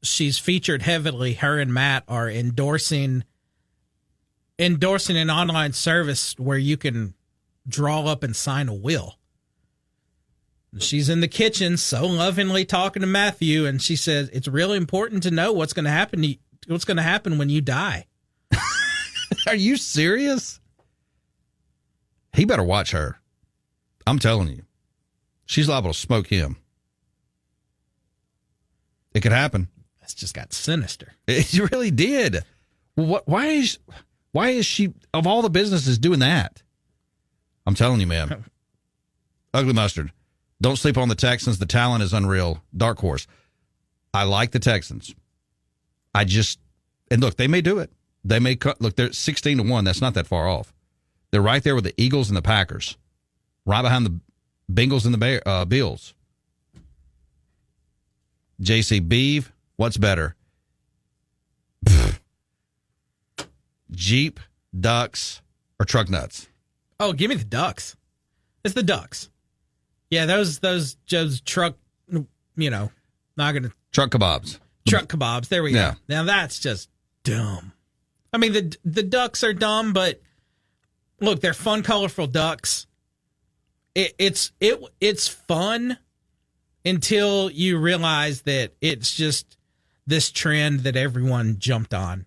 she's featured heavily. Her and Matt are endorsing an online service where you can draw up and sign a will. She's in the kitchen so lovingly talking to Matthew, and she says it's really important to know what's going to happen. What's going to happen when you die? Are you serious? He better watch her. I'm telling you, she's liable to smoke him. It could happen. That's just got sinister. It really did. Why is she, of all the businesses, doing that? I'm telling you, man. Ugly Mustard. Don't sleep on the Texans. The talent is unreal. Dark horse. I like the Texans. And look, they may do it. They may cut. Look, they're 16-1. That's not that far off. They're right there with the Eagles and the Packers, right behind the Bengals and the Bills. JC Beeve, what's better? Jeep, Ducks, or Truck Nuts? Oh, give me the Ducks. It's the Ducks. Yeah, those truck, not going to. Truck kebabs. Truck kebabs. There we go. Now that's just dumb. I mean, the Ducks are dumb, but look, they're fun, colorful ducks. It's fun until you realize that it's just this trend that everyone jumped on.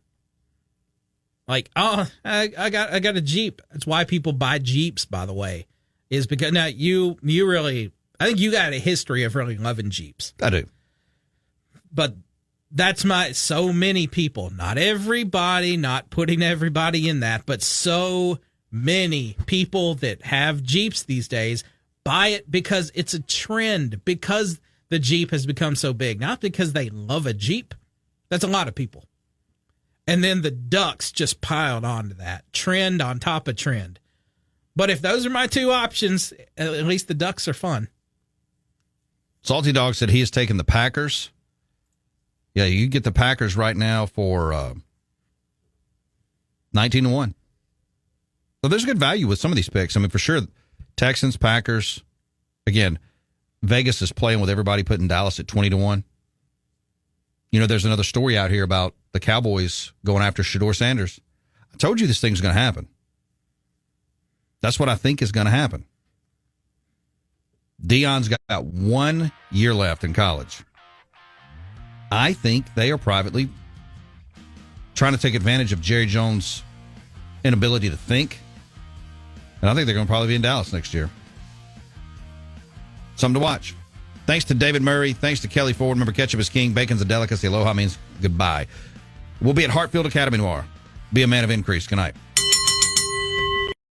Like, oh, I got a Jeep. That's why people buy Jeeps, by the way, is because now you really, I think you got a history of really loving Jeeps. I do. But that's so many people, not everybody, not putting everybody in that, but so many people that have Jeeps these days buy it because it's a trend, because the Jeep has become so big, not because they love a Jeep. That's a lot of people. And then the Ducks just piled onto that trend on top of trend. But if those are my two options, at least the Ducks are fun. Salty Dog said he has taken the Packers. Yeah, you get the Packers right now for 19-1. So there's good value with some of these picks. I mean, for sure, Texans, Packers. Again, Vegas is playing with everybody putting Dallas at 20-1. There's another story out here about the Cowboys going after Shedeur Sanders. I told you this thing's going to happen. That's what I think is going to happen. Deion's got 1 year left in college. I think they are privately trying to take advantage of Jerry Jones' inability to think. And I think they're going to probably be in Dallas next year. Something to watch. Thanks to David Murray. Thanks to Kelly Ford. Remember, ketchup is king. Bacon's a delicacy. Aloha means goodbye. We'll be at Hartfield Academy tomorrow. Be a man of increase. Good night.